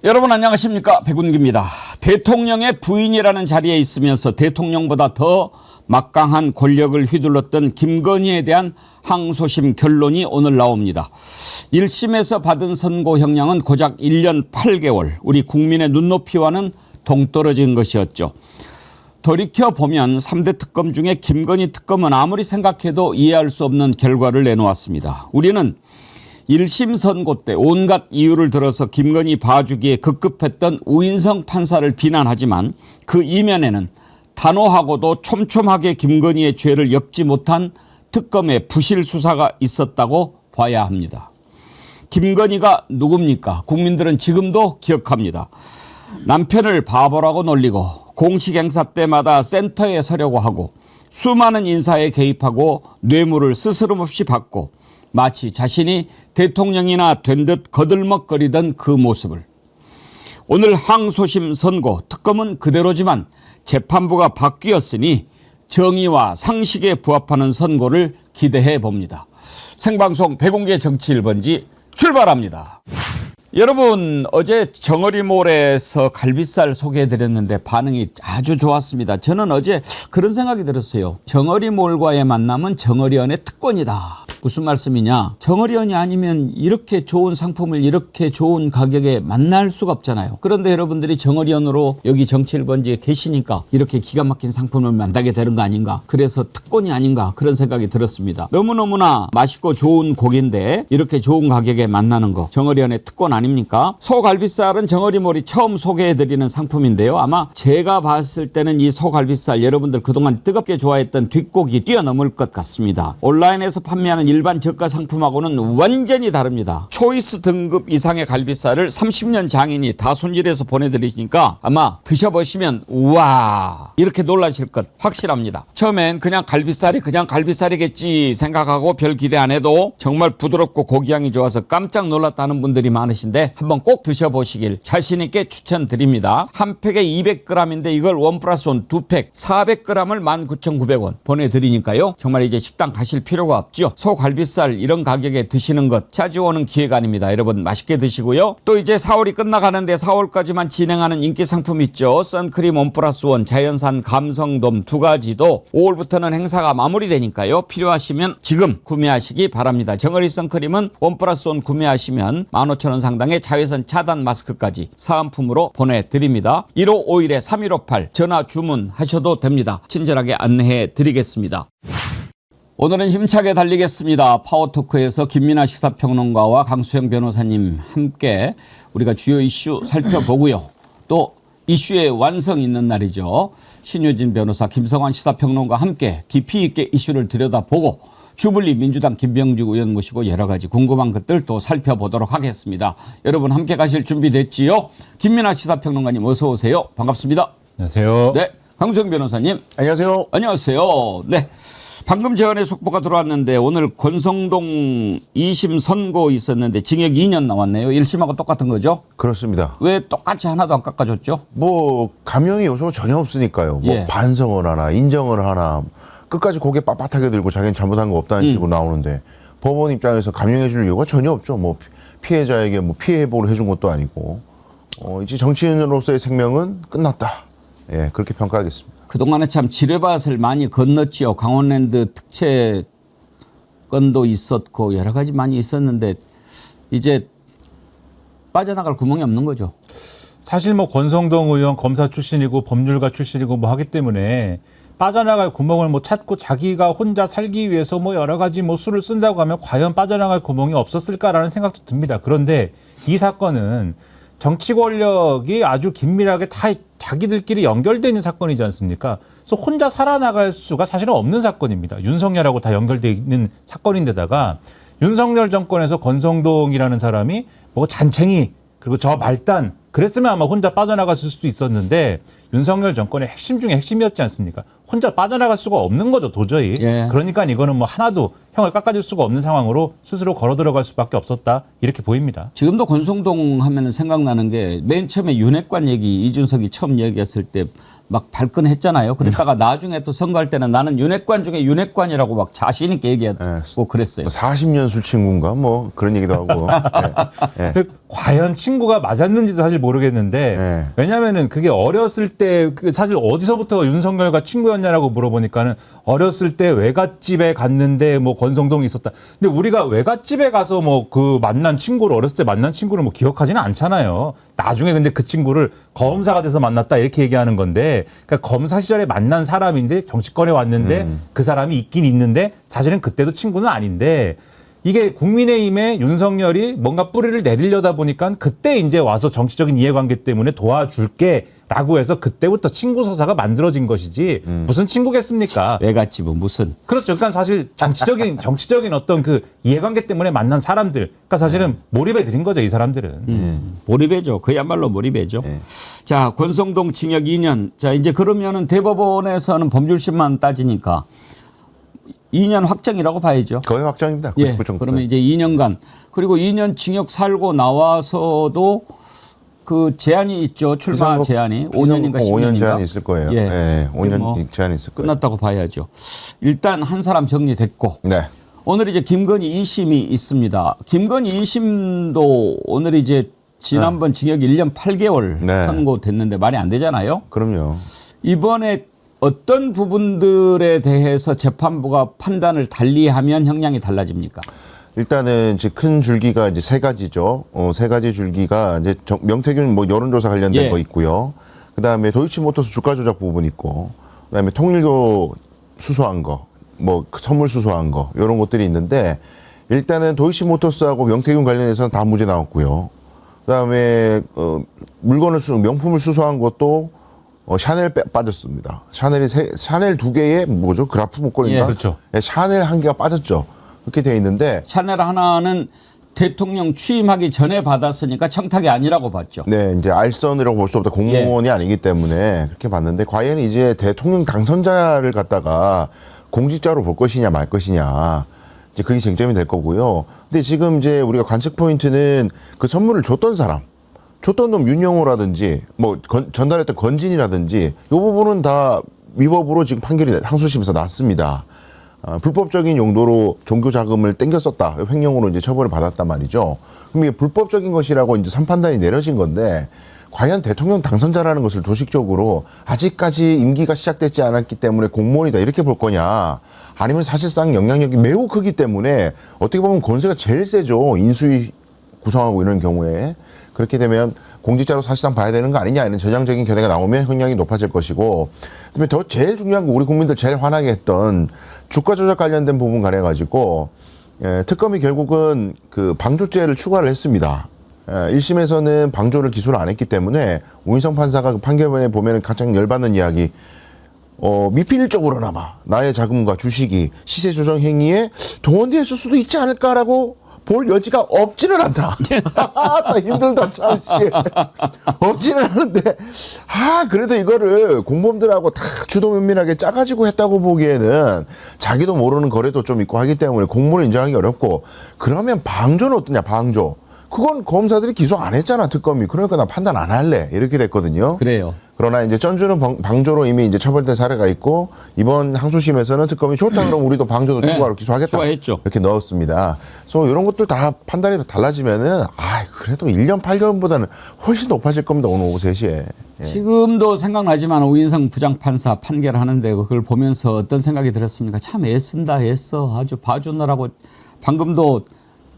여러분 안녕하십니까, 백운기입니다. 대통령의 부인이라는 자리에 있으면서 대통령보다 더 막강한 권력을 휘둘렀던 김건희에 대한 항소심 결론이 오늘 나옵니다. 1심에서 받은 선고 형량은 고작 1년 8개월, 우리 국민의 눈높이와는 동떨어진 것이었죠. 돌이켜보면 3대 특검 중에 김건희 특검은 아무리 생각해도 이해할 수 없는 결과를 내놓았습니다. 우리는 1심 선고 때 온갖 이유를 들어서 김건희 봐주기에 급급했던 우인성 판사를 비난하지만 그 이면에는 단호하고도 촘촘하게 김건희의 죄를 엮지 못한 특검의 부실 수사가 있었다고 봐야 합니다. 김건희가 누굽니까? 국민들은 지금도 기억합니다. 남편을 바보라고 놀리고 공식 행사 때마다 센터에 서려고 하고 수많은 인사에 개입하고 뇌물을 스스럼없이 받고 마치 자신이 대통령이나 된 듯 거들먹거리던 그 모습을. 오늘 항소심 선고, 특검은 그대로지만 재판부가 바뀌었으니 정의와 상식에 부합하는 선고를 기대해 봅니다. 생방송 백운기의 정치 1번지 출발합니다. 여러분, 어제 정어리몰에서 갈비살 소개해드렸는데 반응이 아주 좋았습니다. 저는 어제 그런 생각이 들었어요. 정어리몰과의 만남은 정어리언의 특권이다. 무슨 말씀이냐? 정어리언이 아니면 이렇게 좋은 상품을 이렇게 좋은 가격에 만날 수가 없잖아요. 그런데 여러분들이 정어리언으로 여기 정치 1번지에 계시니까 이렇게 기가 막힌 상품을 만나게 되는 거 아닌가? 그래서 특권이 아닌가? 그런 생각이 들었습니다. 너무너무나 맛있고 좋은 고기인데 이렇게 좋은 가격에 만나는 거 정어리언의 특권 아닙니까? 소갈비살은 정어리몰이 처음 소개해드리는 상품인데요. 아마 제가 봤을 때는 이 소갈비살 여러분들 그동안 뜨겁게 좋아했던 뒷고기 뛰어넘을 것 같습니다. 온라인에서 판매하는 일반 저가 상품하고는 완전히 다릅니다. 초이스 등급 이상의 갈비살을 30년 장인이 다 손질해서 보내드리니까 아마 드셔보시면 우와 이렇게 놀라실 것 확실합니다. 처음엔 그냥 갈비살이겠지 생각하고 별 기대 안 해도 정말 부드럽고 고기향이 좋아서 깜짝 놀랐다는 분들이 많으신데 한번 꼭 드셔보시길 자신있게 추천드립니다. 한 팩에 200g인데 이걸 1+1 2팩 400g을 19,900원 보내드리니까요. 정말 이제 식당 가실 필요가 없죠. 갈비살 이런 가격에 드시는 것 자주 오는 기회가 아닙니다. 여러분 맛있게 드시고요. 또 이제 4월이 끝나가는데 4월까지만 진행하는 인기 상품 있죠. 선크림 1+1 자연산 감성돔 두 가지도 5월부터는 행사가 마무리되니까요. 필요하시면 지금 구매하시기 바랍니다. 정어리 선크림은 1+1 구매하시면 15,000원 상당의 자외선 차단 마스크까지 사은품으로 보내드립니다. 1551-3158 전화 주문하셔도 됩니다. 친절하게 안내해 드리겠습니다. 오늘은 힘차게 달리겠습니다. 파워토크에서 김민아 시사평론가와 강수영 변호사님 함께 우리가 주요 이슈 살펴보고요. 또 이슈의 완성 있는 날이죠. 신유진 변호사, 김성환 시사평론가와 함께 깊이 있게 이슈를 들여다보고 주불리 민주당 김병주 의원 모시고 여러 가지 궁금한 것들 또 살펴보도록 하겠습니다. 여러분 함께 가실 준비 됐지요? 김민아 시사평론가님 어서 오세요. 반갑습니다. 안녕하세요. 네, 강수영 변호사님. 안녕하세요. 안녕하세요. 네. 방금 재원의 속보가 들어왔는데 오늘 권성동 2심 선고 있었는데 징역 2년 나왔네요. 1심하고 똑같은 거죠? 그렇습니다. 왜 똑같이 하나도 안 깎아줬죠? 뭐 감형의 요소가 전혀 없으니까요. 뭐 예. 반성을 하나 인정을 하나 끝까지 고개 빳빳하게 들고 자기는 잘못한 거 없다는 식으로 나오는데 법원 입장에서 감형해 줄 이유가 전혀 없죠. 뭐 피해자에게 뭐 피해 회복을 해준 것도 아니고 이제 정치인으로서의 생명은 끝났다. 예, 그렇게 평가하겠습니다. 그동안에 참 지뢰밭을 많이 건넜지요. 강원랜드 특채 건도 있었고 여러 가지 많이 있었는데 이제 빠져나갈 구멍이 없는 거죠. 사실 뭐 권성동 의원 검사 출신이고 법률가 출신이고 뭐 하기 때문에 빠져나갈 구멍을 뭐 찾고 자기가 혼자 살기 위해서 뭐 여러 가지 뭐 수를 쓴다고 하면 과연 빠져나갈 구멍이 없었을까라는 생각도 듭니다. 그런데 이 사건은 정치 권력이 아주 긴밀하게 다 자기들끼리 연결되어 있는 사건이지 않습니까? 그래서 혼자 살아나갈 수가 사실은 없는 사건입니다. 윤석열하고 다 연결되어 있는 사건인데다가 윤석열 정권에서 권성동이라는 사람이 뭐 잔챙이 그리고 저 말단 그랬으면 아마 혼자 빠져나갔을 수도 있었는데 윤석열 정권의 핵심 중에 핵심이었지 않습니까? 혼자 빠져나갈 수가 없는 거죠, 도저히. 예. 그러니까 이거는 뭐 하나도 형을 깎아줄 수가 없는 상황으로 스스로 걸어 들어갈 수밖에 없었다. 이렇게 보입니다. 지금도 권성동 하면 생각나는 게 맨 처음에 윤핵관 얘기 이준석이 처음 얘기했을 때 막 발끈했잖아요. 그랬다가 나중에 또 선거할 때는 나는 윤핵관 중에 윤핵관이라고 막 자신 있게 얘기하고 그랬어요. 40년 술 친구인가 뭐 그런 얘기도 하고. 예. 예. 과연 친구가 맞았는지도 사실 모르겠는데 네. 왜냐면은 그게 어렸을 때 사실 어디서부터 윤석열과 친구였냐라고 물어보니까는 어렸을 때 외갓집에 갔는데 뭐 권성동이 있었다. 근데 우리가 외갓집에 가서 뭐 그 만난 친구를 어렸을 때 만난 친구를 뭐 기억하지는 않잖아요. 나중에 근데 그 친구를 검사가 돼서 만났다 이렇게 얘기하는 건데 그러니까 검사 시절에 만난 사람인데 정치권에 왔는데 그 사람이 있긴 있는데 사실은 그때도 친구는 아닌데 이게 국민의힘에 윤석열이 뭔가 뿌리를 내리려다 보니까 그때 이제 와서 정치적인 이해관계 때문에 도와줄게라고 해서 그때부터 친구 서사가 만들어진 것이지 무슨 친구겠습니까? 외갓집은 무슨. 그렇죠. 그러니까 사실 정치적인 어떤 그 이해관계 때문에 만난 사람들, 그러니까 사실은 몰입해 드린 거죠, 이 사람들은. 몰입해죠. 그야말로 몰입해죠. 자, 권성동 징역 2년. 자, 이제 그러면은 대법원에서는 법률심만 따지니까 2년 확정이라고 봐야죠. 거의 확정입니다. 예. 99.9. 그러면 이제 2년간 그리고 2년 징역 살고 나와서도 그 제한이 있죠. 출마 제한이 5년인가 10년인가. 5년 제한이 있을 거예요. 예. 예. 5년 뭐 제한이 있을 거예요. 끝났다고 봐야죠. 일단 한 사람 정리됐고. 네. 오늘 이제 김건희 2심이 있습니다. 김건희 2심도 오늘 이제 지난번 징역 1년 8개월 네. 선고됐는데 말이 안 되잖아요. 그럼요. 이번에 어떤 부분들에 대해서 재판부가 판단을 달리하면 형량이 달라집니까? 일단은 이제 큰 줄기가 이제 세 가지죠. 세 가지 줄기가 이제 명태균 뭐 여론조사 관련된 예. 거 있고요. 그다음에 도이치모터스 주가 조작 부분 있고, 그다음에 통일교 수수한 거, 뭐 선물 수수한 거 이런 것들이 있는데 일단은 도이치모터스하고 명태균 관련해서는 다 무죄 나왔고요. 그다음에 물건을 명품을 수수한 것도 샤넬 빠졌습니다. 샤넬 두 개의 뭐죠? 그라프 목걸이인가? 예, 그렇죠. 네, 샤넬 한 개가 빠졌죠. 그렇게 돼 있는데 샤넬 하나는 대통령 취임하기 전에 받았으니까 청탁이 아니라고 봤죠. 네, 이제 알선이라고 볼 수 없다. 공무원이 아니기 때문에 그렇게 봤는데 과연 이제 대통령 당선자를 갖다가 공직자로 볼 것이냐 말 것이냐. 이제 그게 쟁점이 될 거고요. 근데 지금 이제 우리가 관측 포인트는 그 선물을 줬던 사람, 줬던 놈 윤영호라든지 뭐 전달했던 건진이라든지 이 부분은 다 위법으로 지금 판결이 항소심에서 났습니다. 불법적인 용도로 종교 자금을 땡겼었다. 횡령으로 이제 처벌을 받았단 말이죠. 그럼 이게 불법적인 것이라고 이제 선판단이 내려진 건데 과연 대통령 당선자라는 것을 도식적으로 아직까지 임기가 시작되지 않았기 때문에 공무원이다 이렇게 볼 거냐 아니면 사실상 영향력이 매우 크기 때문에 어떻게 보면 권세가 제일 세죠. 인수위 구성하고 이런 경우에 그렇게 되면 공직자로 사실상 봐야 되는 거 아니냐 이런 전향적인 견해가 나오면 형량이 높아질 것이고 그다음에 더 제일 중요한 거 우리 국민들 제일 화나게 했던 주가 조작 관련된 부분 관해 가지고 특검이 결국은 그 방조죄를 추가를 했습니다. 1심에서는 방조를 기소를 안 했기 때문에 우인성 판사가 그 판결문에 보면 가장 열받는 이야기 미필적으로나마 나의 자금과 주식이 시세 조정 행위에 동원되었을 수도 있지 않을까라고 볼 여지가 없지는 않다. 나 힘들다, 참, 씨. 없지는 않은데, 그래도 이거를 공범들하고 다 주도 면밀하게 짜가지고 했다고 보기에는 자기도 모르는 거래도 좀 있고 하기 때문에 공모를 인정하기 어렵고, 그러면 방조는 어떠냐, 방조. 그건 검사들이 기소 안 했잖아, 특검이. 그러니까 나 판단 안 할래. 이렇게 됐거든요. 그래요. 그러나 이제 전주는 방조로 이미 이제 처벌된 사례가 있고 이번 항소심에서는 특검이 좋다 그러면 우리도 방조도 네, 추가로 기소하겠다. 추가했죠. 이렇게 넣었습니다. 그래서 이런 것들 다 판단이 달라지면은 그래도 1년 8개월보다는 훨씬 높아질 겁니다. 오늘 오후 3시에. 예. 지금도 생각나지만 우인성 부장판사 판결하는데 그걸 보면서 어떤 생각이 들었습니까? 참 애쓴다 애써 아주 봐주느라고 방금도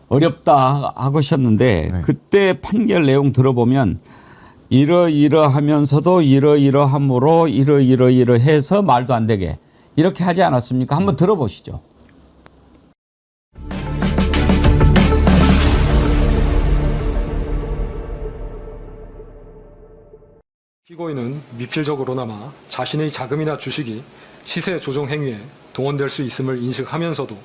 어렵다 하셨는데 네. 그때 판결 내용 들어보면 이러이러하면서도 이러이러함으로 이러이러해서 말도 안 되게 이렇게 하지 않았습니까? 한번 들어보시죠. 피고인은 미필적으로나마 자신의 자금이나 주식이 시세 조정 행위에 동원될 수 있음을 인식하면서도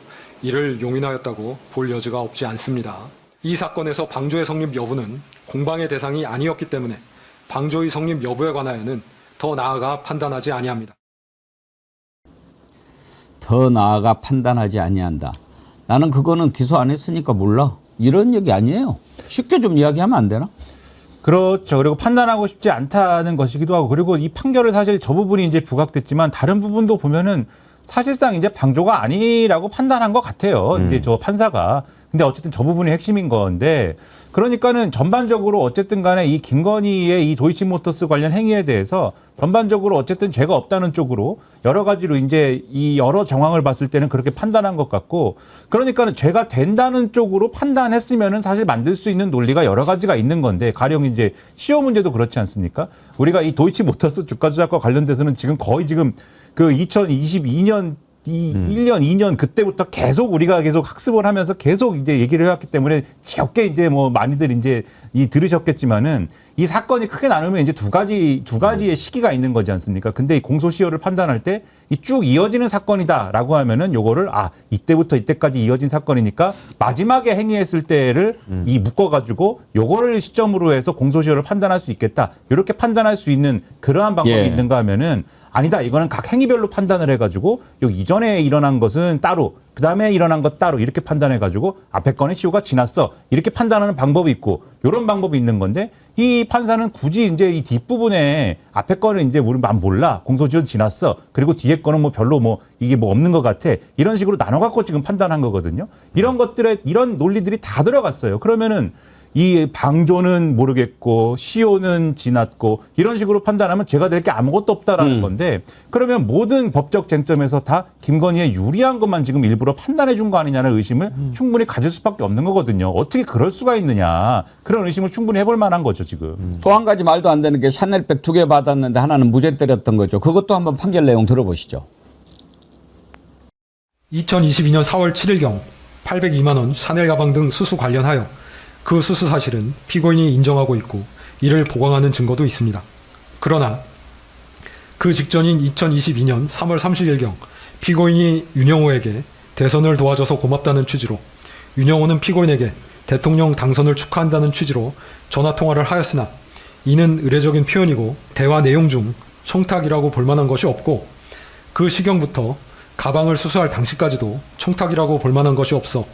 이를 용인하였다고 볼 여지가 없지 않습니다. 이 사건에서 방조의 성립 여부는 공방의 대상이 아니었기 때문에 방조의 성립 여부에 관하여는 더 나아가 판단하지 아니합니다. 더 나아가 판단하지 아니한다. 나는 그거는 기소 안 했으니까 몰라. 이런 얘기 아니에요. 쉽게 좀 이야기하면 안 되나? 그렇죠. 그리고 판단하고 싶지 않다는 것이기도 하고, 그리고 이 판결을 사실 저 부분이 이제 부각됐지만 다른 부분도 보면은 사실상 이제 방조가 아니라고 판단한 것 같아요. 이제 저 판사가. 근데 어쨌든 저 부분이 핵심인 건데, 그러니까는 전반적으로 어쨌든 간에 이 김건희의 이 도이치모터스 관련 행위에 대해서 전반적으로 어쨌든 죄가 없다는 쪽으로 여러 가지로 이제 이 여러 정황을 봤을 때는 그렇게 판단한 것 같고, 그러니까는 죄가 된다는 쪽으로 판단했으면은 사실 만들 수 있는 논리가 여러 가지가 있는 건데, 가령 이제 시효 문제도 그렇지 않습니까? 우리가 이 도이치모터스 주가 조작과 관련돼서는 지금 거의 지금 그 2022년 1년, 2년 그때부터 계속 우리가 계속 학습을 하면서 계속 이제 얘기를 해왔기 때문에 지겹게 이제 뭐 많이들 이제 들으셨겠지만은 이 사건이 크게 나누면 이제 두 가지의 시기가 있는 거지 않습니까? 근데 이 공소시효를 판단할 때 이 쭉 이어지는 사건이다라고 하면은 요거를 이때부터 이때까지 이어진 사건이니까 마지막에 행위했을 때를 이 묶어가지고 요거를 시점으로 해서 공소시효를 판단할 수 있겠다. 이렇게 판단할 수 있는 그러한 방법이 예. 있는가 하면은 아니다. 이거는 각 행위별로 판단을 해가지고 요 이전에 일어난 것은 따로, 그 다음에 일어난 것 따로 이렇게 판단해가지고 앞에 건의 시효가 지났어 이렇게 판단하는 방법이 있고 이런 방법이 있는 건데, 이 판사는 굳이 이제 이 뒷부분에 앞에 거는 이제 우리 몰라 공소시효 지났어 그리고 뒤에 거는 뭐 별로 뭐 이게 뭐 없는 것 같아 이런 식으로 나눠갖고 지금 판단한 거거든요. 이런 것들에 이런 논리들이 다 들어갔어요. 그러면은 이 방조는 모르겠고 시효는 지났고 이런 식으로 판단하면 죄가 될 게 아무것도 없다라는 건데, 그러면 모든 법적 쟁점에서 다 김건희의 유리한 것만 지금 일부러 판단해 준 거 아니냐는 의심을 충분히 가질 수밖에 없는 거거든요. 어떻게 그럴 수가 있느냐, 그런 의심을 충분히 해볼 만한 거죠 지금. 또 한 가지 말도 안 되는 게 샤넬백 2개 받았는데 하나는 무죄 때렸던 거죠. 그것도 한번 판결 내용 들어보시죠. 2022년 4월 7일경 802만 원 샤넬 가방 등 수수 관련하여 그 수수 사실은 피고인이 인정하고 있고 이를 보강하는 증거도 있습니다. 그러나 그 직전인 2022년 3월 30일경 피고인이 윤영호에게 대선을 도와줘서 고맙다는 취지로, 윤영호는 피고인에게 대통령 당선을 축하한다는 취지로 전화통화를 하였으나 이는 의례적인 표현이고 대화 내용 중 청탁이라고 볼 만한 것이 없고, 그 시경부터 가방을 수수할 당시까지도 청탁이라고 볼 만한 것이 없어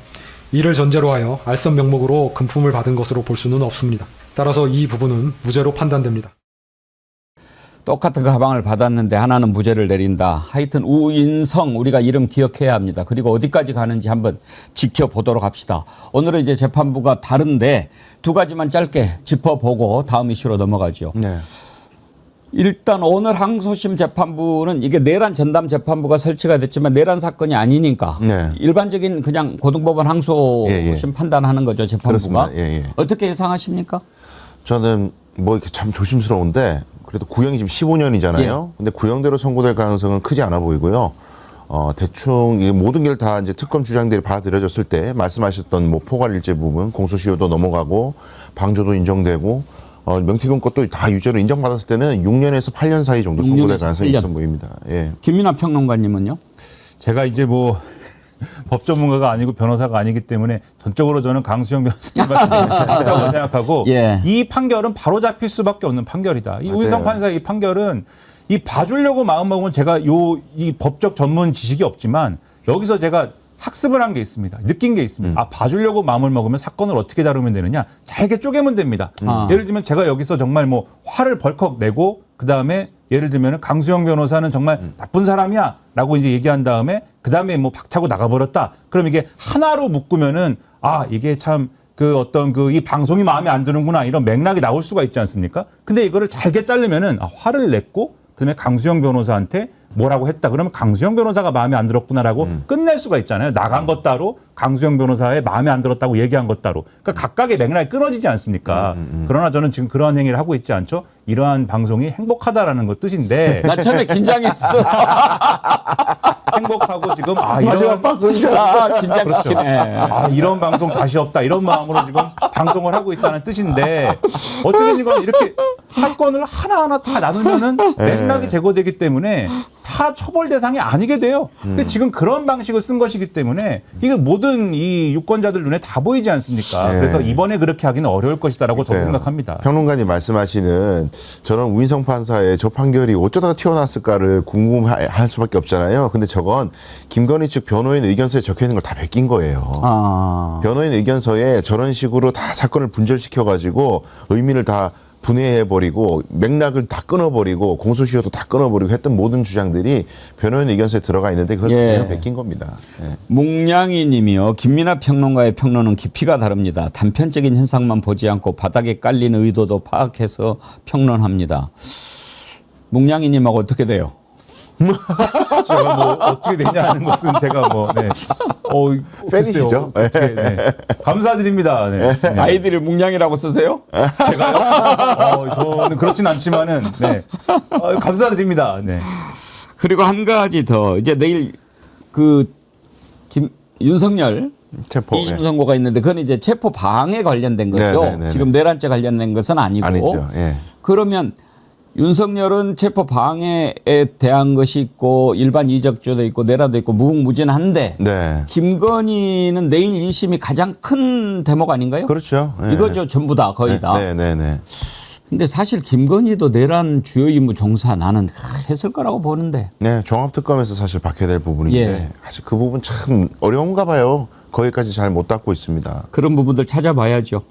이를 전제로 하여 알선 명목으로 금품을 받은 것으로 볼 수는 없습니다. 따라서 이 부분은 무죄로 판단됩니다. 똑같은 가방을 받았는데 하나는 무죄를 내린다. 하여튼 우인성 우리가 이름 기억해야 합니다. 그리고 어디까지 가는지 한번 지켜보도록 합시다. 오늘은 이제 재판부가 다른데 두 가지만 짧게 짚어보고 다음 이슈로 넘어가죠. 네. 일단 오늘 항소심 재판부는 이게 내란 전담 재판부가 설치가 됐지만 내란 사건이 아니니까 네. 일반적인 그냥 고등법원 항소심 예, 예. 판단하는 거죠, 재판부가. 그렇습니다. 예, 예. 어떻게 예상하십니까? 저는 뭐 이렇게 참 조심스러운데, 그래도 구형이 지금 15년이잖아요. 근데 구형대로 선고될 가능성은 크지 않아 보이고요. 대충 이 모든 게 다 이제 특검 주장들이 받아들여졌을 때 말씀하셨던 뭐 포괄일제 부분, 공소시효도 넘어가고 방조도 인정되고 명태균 것도 다 유죄로 인정받았을 때는 6년에서 8년 사이 정도 선고될 6년에서 가능성이 8년. 있어 보입니다. 예. 김민하 평론가님은요? 제가 이제 뭐 법 전문가가 아니고 변호사가 아니기 때문에 전적으로 저는 강수영 변호사님 말씀이 맞다고 생각하고, 예. 이 판결은 바로 잡힐 수밖에 없는 판결이다. 이 맞아요. 우인성 판사의 이 판결은 이 봐주려고 마음먹은, 제가 이 법적 전문 지식이 없지만 여기서 제가 학습을 한 게 있습니다. 느낀 게 있습니다. 봐주려고 마음을 먹으면 사건을 어떻게 다루면 되느냐, 잘게 쪼개면 됩니다. 예를 들면 제가 여기서 정말 뭐 화를 벌컥 내고, 그 다음에 예를 들면 강수영 변호사는 정말 나쁜 사람이야 라고 이제 얘기한 다음에 그 다음에 뭐 박차고 나가버렸다. 그럼 이게 하나로 묶으면은 이게 참 그 어떤 그 이 방송이 마음에 안 드는구나 이런 맥락이 나올 수가 있지 않습니까? 근데 이거를 잘게 자르면은 화를 냈고 그다음에 강수영 변호사한테 뭐라고 했다. 그러면 강수영 변호사가 마음에 안 들었구나라고 끝낼 수가 있잖아요. 나간 것 따로, 강수영 변호사의 마음에 안 들었다고 얘기한 것 따로. 그러니까 각각의 맥락이 끊어지지 않습니까? 그러나 저는 지금 그러한 행위를 하고 있지 않죠. 이러한 방송이 행복하다라는 것 뜻인데. 나 처음에 긴장했어. 행복하고 지금 마지막 방송이잖아. 긴장시키네. 이런 방송 다시 없다 이런 마음으로 지금 방송을 하고 있다는 뜻인데, 어쨌든 이건 이렇게 사건을 하나하나 다 나누면은 맥락이 제거되기 때문에 다 처벌 대상이 아니게 돼요. 근데 지금 그런 방식을 쓴 것이기 때문에 이게 모든 이 유권자들 눈에 다 보이지 않습니까? 그래서 이번에 그렇게 하기는 어려울 것이다라고 저는 생각합니다. 평론가님 말씀하시는 저런 우인성 판사의 저 판결이 어쩌다가 튀어나왔을까를 궁금할 수밖에 없잖아요. 근데 저건 김건희 측 변호인 의견서에 적혀 있는 걸 다 베낀 거예요. 변호인 의견서에 저런 식으로 다 사건을 분절시켜가지고 의미를 다 분해해버리고 맥락을 다 끊어버리고 공소시효도 다 끊어버리고 했던 모든 주장들이 변호인 의견서에 들어가 있는데 그걸 그대로 베낀 겁니다. 예. 묵냥이 님이요. 김민하 평론가의 평론은 깊이가 다릅니다. 단편적인 현상만 보지 않고 바닥에 깔린 의도도 파악해서 평론합니다. 묵냥이 님하고 어떻게 돼요? 제가 뭐 어떻게 되냐는 것은 제가 뭐 네. 팬이시죠? 어떻게, 네. 감사드립니다. 네. 네. 아이들을 묵냥이라고 쓰세요? 제가요? 저는 그렇진 않지만은 네. 감사드립니다. 네. 그리고 한 가지 더. 이제 내일 윤석열 체포. 2심 선고가 있는데 그건 이제 체포 방해 관련된 거죠. 네네네네. 지금 내란죄 관련된 것은 아니고. 아니죠. 예. 그러면 윤석열은 체포 방해에 대한 것이 있고 일반 이적죄도 있고 내란도 있고 무궁무진한데 네. 김건희는 내일 2심이 가장 큰 대목 아닌가요? 그렇죠. 예. 이거죠. 전부 다 거의 다. 네네네. 근데 사실 김건희도 내란 주요 임무 종사 나는 했을 거라고 보는데. 네, 종합특검에서 사실 밝혀야 될 부분인데 예. 사실 그 부분 참 어려운가 봐요. 거기까지 잘 못 닦고 있습니다. 그런 부분들 찾아봐야죠.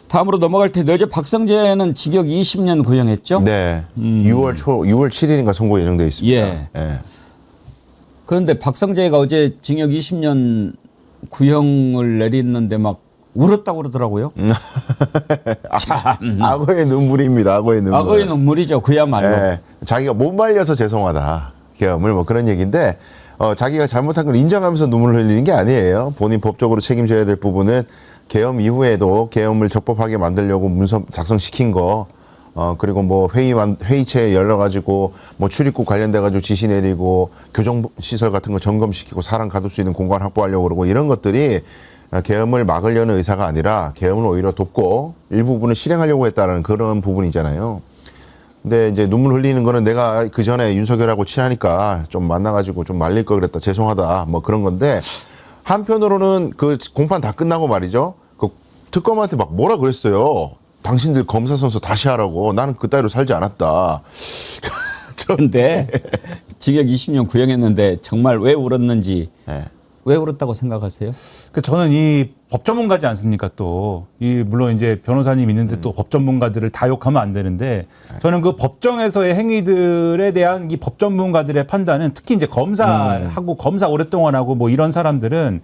다음으로 넘어갈 텐데 어제 박성재는 징역 20년 구형했죠? 네, 6월 7일인가 선고 예정돼 있습니다. 예. 예. 그런데 박성재가 어제 징역 20년 구형을 내렸는데 막 울었다고 그러더라고요. 참. 악어의 눈물입니다. 악어의 눈물. 악어의 눈물이죠. 그야말로. 예. 자기가 못 말려서 죄송하다. 계엄을 뭐 그런 얘기인데 자기가 잘못한 걸 인정하면서 눈물을 흘리는 게 아니에요. 본인 법적으로 책임져야 될 부분은 계엄 이후에도 계엄을 적법하게 만들려고 문서 작성시킨 거 그리고 뭐 회의체 열려가지고 뭐 출입국 관련돼가지고 지시 내리고 교정 시설 같은 거 점검시키고 사람 가둘 수 있는 공간 확보하려고 그러고 이런 것들이 계엄을 막으려는 의사가 아니라 계엄을 오히려 돕고 일부분을 실행하려고 했다는 그런 부분이잖아요. 근데 이제 눈물 흘리는 거는 내가 그 전에 윤석열하고 친하니까 좀 만나가지고 좀 말릴 걸 그랬다. 죄송하다. 뭐 그런 건데 한편으로는 그 공판 다 끝나고 말이죠. 그 특검한테 막 뭐라 그랬어요. 당신들 검사 선수 다시 하라고. 나는 그따위로 살지 않았다. 그런데 징역 20년 구형했는데 정말 왜 울었는지 네. 왜 울었다고 생각하세요? 저는 이 법 전문가지 않습니까 또. 물론 이제 변호사님 있는데 또 법 전문가들을 다 욕하면 안 되는데 저는 그 법정에서의 행위들에 대한 이 법 전문가들의 판단은 특히 이제 검사하고 검사 오랫동안 하고 뭐 이런 사람들은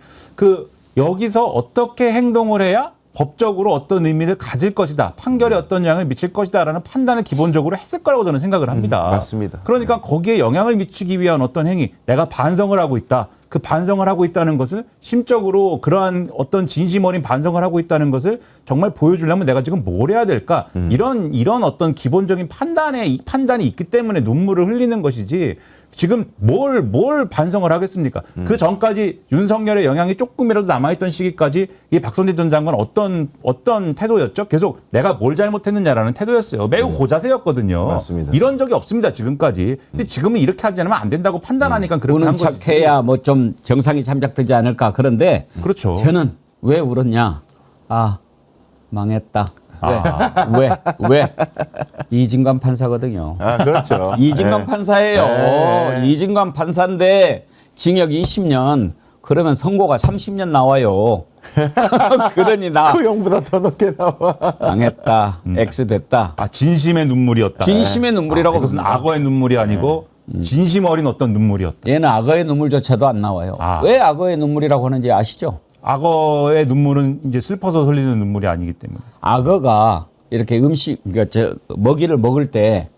여기서 어떻게 행동을 해야 법적으로 어떤 의미를 가질 것이다. 판결에 어떤 영향을 미칠 것이다라는 판단을 기본적으로 했을 거라고 저는 생각을 합니다. 맞습니다. 그러니까 거기에 영향을 미치기 위한 어떤 행위, 내가 반성을 하고 있다. 그 반성을 하고 있다는 것을 심적으로 그러한 어떤 진심 어린 반성을 하고 있다는 것을 정말 보여주려면 내가 지금 뭘 해야 될까? 이런 어떤 기본적인 판단이 있기 때문에 눈물을 흘리는 것이지 지금 뭘 반성을 하겠습니까? 그 전까지 윤석열의 영향이 조금이라도 남아있던 시기까지 이 박성재 전 장관 어떤 태도였죠? 계속 내가 뭘 잘못했느냐라는 태도였어요. 매우 고자세였거든요. 맞습니다. 이런 적이 없습니다. 지금까지. 근데 지금은 이렇게 하지 않으면 안 된다고 판단하니까 그렇게 우는 한 거지. 척해야 뭐 좀 정상이 잠작되지 않을까. 그런데 그렇죠. 저는 왜 울었냐? 망했다. 왜? 이진관 판사거든요. 그렇죠. 이진관 네. 판사예요. 네. 이진관 판사인데 징역 20년 그러면 선고가 30년 나와요. 그러니 나 그 형보다 더 높게 나와. 망했다. X 됐다. 진심의 눈물이었다. 진심의 눈물이라고 그것은 봅니다. 악어의 눈물이 아니고 진심 어린 어떤 눈물이었다. 얘는 악어의 눈물조차도 안 나와요. 왜 악어의 눈물이라고 하는지 아시죠? 악어의 눈물은 이제 슬퍼서 흘리는 눈물이 아니기 때문에. 악어가 이렇게 그러니까 먹이를 먹을 때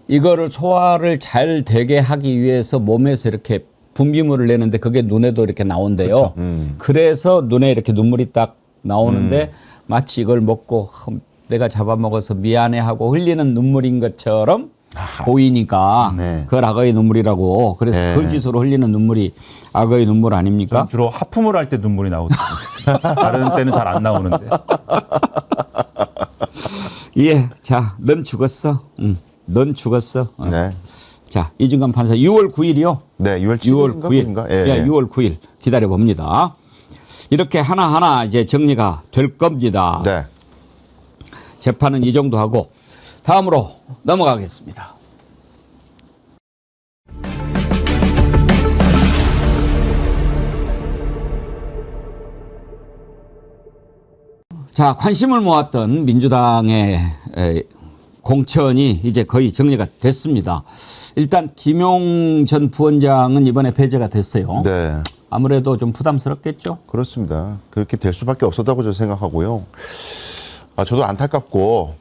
이거를 소화를 잘 되게 하기 위해서 몸에서 이렇게 분비물을 내는데 그게 눈에도 이렇게 나온대요. 그래서 눈에 이렇게 눈물이 딱 나오는데 마치 이걸 먹고 내가 잡아먹어서 미안해하고 흘리는 눈물인 것처럼 보이니까 네. 그걸 악어의 눈물이라고. 그래서 네. 거짓으로 흘리는 눈물이 악어의 눈물 아닙니까? 주로 하품을 할 때 눈물이 나오거든요. 다른 때는 잘 안 나오는데. 예, 자, 넌 죽었어. 넌 죽었어. 네. 자, 이진관 판사 6월 9일이요. 네, 6월 6월 9일. 9일인가? 예, 6월 9일 기다려 봅니다. 이렇게 하나하나 이제 정리가 될 겁니다. 네. 재판은 이 정도 하고 다음으로 넘어가겠습니다. 자, 관심을 모았던 민주당의 공천이 이제 거의 정리가 됐습니다. 일단 김용 전 부원장은 이번에 배제가 됐어요. 네. 아무래도 좀 부담스럽겠죠? 그렇습니다. 그렇게 될 수밖에 없었다고 저는 생각하고요. 저도 안타깝고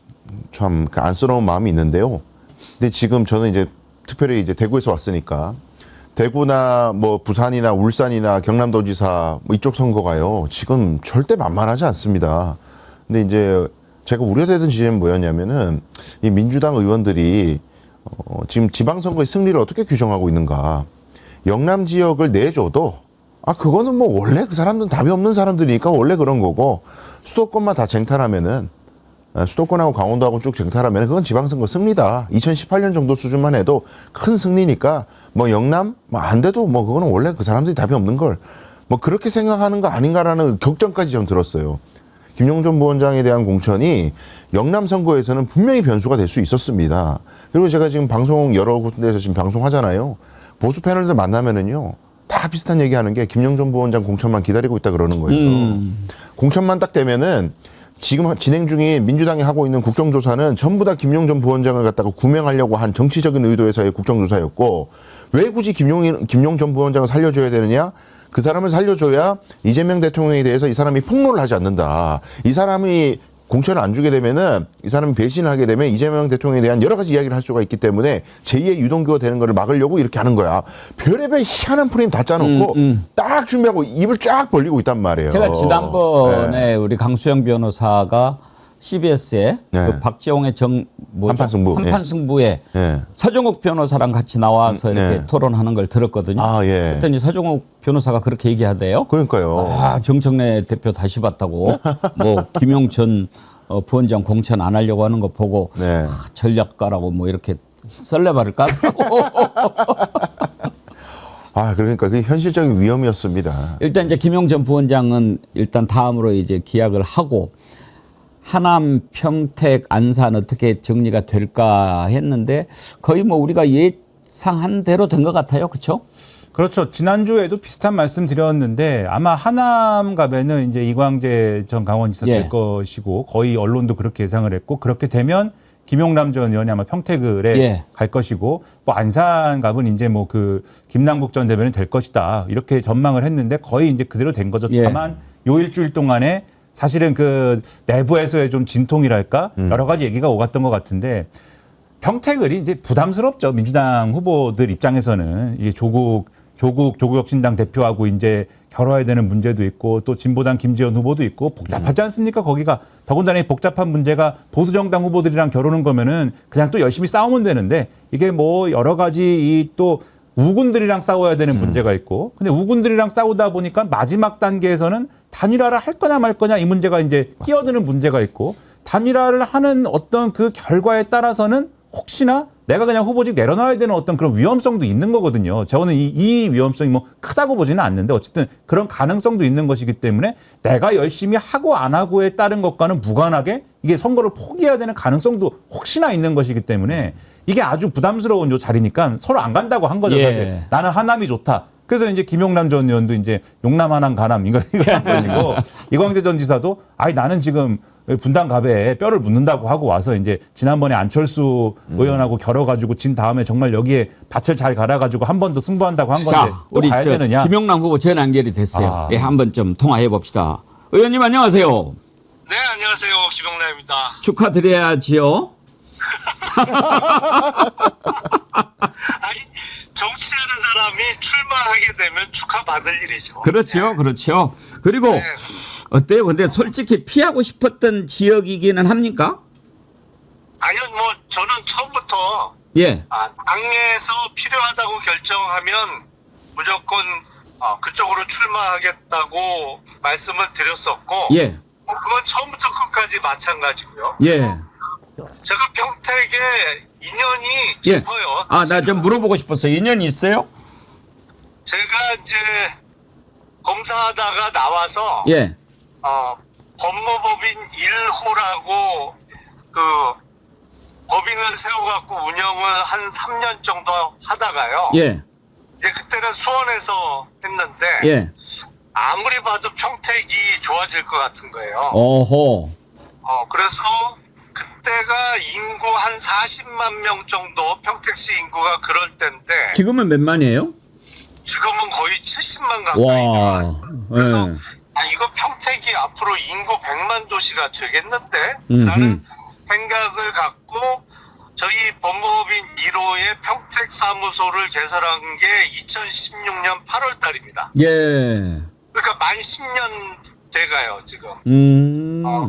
참 안쓰러운 마음이 있는데요. 근데 지금 저는 이제 특별히 이제 대구에서 왔으니까 대구나 뭐 부산이나 울산이나 경남도지사 뭐 이쪽 선거가요. 지금 절대 만만하지 않습니다. 근데 이제 제가 우려되던 지점은 뭐였냐면은 이 민주당 의원들이 지금 지방선거의 승리를 어떻게 규정하고 있는가. 영남 지역을 내줘도 그거는 뭐 원래 그 사람들은 답이 없는 사람들이니까 원래 그런 거고 수도권만 다 쟁탈하면은 수도권하고 강원도하고 쭉 쟁탈하면 그건 지방선거 승리다. 2018년 정도 수준만 해도 큰 승리니까 뭐 영남 뭐 안 돼도 뭐 그거는 원래 그 사람들이 답이 없는 걸 뭐 그렇게 생각하는 거 아닌가라는 걱정까지 좀 들었어요. 김용전 부원장에 대한 공천이 영남 선거에서는 분명히 변수가 될 수 있었습니다. 그리고 제가 지금 방송 여러 군데에서 지금 방송하잖아요. 보수 패널들 만나면은요. 다 비슷한 얘기하는 게 김용전 부원장 공천만 기다리고 있다 그러는 거예요. 공천만 딱 되면은 지금 진행 중인 민주당이 하고 있는 국정조사는 전부 다 김용전 부원장을 갖다가 구명하려고 한 정치적인 의도에서의 국정조사였고 왜 굳이 김용전 부원장을 살려줘야 되느냐? 그 사람을 살려줘야 이재명 대통령에 대해서 이 사람이 폭로를 하지 않는다. 이 사람이 공천을 안 주게 되면은 이 사람이 배신을 하게 되면 이재명 대통령에 대한 여러 가지 이야기를 할 수가 있기 때문에 제2의 유동규가 되는 거를 막으려고 이렇게 하는 거야. 별의별 희한한 프레임 다 짜놓고 딱 준비하고 입을 쫙 벌리고 있단 말이에요. 제가 지난번에 우리 강수영 변호사가 CBS에 네. 그 박재홍의 한판 승부. 한판 승부에 예. 서정욱 변호사랑 같이 나와서 이렇게 네. 토론하는 걸 들었거든요. 예. 그랬더니 서정욱 변호사가 그렇게 얘기하대요. 그러니까요. 정청래 대표 다시 봤다고 뭐 김용천 부원장 공천 안 하려고 하는 거 보고 네. 전략가라고 뭐 이렇게 썰레발을 까더라고. 그러니까 그게 현실적인 위험이었습니다. 일단 이제 김용전 부원장은 일단 다음으로 이제 기약을 하고 하남, 평택, 안산 어떻게 정리가 될까 했는데 거의 뭐 우리가 예상한 대로 된 것 같아요. 그렇죠? 그렇죠. 지난주에도 비슷한 말씀 드렸는데 아마 하남 갑에는 이제 이광재 전 강원지사 될 것이고 거의 언론도 그렇게 예상을 했고 그렇게 되면 김용남 전 의원이 아마 평택을에 갈 것이고 뭐 안산 갑은 이제 뭐 그 김남국 전 대변인 될 것이다. 이렇게 전망을 했는데 거의 이제 그대로 된 거죠. 다만 요 일주일 동안에 사실은 그 내부에서의 좀 진통이랄까 여러 가지 얘기가 오갔던 것 같은데 평택을이 이제 부담스럽죠. 민주당 후보들 입장에서는 이게 조국 혁신당 대표하고 이제 겨뤄야 되는 문제도 있고 또 진보당 김지현 후보도 있고 복잡하지 않습니까? 거기가 더군다나 이 복잡한 문제가 보수정당 후보들이랑 겨루는 거면은 그냥 또 열심히 싸우면 되는데 이게 뭐 여러 가지 이 또 우군들이랑 싸워야 되는 문제가 있고 근데 우군들이랑 싸우다 보니까 마지막 단계에서는 단일화를 할 거냐 말 거냐 이 문제가 이제 끼어드는 문제가 있고 단일화를 하는 어떤 그 결과에 따라서는 혹시나 내가 그냥 후보직 내려놔야 되는 어떤 그런 위험성도 있는 거거든요. 저는 이 위험성이 뭐 크다고 보지는 않는데 어쨌든 그런 가능성도 있는 것이기 때문에 내가 열심히 하고 안 하고에 따른 것과는 무관하게 이게 선거를 포기해야 되는 가능성도 혹시나 있는 것이기 때문에 이게 아주 부담스러운 요 자리니까 서로 안 간다고 한 거죠. 사실 나는 하남이 좋다. 그래서 이제 김용남 전 의원도 이제 용남 하남 가남 이거 한 것이고 이광재 전 지사도 나는 지금 분당 갑에 뼈를 묻는다고 하고 와서 이제 지난번에 안철수 의원하고 겨뤄가지고 진 다음에 정말 여기에 밭을 잘 갈아가지고 한 번 더 승부한다고 한 건데 자, 또 우리 가야 되느냐? 김용남 후보 전화 연결이 됐어요. 한번 좀 통화해 봅시다. 의원님 안녕하세요. 네, 안녕하세요. 김용남입니다. 축하드려야지요. 아니, 정치하는 사람이 출마하게 되면 축하받을 일이죠. 그렇죠. 그리고 어때요? 근데 솔직히 피하고 싶었던 지역이기는 합니까? 아니요, 뭐 저는 처음부터 당에서 필요하다고 결정하면 무조건 그쪽으로 출마하겠다고 말씀을 드렸었고 그건 처음부터 끝까지 마찬가지고요. 예. 제가 평택에 인연이 예. 깊어요. 아, 나 좀 물어보고 싶었어요. 인연이 있어요? 제가 이제 검사하다가 나와서 예. 법무법인 1호라고 그 법인을 세워갖고 운영을 한 3년 정도 하다가요. 예. 이제 그때는 수원에서 했는데 예. 아무리 봐도 평택이 좋아질 것 같은 거예요. 어허. 그래서 그때가 인구 한 40만 명 정도 평택시 인구가 그럴 때인데 지금은 몇 만이에요? 지금은 거의 70만 가까이 와. 돼요. 그래서 예. 이거 평택이 앞으로 인구 100만 도시가 되겠는데? 음흠. 라는 생각을 갖고 저희 법무법인 1호의 평택 사무소를 개설한 게 2016년 8월 달입니다. 예. 그러니까 만 10년 돼가요, 지금.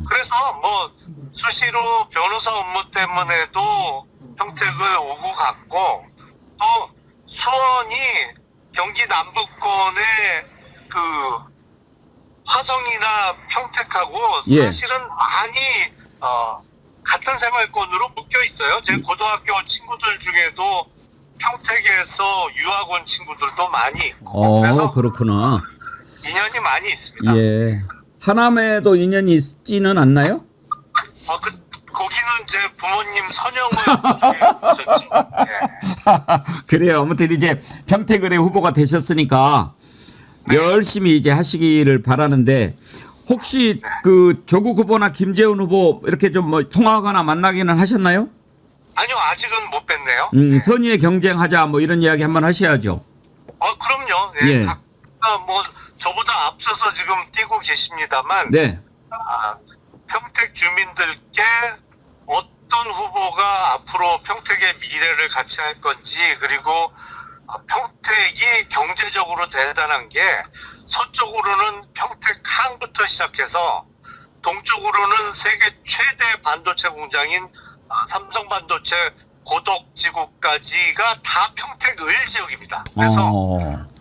그래서 뭐 수시로 변호사 업무 때문에도 평택을 오고 갔고 또 수원이 경기 남부권의 그 화성이나 평택하고 예. 사실은 많이 같은 생활권으로 묶여 있어요. 제 고등학교 친구들 중에도 평택에서 유학 온 친구들도 많이 있고 그래서 그렇구나. 인연이 많이 있습니다. 예. 하남에도 인연이 있지는 않나요? 거기는 제 부모님 선영을 하셨죠. 예. 그래요. 아무튼 이제 평택을의 후보가 되셨으니까 열심히 이제 하시기를 바라는데 혹시 그 조국 후보나 김재원 후보 이렇게 좀 뭐 통화하거나 만나기는 하셨나요? 아니요, 아직은 못 뵀네요. 선의의 경쟁하자 뭐 이런 이야기 한번 하셔야죠. 그럼요. 예. 예. 각자 뭐 저보다 앞서서 지금 뛰고 계십니다만 네. 평택 주민들께 어떤 후보가 앞으로 평택의 미래를 같이 할 건지 그리고 평택이 경제적으로 대단한 게 서쪽으로는 평택 항부터 시작해서 동쪽으로는 세계 최대 반도체 공장인 삼성 반도체 고덕지구까지가 다 평택 을 지역입니다. 그래서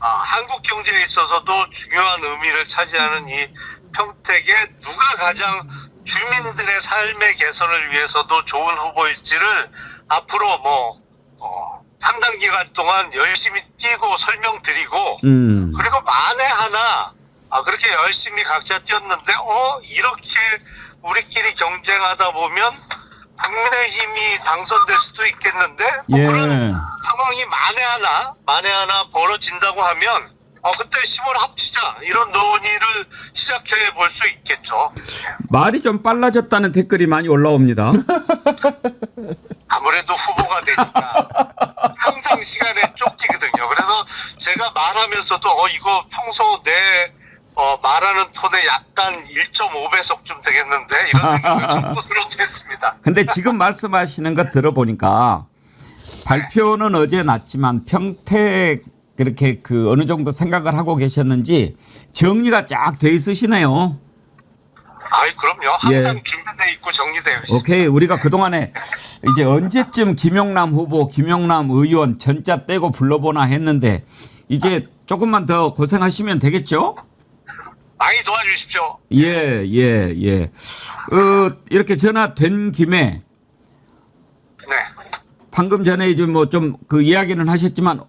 한국 경제에 있어서도 중요한 의미를 차지하는 이 평택에 누가 가장 주민들의 삶의 개선을 위해서도 좋은 후보일지를 앞으로 상당 기간 동안 열심히 뛰고 설명드리고 그리고 만에 하나 그렇게 열심히 각자 뛰었는데 이렇게 우리끼리 경쟁하다 보면 국민의힘이 당선될 수도 있겠는데 그런 상황이 만에 하나 벌어진다고 하면 그때 10월 합치자 이런 논의를 시작해 볼 수 있겠죠. 말이 좀 빨라졌다는 댓글이 많이 올라옵니다. 아무래도 후보가 되니까 항상 시간에 쫓기거든요. 그래서 제가 말하면서도 이거 평소 내 말하는 톤에 약간 1.5배속 좀 되겠는데 이런 생각을 좀 스스로도 했습니다. 근데 지금 말씀하시는 거 들어보니까 발표는 어제 났지만 평택 그렇게 그 어느 정도 생각을 하고 계셨는지 정리가 쫙 돼 있으시네요. 그럼요. 항상 준비돼 있고 정리되어 있습니다. 오케이. 우리가 그동안에 이제 언제쯤 김용남 후보, 김용남 의원 전자 떼고 불러보나 했는데 이제 조금만 더 고생하시면 되겠죠? 많이 도와주십시오. 예. 이렇게 전화 된 김에 네. 방금 전에 이제 뭐 좀 그 이야기는 하셨지만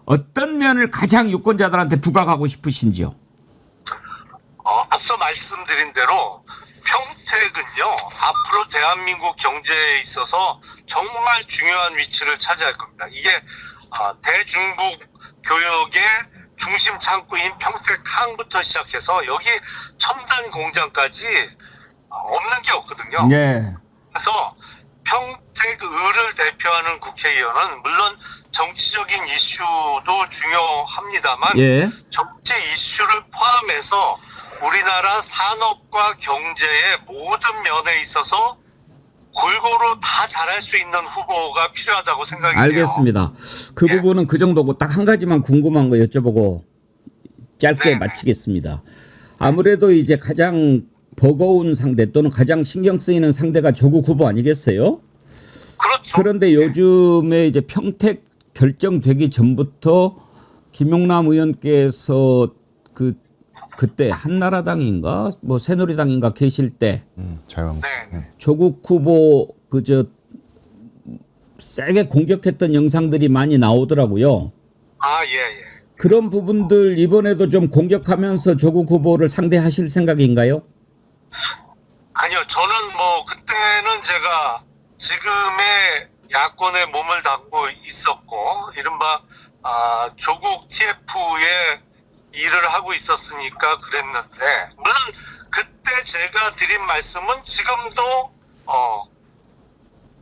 어떤 면을 가장 유권자들한테 부각하고 싶으신지요? 앞서 말씀드린 대로 평택은요 앞으로 대한민국 경제에 있어서 정말 중요한 위치를 차지할 겁니다. 이게 대중국 교역의 중심 창구인 평택 항부터 시작해서 여기 첨단 공장까지 없는 게 없거든요. 예. 그래서 평택을을 대표하는 국회의원은 물론 정치적인 이슈도 중요합니다만 정치 이슈를 포함해서 우리나라 산업과 경제의 모든 면에 있어서 골고루 다 잘할 수 있는 후보가 필요하다고 생각이 돼요. 알겠습니다. 그 부분은 그 정도고 딱 한 가지만 궁금한 거 여쭤보고 짧게 마치겠습니다. 아무래도 이제 가장 버거운 상대 또는 가장 신경 쓰이는 상대가 조국 후보 아니겠어요? 그렇죠. 그런데 요즘에 이제 평택 결정되기 전부터 김용남 의원께서 그 그때 한나라당인가 뭐 새누리당인가 계실 때 자유한국당. 네. 조국 후보 그저 세게 공격했던 영상들이 많이 나오더라고요. 아, 예, 예. 그런 부분들 이번에도 좀 공격하면서 조국 후보를 상대하실 생각인가요? 아니요, 저는 뭐 그때는 제가 지금의 야권에 몸을 담고 있었고 이른바 조국 TF의 일을 하고 있었으니까 그랬는데, 물론 그때 제가 드린 말씀은 지금도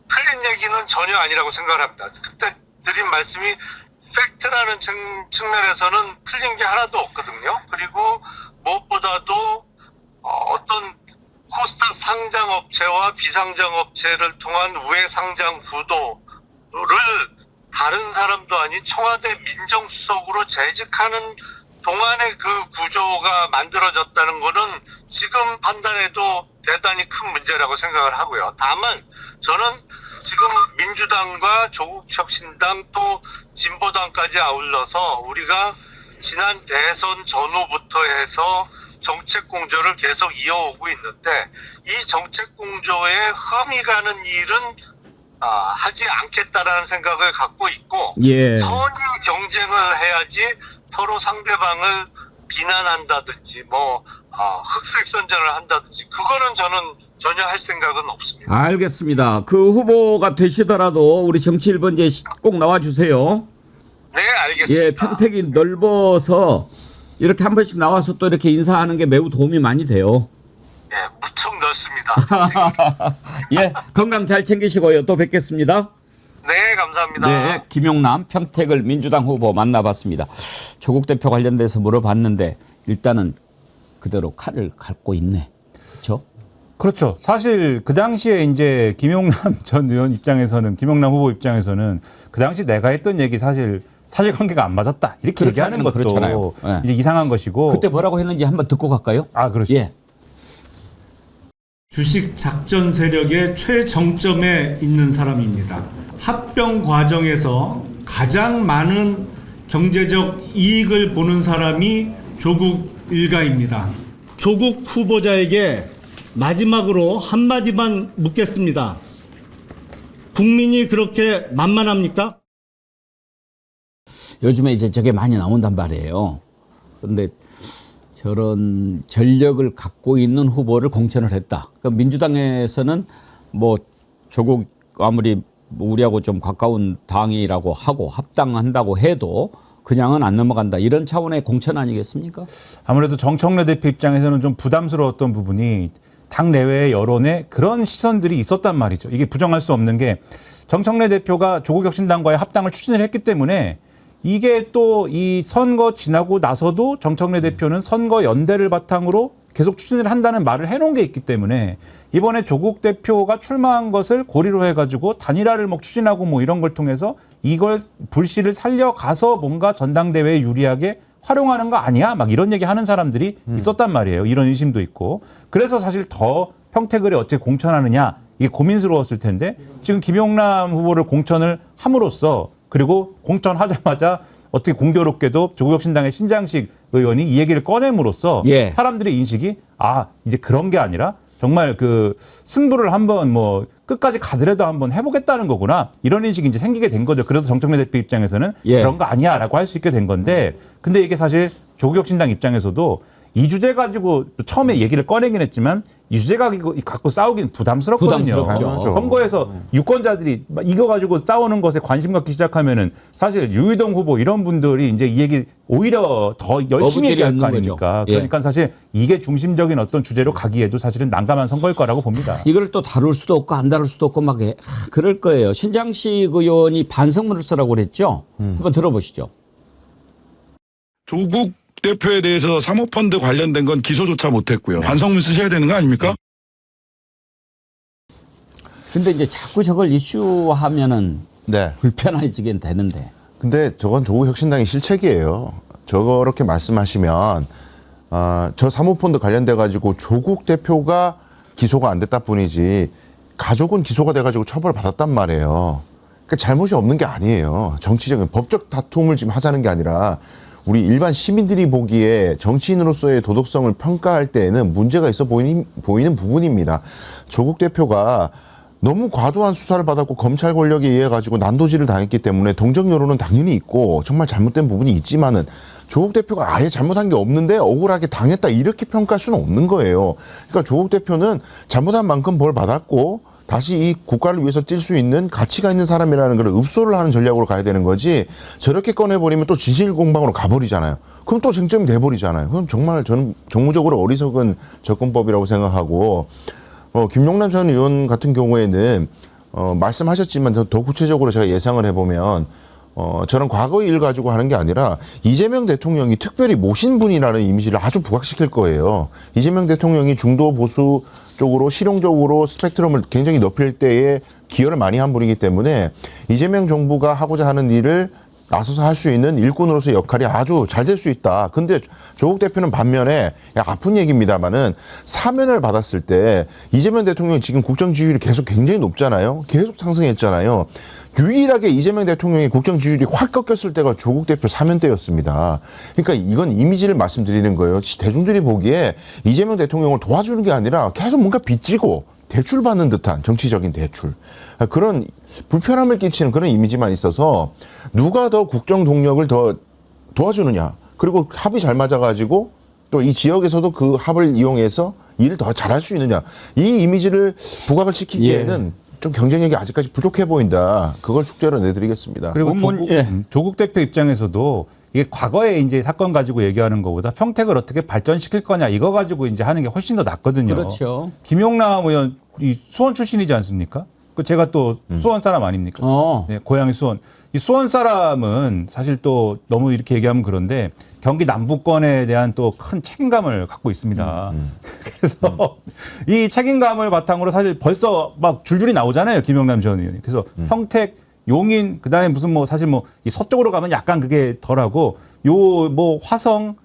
틀린 얘기는 전혀 아니라고 생각을 합니다. 그때 드린 말씀이 팩트라는 측면에서는 틀린 게 하나도 없거든요. 그리고 무엇보다도 어떤 코스닥 상장업체와 비상장업체를 통한 우회 상장 구도를 다른 사람도 아닌 청와대 민정수석으로 재직하는 동안에 그 구조가 만들어졌다는 거는 지금 판단해도 대단히 큰 문제라고 생각을 하고요. 다만 저는 지금 민주당과 조국혁신당 또 진보당까지 아울러서 우리가 지난 대선 전후부터 해서 정책 공조를 계속 이어오고 있는데, 이 정책 공조에 흠이 가는 일은 하지 않겠다라는 생각을 갖고 있고, 예. 선의 경쟁을 해야지 서로 상대방을 비난한다든지 흑색선전을 한다든지 그거는 저는 전혀 할 생각은 없습니다. 알겠습니다. 그 후보가 되시더라도 우리 정치 1번지에 꼭 나와주세요. 네, 알겠습니다. 예, 평택이 넓어서 이렇게 한 번씩 나와서 또 이렇게 인사하는 게 매우 도움이 많이 돼요. 예, 무척 넓습니다. 예, 건강 잘 챙기시고요. 또 뵙겠습니다. 네, 감사합니다. 네, 김용남 평택을 민주당 후보 만나봤습니다. 조국 대표 관련돼서 물어봤는데 일단은 그대로 칼을 갈고 있네. 그렇죠? 그렇죠. 사실 그 당시에 이제 김용남 전 의원 입장에서는, 김용남 후보 입장에서는 그 당시 내가 했던 얘기 사실관계가 안 맞았다 이렇게 얘기하는 것도 그렇잖아요. 네. 이제 이상한 것이고. 그때 뭐라고 했는지 한번 듣고 갈까요? 아, 그렇죠. 예. 주식 작전 세력의 최정점에 있는 사람입니다. 합병 과정에서 가장 많은 경제적 이익을 보는 사람이 조국 일가입니다. 조국 후보자에게 마지막으로 한마디만 묻겠습니다. 국민이 그렇게 만만합니까? 요즘에 이제 저게 많이 나온단 말이에요. 그런데 저런 전력을 갖고 있는 후보를 공천을 했다. 그러니까 민주당에서는 뭐 조국 아무리 우리하고 좀 가까운 당이라고 하고 합당한다고 해도 그냥은 안 넘어간다. 이런 차원의 공천 아니겠습니까? 아무래도 정청래 대표 입장에서는 좀 부담스러웠던 부분이 당 내외의 여론에 그런 시선들이 있었단 말이죠. 이게 부정할 수 없는 게 정청래 대표가 조국혁신당과의 합당을 추진을 했기 때문에 이게 또 이 선거 지나고 나서도 정청래 대표는 선거 연대를 바탕으로 계속 추진을 한다는 말을 해놓은 게 있기 때문에 이번에 조국 대표가 출마한 것을 고리로 해가지고 단일화를 추진하고 이런 걸 통해서 이걸 불씨를 살려가서 뭔가 전당대회에 유리하게 활용하는 거 아니야? 막 이런 얘기 하는 사람들이 있었단 말이에요. 이런 의심도 있고. 그래서 사실 더 평택을 어떻게 공천하느냐 이게 고민스러웠을 텐데 지금 김용남 후보를 공천을 함으로써 그리고 공천하자마자 어떻게 공교롭게도 조국혁신당의 신장식 의원이 이 얘기를 꺼냄으로써 예. 사람들의 인식이 이제 그런 게 아니라 정말 그 승부를 한번 끝까지 가더라도 한번 해보겠다는 거구나 이런 인식이 이제 생기게 된 거죠. 그래서 정청래 대표 입장에서는 예. 그런 거 아니야라고 할 수 있게 된 건데 근데 이게 사실 조국혁신당 입장에서도 이 주제 가지고 처음에 얘기를 꺼내긴 했지만 이 주제 갖고 싸우긴 부담스럽거든요. 부담스럽죠. 선거에서 유권자들이 이거 가지고 싸우는 것에 관심 갖기 시작하면은 사실 유희동 후보 이런 분들이 이제 이 얘기 오히려 더 열심히 얘기할 거 아닙니까? 거죠. 예. 그러니까 사실 이게 중심적인 어떤 주제로 가기에도 사실은 난감한 선거일 거라고 봅니다. 이걸 또 다룰 수도 없고 안 다룰 수도 없고 막 그럴 거예요. 신장식 의원이 반성문을 쓰라고 그랬죠. 한번 들어보시죠. 조국 대표에 대해서 사모펀드 관련된 건 기소조차 못했고요. 반성문 쓰셔야 되는 거 아닙니까? 근데 이제 자꾸 저걸 이슈하면은 네. 불편해지긴 되는데. 근데 저건 조국혁신당의 실책이에요. 저렇게 말씀하시면 저 사모펀드 관련돼 가지고 조국 대표가 기소가 안 됐다 뿐이지 가족은 기소가 돼 가지고 처벌을 받았단 말이에요. 그러니까 잘못이 없는 게 아니에요. 정치적인 법적 다툼을 지금 하자는 게 아니라 우리 일반 시민들이 보기에 정치인으로서의 도덕성을 평가할 때에는 문제가 있어 보이는 부분입니다. 조국 대표가 너무 과도한 수사를 받았고 검찰 권력에 의해 가지고 난도질을 당했기 때문에 동정 여론은 당연히 있고 정말 잘못된 부분이 있지만은 조국 대표가 아예 잘못한 게 없는데 억울하게 당했다 이렇게 평가할 수는 없는 거예요. 그러니까 조국 대표는 잘못한 만큼 벌 받았고 다시 이 국가를 위해서 뛸 수 있는 가치가 있는 사람이라는 걸 읍소를 하는 전략으로 가야 되는 거지 저렇게 꺼내버리면 또 진실 공방으로 가버리잖아요. 그럼 또 쟁점이 돼버리잖아요. 그럼 정말 저는 정무적으로 어리석은 접근법이라고 생각하고 김용남 전 의원 같은 경우에는 말씀하셨지만 더 구체적으로 제가 예상을 해보면 저런 과거의 일 가지고 하는 게 아니라 이재명 대통령이 특별히 모신 분이라는 이미지를 아주 부각시킬 거예요. 이재명 대통령이 중도 보수 쪽으로 실용적으로 스펙트럼을 굉장히 넓힐 때에 기여를 많이 한 분이기 때문에 이재명 정부가 하고자 하는 일을 나서서 할 수 있는 일꾼으로서의 역할이 아주 잘 될 수 있다. 근데 조국 대표는 반면에 아픈 얘기입니다만은 사면을 받았을 때 이재명 대통령이 지금 국정 지지율이 계속 굉장히 높잖아요. 계속 상승했잖아요. 유일하게 이재명 대통령의 국정 지지율이 확 꺾였을 때가 조국 대표 사면 때였습니다. 그러니까 이건 이미지를 말씀드리는 거예요. 대중들이 보기에 이재명 대통령을 도와주는 게 아니라 계속 뭔가 빚지고 대출받는 듯한 정치적인 대출. 그런 불편함을 끼치는 그런 이미지만 있어서 누가 더 국정 동력을 더 도와주느냐. 그리고 합이 잘 맞아가지고 또 이 지역에서도 그 합을 이용해서 일을 더 잘할 수 있느냐. 이 이미지를 부각을 시키기에는 좀 경쟁력이 아직까지 부족해 보인다. 그걸 숙제로 내드리겠습니다. 그리고 조국 대표 입장에서도 이게 과거에 이제 사건 가지고 얘기하는 것보다 평택을 어떻게 발전시킬 거냐 이거 가지고 이제 하는 게 훨씬 더 낫거든요. 그렇죠. 김용남 의원 이 수원 출신이지 않습니까? 그 제가 또 수원 사람 아닙니까? 네, 고향이 수원. 이 수원 사람은 사실 또 너무 이렇게 얘기하면 그런데 경기 남부권에 대한 또 큰 책임감을 갖고 있습니다. 그래서 이 책임감을 바탕으로 사실 벌써 막 줄줄이 나오잖아요. 김용남 전 의원이. 그래서 평택, 용인, 그다음에 무슨 뭐 사실 뭐 이 서쪽으로 가면 약간 그게 덜하고 요 뭐 화성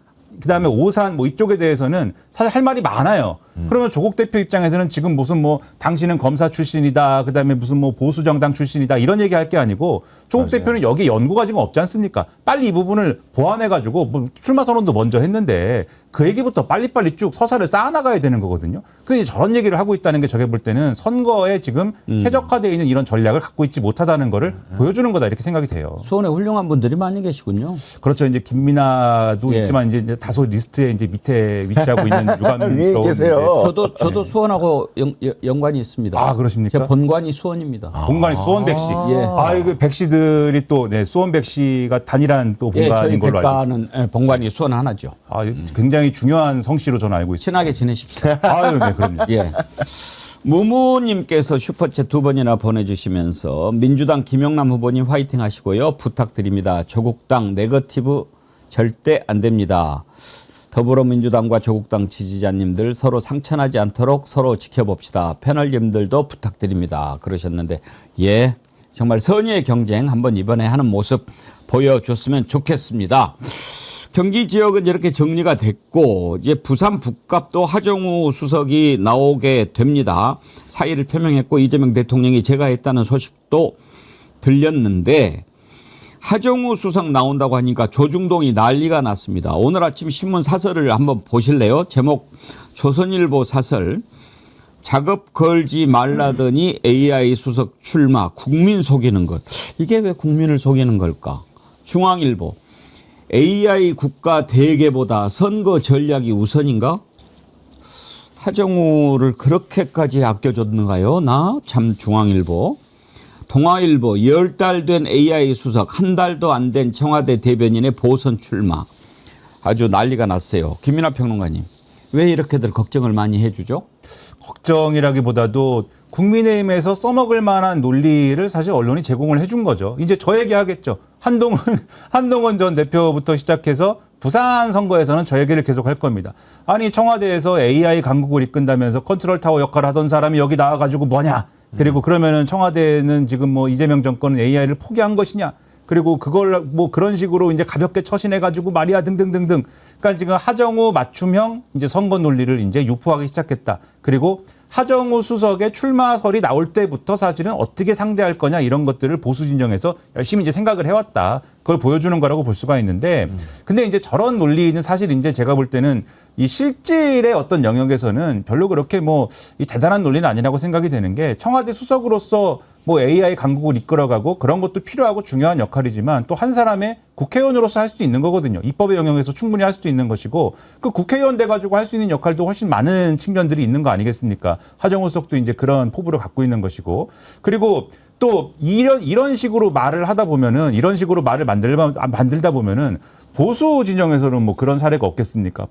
그다음에 오산 뭐 이쪽에 대해서는 사실 할 말이 많아요. 그러면 조국 대표 입장에서는 지금 무슨 뭐 당신은 검사 출신이다. 그다음에 무슨 뭐 보수 정당 출신이다. 이런 얘기 할 게 아니고 조국 맞아요. 대표는 여기 연구가 지금 없지 않습니까? 빨리 이 부분을 보완해 가지고 뭐 출마 선언도 먼저 했는데 그 얘기부터 빨리빨리 쭉 서사를 쌓아나가야 되는 거거든요. 근데 저런 얘기를 하고 있다는 게 저게 볼 때는 선거에 지금 최적화되어 있는 이런 전략을 갖고 있지 못하다는 거를 보여주는 거다 이렇게 생각이 돼요. 수원에 훌륭한 분들이 많이 계시군요. 그렇죠. 이제 김민아도 예. 있지만 이제 다소 리스트에 이제 밑에 위치하고 있는 유감스러운. 계세요. 저도 수원하고 연관이 있습니다. 아, 그러십니까? 제 본관이 수원입니다. 본관이 수원 백시. 예. 아, 이거 백시들이 또 네, 수원 백시가 단일한 또 예, 저희 본관인 걸로 알고 있습니다. 백가는 본관이 수원 하나죠. 아, 굉장히 중요한 성씨로 저는 알고 있습니다. 친하게 지내십시오. 아유, 네, 그럼요. 예. 무무님께서 슈퍼챗 2번이나 보내주시면서 민주당 김영남 후보님 화이팅 하시고요. 부탁드립니다. 조국당 네거티브 절대 안 됩니다. 더불어민주당과 조국당 지지자님들 서로 상처나지 않도록 서로 지켜봅시다. 패널님들도 부탁드립니다. 그러셨는데 예, 정말 선의의 경쟁 한번 이번에 하는 모습 보여줬으면 좋겠습니다. 경기 지역은 이렇게 정리가 됐고 이제 부산 북갑도 하정우 수석이 나오게 됩니다. 사의를 표명했고 이재명 대통령이 제가했다는 소식도 들렸는데 하정우 수석 나온다고 하니까 조중동이 난리가 났습니다. 오늘 아침 신문 사설을 한번 보실래요? 제목 조선일보 사설. 작업 걸지 말라더니 AI 수석 출마 국민 속이는 것. 이게 왜 국민을 속이는 걸까? 중앙일보. AI 국가 대계보다 선거 전략이 우선인가? 하정우를 그렇게까지 아껴줬는가요? 나 참 중앙일보. 동아일보 10달 된 AI 수석 한 달도 안 된 청와대 대변인의 보선 출마. 아주 난리가 났어요. 김민하 평론가님. 왜 이렇게들 걱정을 많이 해주죠? 걱정이라기보다도 국민의힘에서 써먹을 만한 논리를 사실 언론이 제공을 해준 거죠. 이제 저 얘기하겠죠. 한동훈 전 대표부터 시작해서 부산 선거에서는 저 얘기를 계속 할 겁니다. 아니 청와대에서 AI 강국을 이끈다면서 컨트롤 타워 역할을 하던 사람이 여기 나와가지고 뭐냐. 그리고 그러면은 청와대는 지금 뭐 이재명 정권은 AI를 포기한 것이냐. 그리고 그걸 뭐 그런 식으로 이제 가볍게 처신해가지고 말이야 등등등등. 그러니까 지금 하정우 맞춤형 이제 선거 논리를 이제 유포하기 시작했다. 그리고 하정우 수석의 출마설이 나올 때부터 사실은 어떻게 상대할 거냐 이런 것들을 보수 진영에서 열심히 이제 생각을 해왔다. 그걸 보여주는 거라고 볼 수가 있는데, 근데 이제 저런 논리는 사실 이제 제가 볼 때는 이 실질의 어떤 영역에서는 별로 그렇게 뭐 이 대단한 논리는 아니라고 생각이 되는 게, 청와대 수석으로서 뭐 AI 강국을 이끌어가고 그런 것도 필요하고 중요한 역할이지만 또 한 사람의 국회의원으로서 할 수도 있는 거거든요. 입법의 영역에서 충분히 할 수도 있는 것이고, 그 국회의원 돼가지고 할 수 있는 역할도 훨씬 많은 측면들이 있는 거 아니겠습니까? 하정우 수석도 이제 그런 포부를 갖고 있는 것이고, 그리고 또 이런 식으로 말을 하다 보면은, 이런 식으로 말을 만들다 보면은 보수 진영에서는 뭐 그런 사례가 없겠습니까?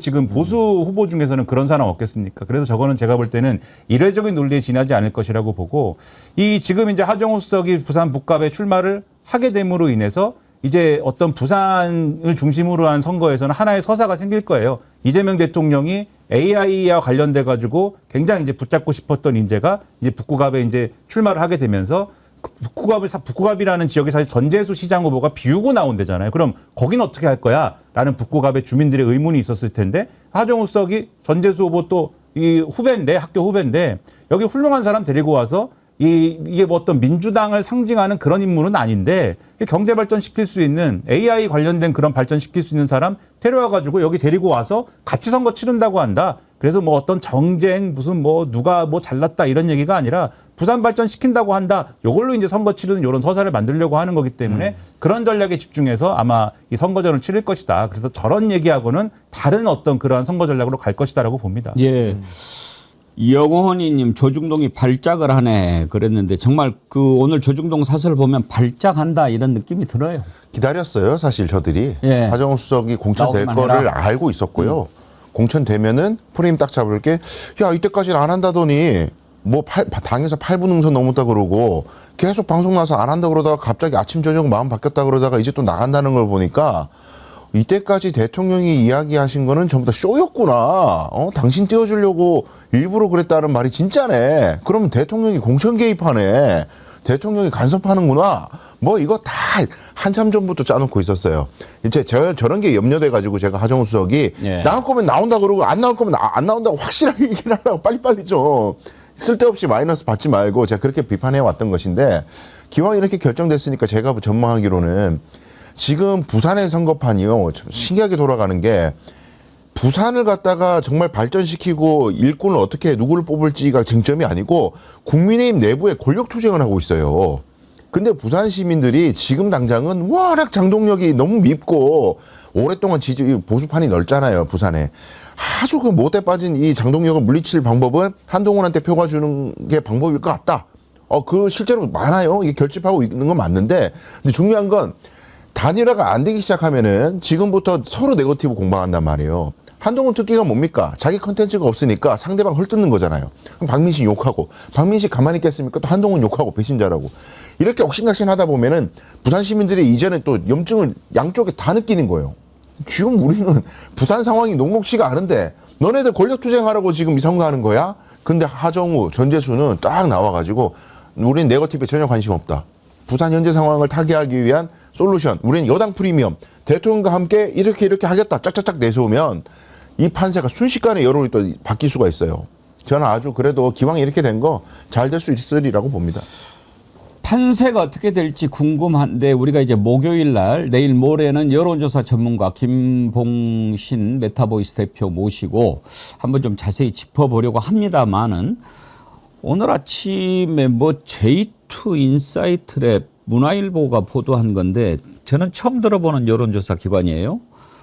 지금 보수 후보 중에서는 그런 사람 없겠습니까? 그래서 저거는 제가 볼 때는 이례적인 논리에 지나지 않을 것이라고 보고, 이 지금 이제 하정우 수석이 부산 북갑에 출마를 하게 됨으로 인해서 이제 어떤 부산을 중심으로 한 선거에서는 하나의 서사가 생길 거예요. 이재명 대통령이 AI와 관련돼 가지고 굉장히 이제 붙잡고 싶었던 인재가 이제 북구갑에 이제 출마를 하게 되면서, 북구갑이라는 지역에 사실 전재수 시장 후보가 비우고 나온 데잖아요. 그럼 거기는 어떻게 할 거야? 라는 북구갑의 주민들의 의문이 있었을 텐데, 하정우 수석이 전재수 후보 또 이 후배인데, 학교 후배인데, 여기 훌륭한 사람 데리고 와서 이게 뭐 어떤 민주당을 상징하는 그런 인물은 아닌데, 경제 발전시킬 수 있는 AI 관련된 그런 발전시킬 수 있는 사람 데려와가지고 여기 데리고 와서 같이 선거 치른다고 한다. 그래서 뭐 어떤 정쟁 무슨 뭐 누가 뭐 잘났다 이런 얘기가 아니라 부산 발전시킨다고 한다. 이걸로 이제 선거 치르는 이런 서사를 만들려고 하는 거기 때문에 그런 전략에 집중해서 아마 이 선거전을 치를 것이다. 그래서 저런 얘기하고는 다른 어떤 그러한 선거 전략으로 갈 것이다라고 봅니다. 예. 영원히님 조중동이 발작을 하네 그랬는데, 정말 그 오늘 조중동 사설을 보면 발작한다 이런 느낌이 들어요. 기다렸어요, 사실 저들이. 예. 하정우 수석이 공천될 나오기만 거를 해라. 알고 있었고요. 공천되면은 프레임 딱 잡을 게, 야, 이때까지는 안 한다더니 뭐 당에서 8분 응선 넘었다 그러고 계속 방송 나서 안 한다 그러다가 갑자기 아침 저녁 마음 바뀌었다 그러다가 이제 또 나간다는 걸 보니까, 이때까지 대통령이 이야기하신 거는 전부 다 쇼였구나. 당신 띄워주려고 일부러 그랬다는 말이 진짜네. 그러면 대통령이 공천 개입하네. 대통령이 간섭하는구나. 뭐 이거 다 한참 전부터 짜놓고 있었어요. 이제 저런 게 염려돼가지고 제가 하정우 수석이 예. 나올 거면 나온다 그러고 안 나올 거면 안 나온다고 확실하게 얘기를 하라고 빨리빨리 좀. 쓸데없이 마이너스 받지 말고 제가 그렇게 비판해 왔던 것인데, 기왕 이렇게 결정됐으니까 제가 전망하기로는 지금 부산의 선거판이요, 좀 신기하게 돌아가는 게, 부산을 갖다가 정말 발전시키고 일꾼을 어떻게 누구를 뽑을지가 쟁점이 아니고 국민의힘 내부에 권력 투쟁을 하고 있어요. 근데 부산 시민들이 지금 당장은 워낙 장동혁이 너무 밉고 오랫동안 보수판이 넓잖아요, 부산에. 아주 그 못돼 빠진 이 장동혁을 물리칠 방법은 한동훈한테 표가 주는 게 방법일 것 같다. 그 실제로 많아요. 이게 결집하고 있는 건 맞는데, 근데 중요한 건 단일화가 안 되기 시작하면은 지금부터 서로 네거티브 공방한단 말이에요. 한동훈 특기가 뭡니까? 자기 컨텐츠가 없으니까 상대방 헐뜯는 거잖아요. 그럼 박민식 욕하고, 박민식 가만히 있겠습니까? 또 한동훈 욕하고 배신자라고. 이렇게 옥신각신 하다 보면은 부산 시민들이 이제는 또 염증을 양쪽에 다 느끼는 거예요. 지금 우리는 부산 상황이 녹록치가 않은데 너네들 권력 투쟁하라고 지금 이 선거하는 거야? 근데 하정우, 전재수는 딱 나와가지고 우리는 네거티브에 전혀 관심 없다. 부산 현재 상황을 타개하기 위한 솔루션, 우리는 여당 프리미엄, 대통령과 함께 이렇게 하겠다 짝짝짝 내세우면 이 판세가 순식간에 여론이 또 바뀔 수가 있어요. 저는 아주 그래도 기왕 이렇게 된 거 잘 될 수 있으리라고 봅니다. 판세가 어떻게 될지 궁금한데, 우리가 이제 목요일 날, 내일 모레는 여론조사 전문가 김봉신 메타보이스 대표 모시고 한번 좀 자세히 짚어보려고 합니다만은, 오늘 아침에 뭐 J2 인사이트랩 문화일보가 보도한 건데, 저는 처음 들어보는 여론조사 기관이에요.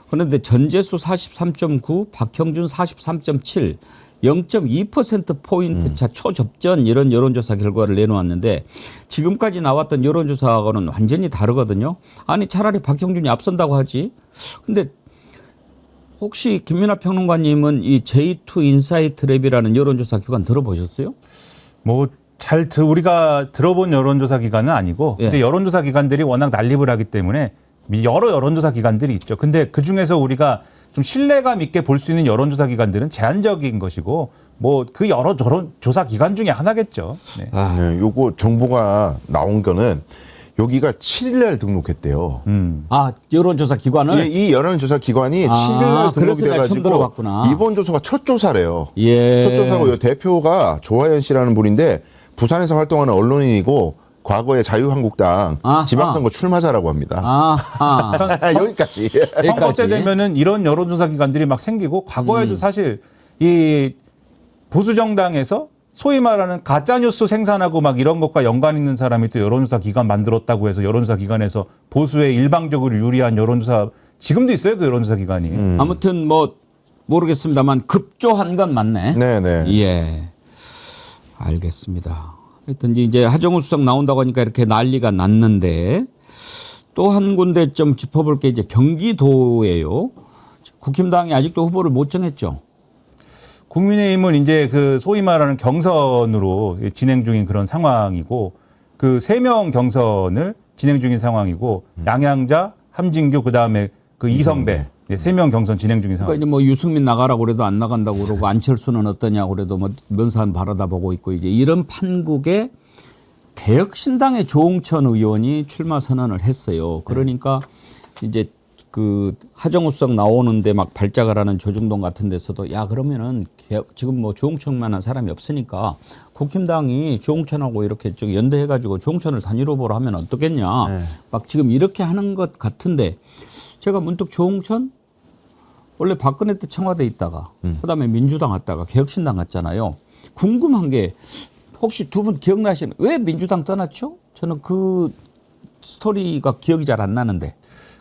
그런데 전재수 43.9, 박형준 43.7, 0.2%포인트 차 초접전, 이런 여론조사 결과를 내놓았는데, 지금까지 나왔던 여론조사하고는 완전히 다르거든요. 아니, 차라리 박형준이 앞선다고 하지. 근데 혹시 김민하 평론가님은 이 J2 인사이트랩이라는 여론조사 기관 들어보셨어요? 뭐 우리가 들어본 여론조사 기관은 아니고, 근데 여론조사 기관들이 워낙 난립을 하기 때문에 여러 여론조사 기관들이 있죠. 근데 그 중에서 우리가 좀 신뢰감 있게 볼 수 있는 여론조사 기관들은 제한적인 것이고, 뭐 그 여러 여론조사 기관 중에 하나겠죠. 네. 네, 요거 정보가 나온 거는 여기가 7일날 등록했대요. 아, 여론조사 기관을? 이 여론조사 기관이 7일날 등록이 그래서 내가 처음 돼가지고 들어봤구나. 이번 조사가 첫 조사래요. 예. 첫 조사고 요 대표가 조하연 씨라는 분인데 부산에서 활동하는 언론인이고 과거에 자유한국당 아하. 지방선거 출마자라고 합니다. 여기까지. 선거 때 되면은 이런 여론조사 기관들이 막 생기고 과거에도 사실 이 보수 정당에서 소위 말하는 가짜 뉴스 생산하고 막 이런 것과 연관 있는 사람이 또 여론조사 기관 만들었다고 해서 여론조사 기관에서 보수에 일방적으로 유리한 여론조사 지금도 있어요, 그 여론조사 기관이. 아무튼 뭐 모르겠습니다만 급조한 건 맞네. 네네. 예. 알겠습니다. 하여튼 이제 하정우 수석 나온다고 하니까 이렇게 난리가 났는데 또 한 군데 좀 짚어볼 게 이제 경기도예요. 국힘당이 아직도 후보를 못 정했죠. 국민의힘은 이제 그 소위 말하는 경선으로 진행 중인 그런 상황이고 그 3명 경선을 진행 중인 상황이고 양양자, 함진규 그다음에 그 이성배 3명 경선 진행 중인 상황. 그러니까 이제 뭐 유승민 나가라고 그래도 안 나간다고 그러고 안철수는 어떠냐고 그래도 뭐 면산 바라다 보고 있고 이제 이런 판국에 개혁신당의 조홍천 의원이 출마 선언을 했어요. 그러니까 이제 그 하정우 수석 나오는데 막 발작을 하는 조중동 같은 데서도 야 그러면은 지금 뭐 조홍천만한 사람이 없으니까 국힘당이 조홍천하고 이렇게 좀 연대해가지고 조홍천을 단일 후보로 하면 어떻겠냐. 막 지금 이렇게 하는 것 같은데 제가 문득 조홍천 원래 박근혜 때 청와대 있다가 그다음에 민주당 갔다가 개혁신당 갔잖아요. 궁금한 게 혹시 두 분 기억나시는 왜 민주당 떠났죠? 저는 그 스토리가 기억이 잘 안 나는데.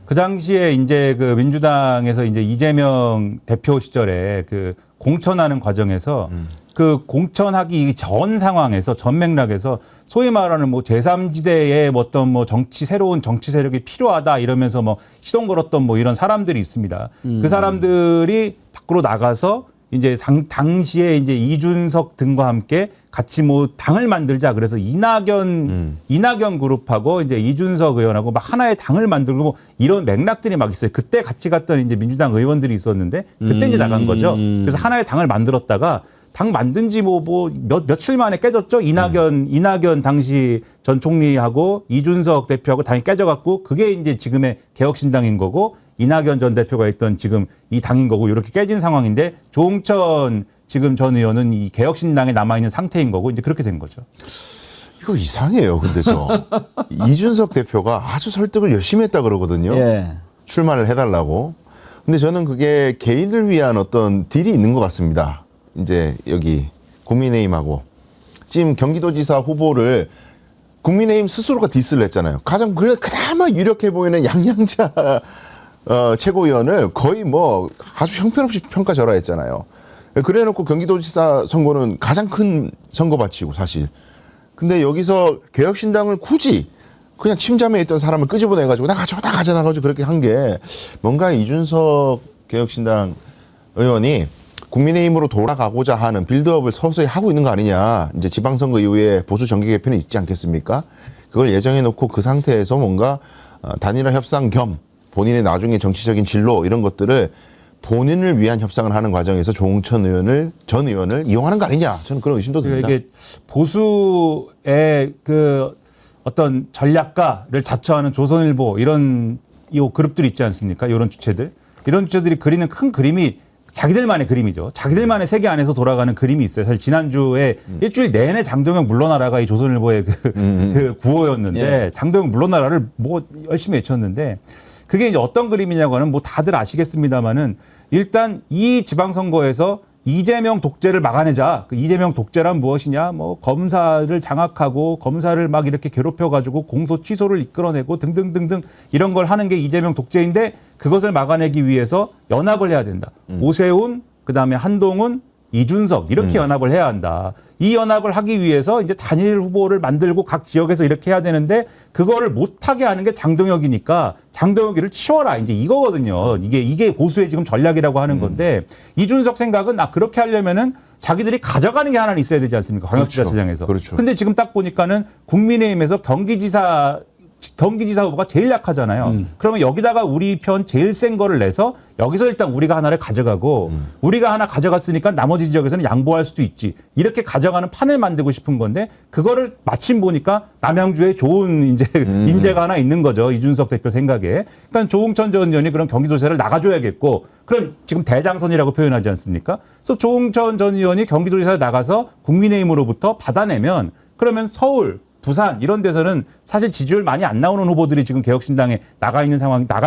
그 당시에 이제 그 민주당에서 이제 이재명 대표 시절에 그 공천하는 과정에서 그 공천하기 전 상황에서 전 맥락에서 소위 말하는 뭐 제3지대의 어떤 뭐 새로운 정치 세력이 필요하다 이러면서 뭐 시동 걸었던 뭐 이런 사람들이 있습니다. 그 사람들이 밖으로 나가서 이제 당시에 이제 이준석 등과 함께 같이 뭐 당을 만들자 그래서 이낙연 그룹하고 이제 이준석 의원하고 막 하나의 당을 만들고 뭐 이런 맥락들이 막 있어요. 그때 같이 갔던 이제 민주당 의원들이 있었는데 그때 이제 나간 거죠. 그래서 하나의 당을 만들었다가 당 만든 지 며칠 만에 깨졌죠. 이낙연 당시 전 총리하고 이준석 대표하고 당이 깨져갖고 그게 이제 지금의 개혁신당인 거고 이낙연 전 대표가 있던 지금 이 당인 거고 이렇게 깨진 상황인데 조홍천 지금 전 의원은 이 개혁신당에 남아있는 상태인 거고 이제 그렇게 된 거죠. 이거 이상해요. 근데 이준석 대표가 아주 설득을 열심히 했다 그러거든요. 예. 출마를 해달라고. 근데 저는 그게 개인을 위한 어떤 딜이 있는 것 같습니다. 이제 여기 국민의힘하고 지금 경기도지사 후보를 국민의힘 스스로가 디스를 했잖아요. 가장 그나마 유력해 보이는 양양자 최고위원을 거의 뭐 아주 형편없이 평가절하했잖아요. 그래놓고 경기도지사 선거는 가장 큰 선거밭이고 사실. 근데 여기서 개혁신당을 굳이 그냥 침잠에 있던 사람을 끄집어내가지고 나 가자 나가지고 그렇게 한 게 뭔가 이준석 개혁신당 의원이 국민의힘으로 돌아가고자 하는 빌드업을 서서히 하고 있는 거 아니냐. 이제 지방선거 이후에 보수 정계 개편이 있지 않겠습니까? 그걸 예정해 놓고 그 상태에서 뭔가 단일화 협상 겸 본인의 나중에 정치적인 진로 이런 것들을 본인을 위한 협상을 하는 과정에서 조홍천 전 의원을 이용하는 거 아니냐. 저는 그런 의심도 듭니다. 이게 보수의 그 어떤 전략가를 자처하는 조선일보 이런 요 그룹들 있지 않습니까? 이런 주체들. 이런 주체들이 그리는 큰 그림이 자기들만의 그림이죠. 자기들만의 세계 안에서 돌아가는 그림이 있어요. 사실 지난주에 일주일 내내 장동영 물러나라가 이 조선일보의 그 구호였는데 예. 장동영 물러나라를 뭐 열심히 외쳤는데 그게 이제 어떤 그림이냐고 하는 뭐 다들 아시겠습니다만은 일단 이 지방선거에서 이재명 독재를 막아내자. 그 이재명 독재란 무엇이냐? 뭐 검사를 장악하고 검사를 막 이렇게 괴롭혀가지고 공소 취소를 이끌어내고 등등등등 이런 걸 하는 게 이재명 독재인데 그것을 막아내기 위해서 연합을 해야 된다. 오세훈, 그다음에 한동훈, 이준석 이렇게 연합을 해야 한다. 이 연합을 하기 위해서 이제 단일 후보를 만들고 각 지역에서 이렇게 해야 되는데 그거를 못하게 하는 게 장동혁이니까 장동혁이를 치워라. 이제 이거거든요. 이게 보수의 지금 전략이라고 하는 건데 이준석 생각은 그렇게 하려면은 자기들이 가져가는 게 하나는 있어야 되지 않습니까? 광역지사시장에서. 그렇죠. 근데 지금 딱 보니까는 국민의힘에서 경기지사 경기지사 후보가 제일 약하잖아요. 그러면 여기다가 우리 편 제일 센 거를 내서 여기서 일단 우리가 하나를 가져가고 우리가 하나 가져갔으니까 나머지 지역에서는 양보할 수도 있지. 이렇게 가져가는 판을 만들고 싶은 건데 그거를 마침 보니까 남양주에 좋은 이제 인재가 하나 있는 거죠. 이준석 대표 생각에. 그러니까 조응천 전 의원이 그럼 경기도지사를 나가줘야겠고 그럼 지금 대장선이라고 표현하지 않습니까? 그래서 조응천 전 의원이 경기도지사 나가서 국민의힘으로부터 받아내면 그러면 서울 부산 이런 데서는 사실 지지율 많이 안 나오는 후보들이 지금 개혁신당에 나가 있는 상황이 나가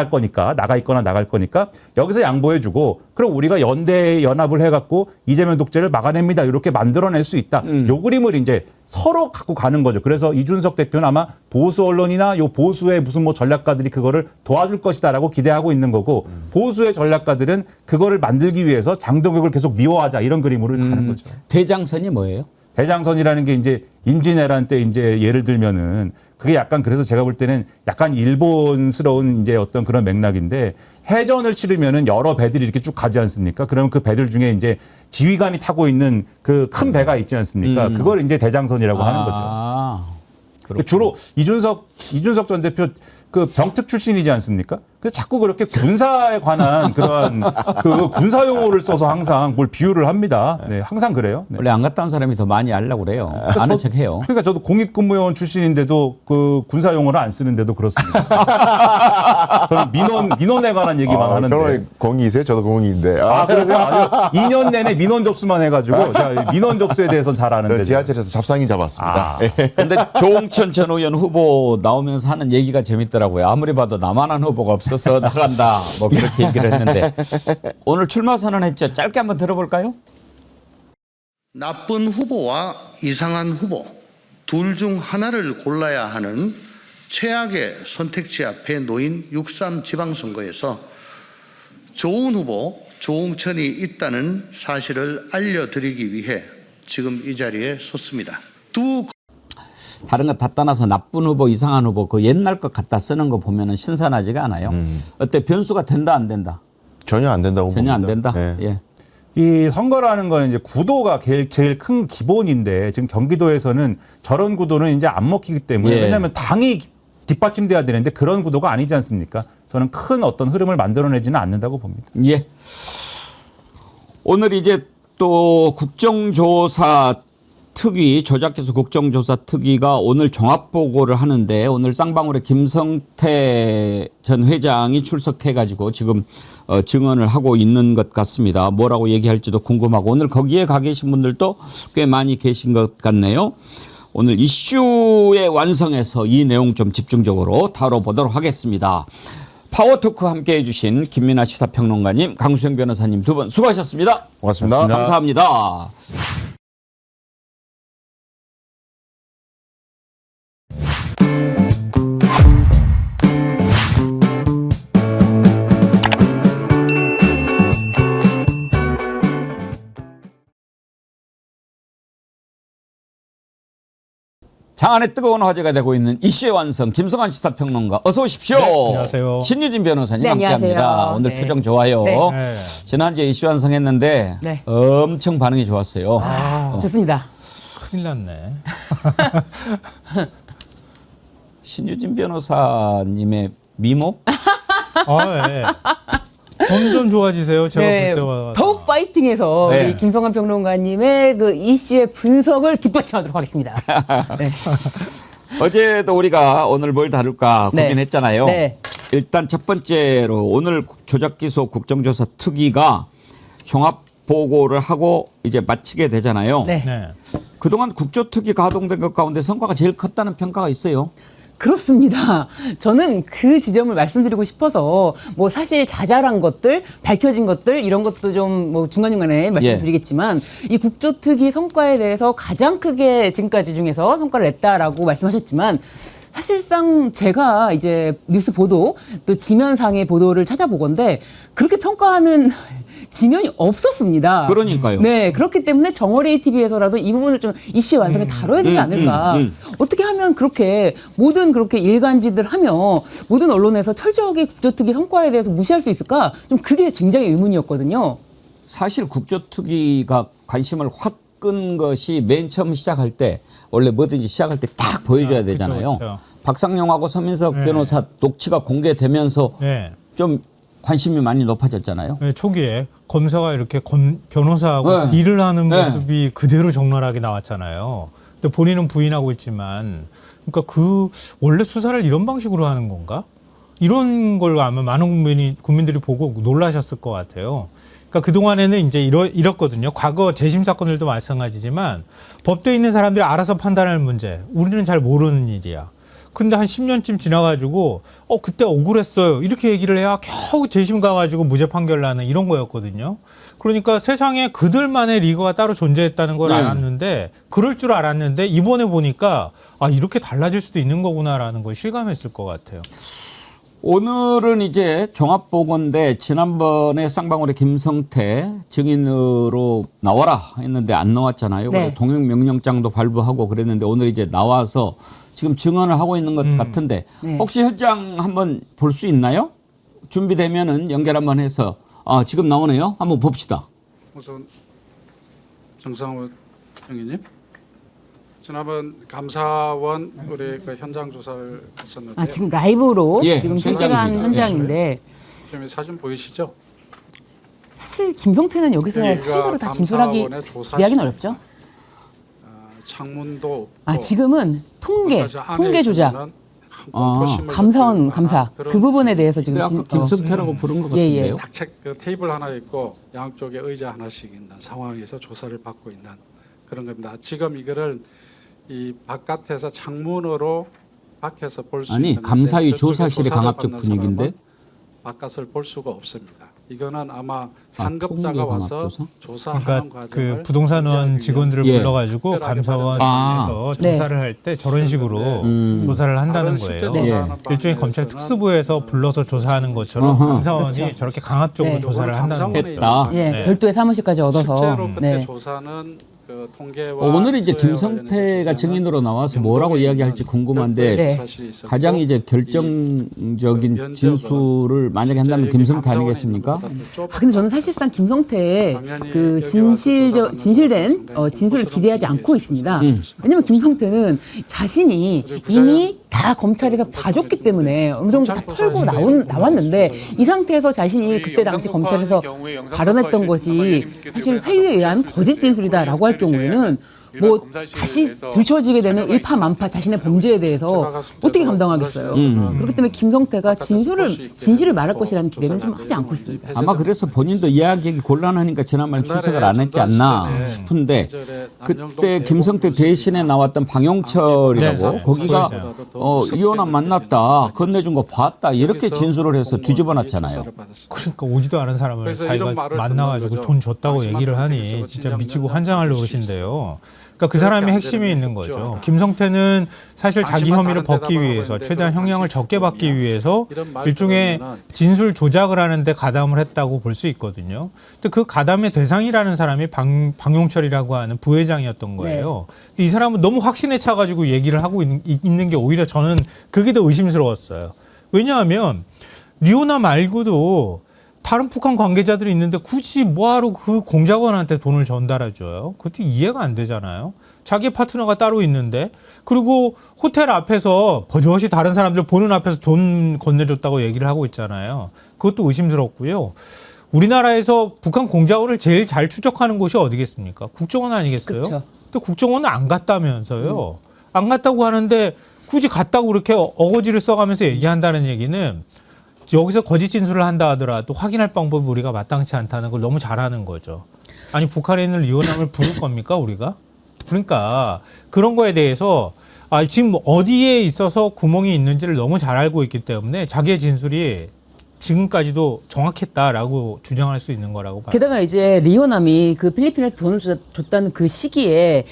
있거나 나갈 거니까 여기서 양보해주고 그럼 우리가 연대 연합을 해갖고 이재명 독재를 막아냅니다. 이렇게 만들어낼 수 있다. 요 그림을 이제 서로 갖고 가는 거죠. 그래서 이준석 대표는 아마 보수 언론이나 요 보수의 무슨 뭐 전략가들이 그거를 도와줄 것이다라고 기대하고 있는 거고 보수의 전략가들은 그거를 만들기 위해서 장동혁을 계속 미워하자 이런 그림으로 가는 거죠. 대장선이 뭐예요? 대장선이라는 게 이제 임진왜란 때 이제 예를 들면은 그게 약간 그래서 제가 볼 때는 약간 일본스러운 이제 어떤 그런 맥락인데 해전을 치르면은 여러 배들이 이렇게 쭉 가지 않습니까? 그러면 그 배들 중에 이제 지휘관이 타고 있는 그 큰 배가 있지 않습니까? 그걸 이제 대장선이라고 하는 거죠. 주로 이준석 전 대표 그 병특 출신이지 않습니까? 그래서 자꾸 그렇게 군사에 관한 그런 그 군사 용어를 써서 항상 뭘 비유를 합니다. 네, 항상 그래요. 네. 원래 안 갔다 온 사람이 더 많이 알려고 그래요. 아는 척해요. 그러니까 저도 공익근무요원 출신인데도 그 군사 용어를 안 쓰는데도 그렇습니다. 저는 민원에 관한 얘기만 하는데. 그럼 공익이세요? 저도 공익인데. 그러세요? 아니요. 2년 내내 민원 접수만 해가지고 제가 민원 접수에 대해서는 잘 아는데. 지하철에서 잡상인 잡았습니다. 근데 조응천 전 의원 후보 나오면서 하는 얘기가 재밌더라고요. 아무리 봐도 나만한 후보가 없어서 나간다. 뭐 그렇게 얘기를 했는데 오늘 출마 선언했죠. 짧게 한번 들어볼까요? 나쁜 후보와 이상한 후보 둘 중 하나를 골라야 하는 최악의 선택지 앞에 놓인 6.3 지방선거에서 좋은 후보 조응천이 있다는 사실을 알려드리기 위해 지금 이 자리에 섰습니다. 다른 거 다 떠나서 나쁜 후보, 이상한 후보 그 옛날 것 갖다 쓰는 거 보면은 신선하지가 않아요. 어때 변수가 된다 안 된다? 전혀 안 된다고 전혀 안 봅니다. 된다. 네. 예. 이 선거라는 거는 이제 구도가 제일 큰 기본인데 지금 경기도에서는 저런 구도는 이제 안 먹히기 때문에 예. 왜냐하면 당이 뒷받침돼야 되는데 그런 구도가 아니지 않습니까? 저는 큰 어떤 흐름을 만들어내지는 않는다고 봅니다. 예. 오늘 이제 또 국정조사 특위 조작기소 국정조사 특위가 오늘 종합보고를 하는데 오늘 쌍방울의 김성태 전 회장이 출석해가지고 지금 증언을 하고 있는 것 같습니다. 뭐라고 얘기할지도 궁금하고 오늘 거기에 가 계신 분들도 꽤 많이 계신 것 같네요. 오늘 이슈의 완성에서 이 내용 좀 집중적으로 다뤄보도록 하겠습니다. 파워토크 함께해 주신 김민아 시사평론가님, 강수영 변호사님 두 분 수고하셨습니다. 고맙습니다. 감사합니다. 장안의 뜨거운 화제가 되고 있는 이슈의 완성 김성환 시사평론가 어서 오십시오. 네, 안녕하세요. 신유진 변호사님 네, 함께합니다. 안녕하세요. 오늘 네. 표정 좋아요. 네. 네. 지난주에 이슈 완성했는데 네. 엄청 반응이 좋았어요. 좋습니다. 큰일 났네. 신유진 변호사님의 미모? 네. 점점 좋아지세요. 제가 네, 볼 때와 더욱 파이팅해서 네. 우리 김성환 평론가님의 그 이씨의 분석을 뒷받침하도록 하겠습니다. 네. 어제도 우리가 오늘 뭘 다룰까 네. 고민했잖아요. 네. 일단 첫 번째로 오늘 조작기소 국정조사 특위가 종합보고를 하고 이제 마치게 되잖아요. 네. 네. 그동안 국조특위 가동된 것 가운데 성과가 제일 컸다는 평가가 있어요. 그렇습니다. 저는 그 지점을 말씀드리고 싶어서 뭐 사실 자잘한 것들, 밝혀진 것들 이런 것도 좀 뭐 중간중간에 말씀드리겠지만 이 국조특위 성과에 대해서 가장 크게 지금까지 중에서 성과를 냈다라고 말씀하셨지만 사실상 제가 이제 뉴스 보도 또 지면상의 보도를 찾아보건데 그렇게 평가하는 지면이 없었습니다. 그러니까요. 네, 그렇기 때문에 정어레이 TV에서라도 이 부분을 좀 이슈 완성에 다뤄야 되지 않을까. 어떻게 하면 그렇게 모든 그렇게 일간지들 하며 모든 언론에서 철저하게 국조특위 성과에 대해서 무시할 수 있을까? 좀 그게 굉장히 의문이었거든요. 사실 국조특위가 관심을 확 끈 것이 맨 처음 시작할 때 원래 뭐든지 시작할 때 딱 보여줘야 되잖아요. 그렇죠. 박상용하고 서민석 변호사 녹취가 공개되면서 네. 좀 관심이 많이 높아졌잖아요. 네, 초기에 검사가 이렇게 변호사하고 네. 딜을 하는 네. 모습이 그대로 적나라하게 나왔잖아요. 근데 본인은 부인하고 있지만, 그러니까 그 원래 수사를 이런 방식으로 하는 건가? 이런 걸 아마 많은 국민들이 보고 놀라셨을 것 같아요. 그러니까 그동안에는 이제 이렇거든요. 과거 재심 사건들도 마찬가지지만 법대에 있는 사람들이 알아서 판단할 문제. 우리는 잘 모르는 일이야. 근데 한 10년쯤 지나가지고 그때 억울했어요. 이렇게 얘기를 해야 겨우 재심 가가지고 무죄 판결 나는 이런 거였거든요. 그러니까 세상에 그들만의 리거가 따로 존재했다는 걸 알았는데 그럴 줄 알았는데 이번에 보니까 이렇게 달라질 수도 있는 거구나라는 걸 실감했을 것 같아요. 오늘은 이제 종합보건대 지난번에 쌍방울의 김성태 증인으로 나와라 했는데 안 나왔잖아요. 네. 동행명령장도 발부하고 그랬는데 오늘 이제 나와서 지금 증언을 하고 있는 것 같은데 네. 혹시 현장 한번 볼 수 있나요? 준비되면은 연결 한번 해서 지금 나오네요. 한번 봅시다. 우선 정상훈 형님, 지난번 감사원 우리 그 현장 조사를 했었는데 지금 라이브로 예, 지금 실시간 현장입니다. 현장인데 지금 사진 보이시죠? 사실 김성태는 여기서 여기가 사실대로 다 진술하기 감사원의 조사 기대하기는 어렵죠. 창문도 없고 지금은 통계 조작. 감사원 감사 그 부분에 대해서 지금 아까 김성태라고 부른 것 같은데요. 탁책 그 테이블 하나 있고 양쪽에 의자 하나씩 있는 상황에서 조사를 받고 있는 그런 겁니다. 지금 이거를 이 바깥에서 창문으로 밖에서 볼 수 있는 아니 감사위 조사실의 강압적 분위기인데 바깥을 볼 수가 없습니다. 이거는 아마 상급자가 와서 조사하는 그러니까 과정을 그 부동산원 직원들을 불러가지고 감사원에서 조사를 할 때 저런 식으로 조사를 한다는 거예요. 일종의 검찰 특수부에서 불러서 조사하는 것처럼 감사원이 저렇게 강압적으로 조사를 한다는 거죠. 별도의 사무실까지 얻어서. 실제로 그때 조사는 그 통계와 오늘 이제 김성태가 증인으로 나와서 뭐라고 이야기할지 궁금한데 가장 이제 결정적인 진술을 만약에 한다면 김성태 아니겠습니까? 근데 저는 사실상 김성태의 그 진실된 진술을 기대하지 않고 있습니다. 왜냐면 김성태는 자신이 이미 다 검찰에서 봐줬기 때문에 어느 정도 다 털고 나왔는데 이 상태에서 자신이 그때 당시 검찰에서 발언했던 것이 사실 회유에 의한 거짓 진술이다라고 할 경우에는 뭐 다시 들춰지게 되는 일파만파 자신의 범죄에 대해서 어떻게 감당하겠어요. 그렇기 때문에 김성태가 진실을 말할 것이라는 기대는 좀 하지 않고 있습니다. 아마 그래서 본인도 이야기하기 곤란하니까 지난번에 출석을 안 했지 않나 싶은데 그때 김성태 대신에 나왔던 방용철이라고 거기가 이혼한 만났다 건네준 거 봤다 이렇게 진술을 해서 뒤집어놨잖아요. 그러니까 오지도 않은 사람을 자기가 만나가지고 돈 줬다고 얘기를 하니 진짜 미치고 환장할 노릇인데요. 그러니까 그 사람이 핵심이 있는 거죠. 김성태는 사실 자기 혐의를 벗기 위해서 최대한 형량을 적게 받기 위해서 일종의 진술 조작을 하는데 가담을 했다고 볼 수 있거든요. 근데 그 가담의 대상이라는 사람이 방용철이라고 하는 부회장이었던 거예요. 이 사람은 너무 확신에 차가지고 얘기를 하고 있는 게 오히려 저는 그게 더 의심스러웠어요. 왜냐하면 리오나 말고도 다른 북한 관계자들이 있는데 굳이 뭐하러 그 공작원한테 돈을 전달해줘요? 그것도 이해가 안 되잖아요. 자기 파트너가 따로 있는데 그리고 호텔 앞에서 버젓이 다른 사람들 보는 앞에서 돈 건네줬다고 얘기를 하고 있잖아요. 그것도 의심스럽고요. 우리나라에서 북한 공작원을 제일 잘 추적하는 곳이 어디겠습니까? 국정원 아니겠어요? 그쵸. 근데 국정원은 안 갔다면서요. 안 갔다고 하는데 굳이 갔다고 그렇게 어거지를 써가면서 얘기한다는 얘기는 여기서 거짓 진술을 한다 하더라도 확인할 방법이 우리가 마땅치 않다는 걸 너무 잘 아는 거죠. 아니 북한에 있는 리오남을 부를 겁니까 우리가? 그러니까 그런 거에 대해서 지금 어디에 있어서 구멍이 있는지를 너무 잘 알고 있기 때문에 자기의 진술이 지금까지도 정확했다라고 주장할 수 있는 거라고 봐요. 게다가 이제 리오남이 그 필리핀에서 돈을 줬다는 그 시기에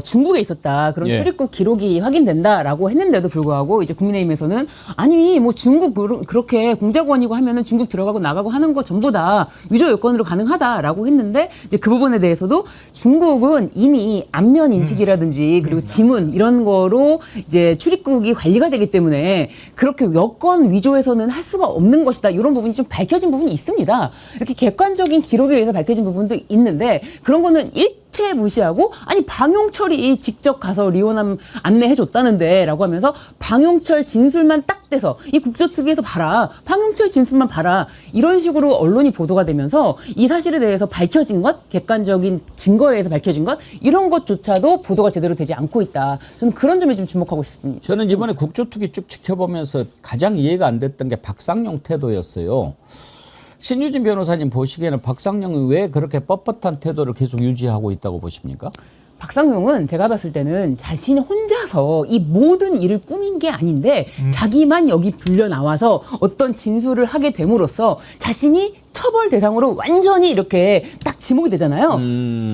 중국에 있었다 그런 출입국 기록이 확인된다라고 했는데도 불구하고 이제 국민의힘에서는 아니 뭐 중국 그렇게 공작원이고 하면은 중국 들어가고 나가고 하는 거 전부 다 위조 요건으로 가능하다라고 했는데 이제 그 부분에 대해서도 중국은 이미 안면 인식이라든지 그리고 지문 이런 거로 이제 출입국이 관리가 되기 때문에 그렇게 여권 위조해서는 할 수가 없는 것이다. 이런 부분이 좀 밝혀진 부분이 있습니다. 이렇게 객관적인 기록에 의해서 밝혀진 부분도 있는데 그런 거는 일체 무시하고 아니 방용철이 직접 가서 리오남 안내해줬다는데 라고 하면서 방용철 진술만 딱 떼서 이 국조특위에서 봐라. 방용철 진술만 봐라. 이런 식으로 언론이 보도가 되면서 이 사실에 대해서 밝혀진 것, 객관적인 증거에 의해서 밝혀진 것 이런 것조차도 보도가 제대로 되지 않고 있다. 저는 그런 점에 좀 주목하고 싶습니다. 저는 이번에 국조특위 쭉 지켜보면서 가장 이해가 안 됐던 게 박상용 태도였어요. 신유진 변호사님 보시기에는 박상용이 왜 그렇게 뻣뻣한 태도를 계속 유지하고 있다고 보십니까? 박상용은 제가 봤을 때는 자신이 혼자서 이 모든 일을 꾸민 게 아닌데 자기만 여기 불려 나와서 어떤 진술을 하게 됨으로써 자신이 처벌 대상으로 완전히 이렇게 딱 지목이 되잖아요.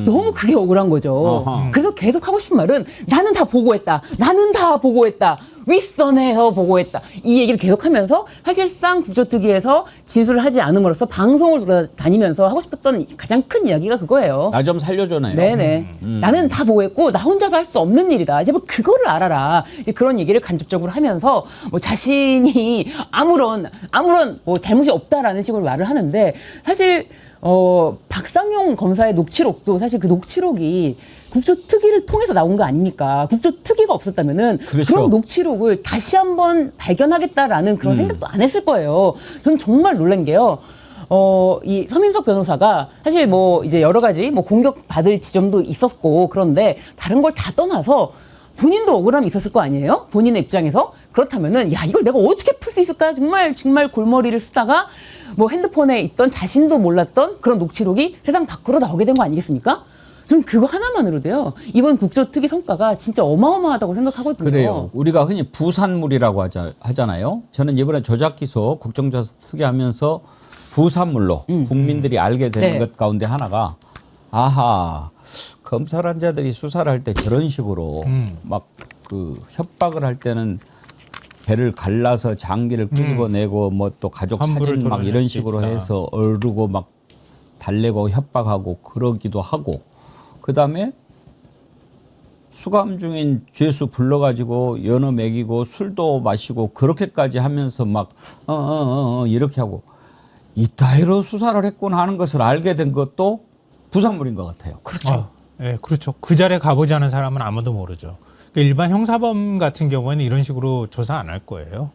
너무 그게 억울한 거죠. 어허. 그래서 계속 하고 싶은 말은 나는 다 보고했다. 나는 다 보고했다. 윗선에서 보고했다. 이 얘기를 계속하면서 사실상 국조특위에서 진술을 하지 않음으로써 방송을 돌아다니면서 하고 싶었던 가장 큰 이야기가 그거예요. 나 좀 살려줘네요. 네네. 나는 다 보고했고 나 혼자서 할 수 없는 일이다. 제발 그거를 알아라. 이제 그런 얘기를 간접적으로 하면서 뭐 자신이 아무런 뭐 잘못이 없다라는 식으로 말을 하는데 사실 박상용 검사의 녹취록도 사실 그 녹취록이 국조특위를 통해서 나온 거 아닙니까? 국조특위가 없었다면은 그렇죠. 그런 녹취록을 다시 한번 발견하겠다라는 그런 생각도 안 했을 거예요. 저는 정말 놀란 게요. 이 서민석 변호사가 사실 뭐 이제 여러 가지 뭐 공격받을 지점도 있었고 그런데 다른 걸 다 떠나서 본인도 억울함이 있었을 거 아니에요? 본인의 입장에서. 그렇다면은 야, 이걸 내가 어떻게 풀 수 있을까? 정말 골머리를 쓰다가 뭐 핸드폰에 있던 자신도 몰랐던 그런 녹취록이 세상 밖으로 나오게 된 거 아니겠습니까? 저는 그거 하나만으로도요. 이번 국조특위 성과가 진짜 어마어마하다고 생각하거든요. 그래요. 우리가 흔히 부산물이라고 하잖아요. 저는 이번에 조작 기소 국정조사 특위하면서 부산물로 국민들이 알게 되는 네. 것 가운데 하나가 아하 검찰한자들이 수사를 할 때 저런 식으로 막 그 협박을 할 때는 배를 갈라서 장기를 끄집어내고 뭐 또 가족 사진 막 이런 식으로 해서 어르고 막 달래고 협박하고 그러기도 하고 그다음에 수감 중인 죄수 불러가지고 연어 먹이고 술도 마시고 그렇게까지 하면서 막 이렇게 하고 이따위로 수사를 했구나 하는 것을 알게 된 것도 부산물인 것 같아요. 그렇죠. 네, 그렇죠. 그 자리에 가보지 않은 사람은 아무도 모르죠. 그러니까 일반 형사범 같은 경우에는 이런 식으로 조사 안 할 거예요.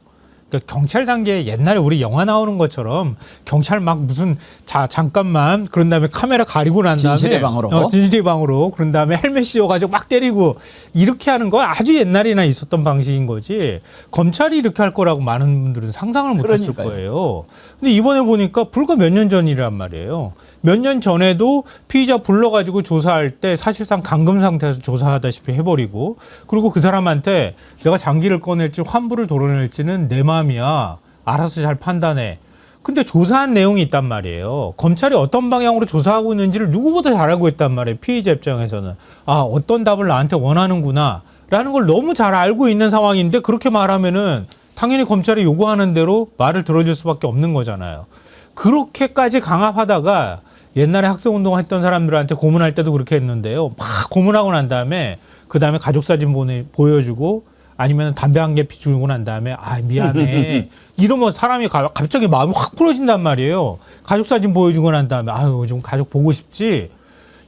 그러니까 경찰 단계에 옛날에 우리 영화 나오는 것처럼 경찰 막 무슨 잠깐만 그런 다음에 카메라 가리고 난 다음에 진실의 방으로 진실의 방으로 그런 다음에 헬멧 씌워가지고 막 때리고 이렇게 하는 건 아주 옛날이나 있었던 방식인 거지 검찰이 이렇게 할 거라고 많은 분들은 상상을 못했을 거예요. 근데 이번에 보니까 불과 몇 년 전이란 말이에요. 몇 년 전에도 피의자 불러가지고 조사할 때 사실상 감금 상태에서 조사하다시피 해버리고 그리고 그 사람한테 내가 장기를 꺼낼지 환부를 도려낼지는 내 마음이야. 알아서 잘 판단해. 근데 조사한 내용이 있단 말이에요. 검찰이 어떤 방향으로 조사하고 있는지를 누구보다 잘 알고 있단 말이에요. 피의자 입장에서는. 아, 어떤 답을 나한테 원하는구나. 라는 걸 너무 잘 알고 있는 상황인데 그렇게 말하면은 당연히 검찰이 요구하는 대로 말을 들어줄 수밖에 없는 거잖아요. 그렇게까지 강압하다가 옛날에 학생운동 했던 사람들한테 고문할 때도 그렇게 했는데요. 막 고문하고 난 다음에 그 다음에 가족사진 보여주고 아니면 담배 한 개 피우고 난 다음에 아 미안해 이러면 사람이 갑자기 마음이 확 풀어진단 말이에요. 가족사진 보여주고 난 다음에 아유 좀 가족 보고 싶지.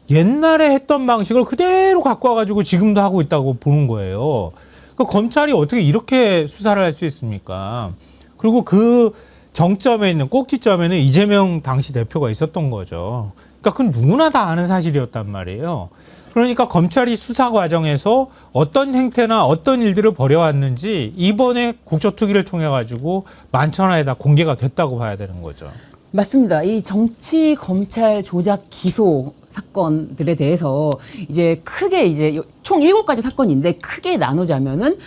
옛날에 했던 방식을 그대로 갖고 와가지고 지금도 하고 있다고 보는 거예요. 그러니까 검찰이 어떻게 이렇게 수사를 할 수 있습니까? 그리고 그 정점에 있는 꼭지점에는 이재명 당시 대표가 있었던 거죠. 그러니까 그건 누구나 다 아는 사실이었단 말이에요. 그러니까 검찰이 수사 과정에서 어떤 행태나 어떤 일들을 벌여왔는지 이번에 국조특위를 통해 가지고 만천하에 다 공개가 됐다고 봐야 되는 거죠. 맞습니다. 이 정치 검찰 조작 기소 사건들에 대해서 이제 크게 이제 총 7가지 사건인데 크게 나누자면은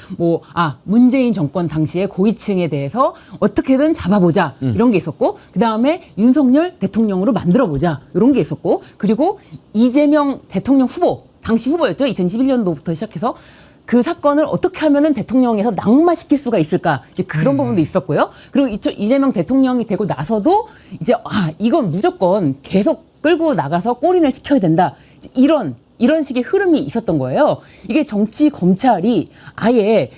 문재인 정권 당시에 고위층에 대해서 어떻게든 잡아보자 이런 게 있었고 그다음에 윤석열 대통령으로 만들어보자 이런 게 있었고 그리고 이재명 대통령 후보 당시 후보였죠. 2011년도부터 시작해서 그 사건을 어떻게 하면은 대통령에서 낙마시킬 수가 있을까 이제 그런 부분도 있었고요. 그리고 이재명 대통령이 되고 나서도 이제 이건 무조건 계속 끌고 나가서 꼬리를 시켜야 된다. 이런 식의 흐름이 있었던 거예요. 이게 정치 검찰이 아예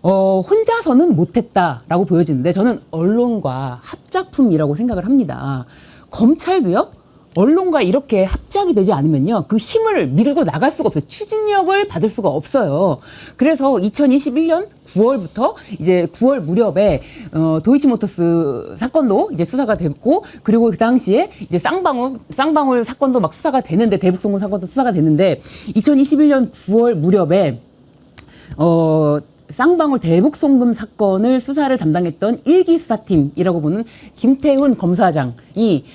혼자서는 못했다라고 보여지는데 저는 언론과 합작품이라고 생각을 합니다. 검찰도요. 언론과 이렇게 합작이 되지 않으면요, 그 힘을 밀고 나갈 수가 없어요. 추진력을 받을 수가 없어요. 그래서 2021년 9월부터 이제 9월 무렵에 도이치모터스 사건도 이제 수사가 됐고, 그리고 그 당시에 이제 쌍방울 사건도 막 수사가 되는데, 대북송금 사건도 수사가 됐는데, 2021년 9월 무렵에 쌍방울 대북송금 사건을 수사를 담당했던 1기 수사팀이라고 보는 김태훈 검사장이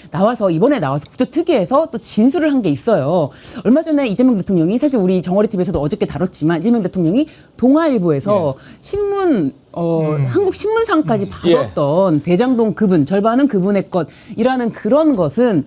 이번에 나와서 국조특위에서 또 진술을 한 게 있어요. 얼마 전에 이재명 대통령이, 사실 우리 정어리 TV에서도 어저께 다뤘지만, 이재명 대통령이 동아일보에서 신문 한국 신문상까지 받았던 대장동 그분, 절반은 그분의 것이라는 그런 것은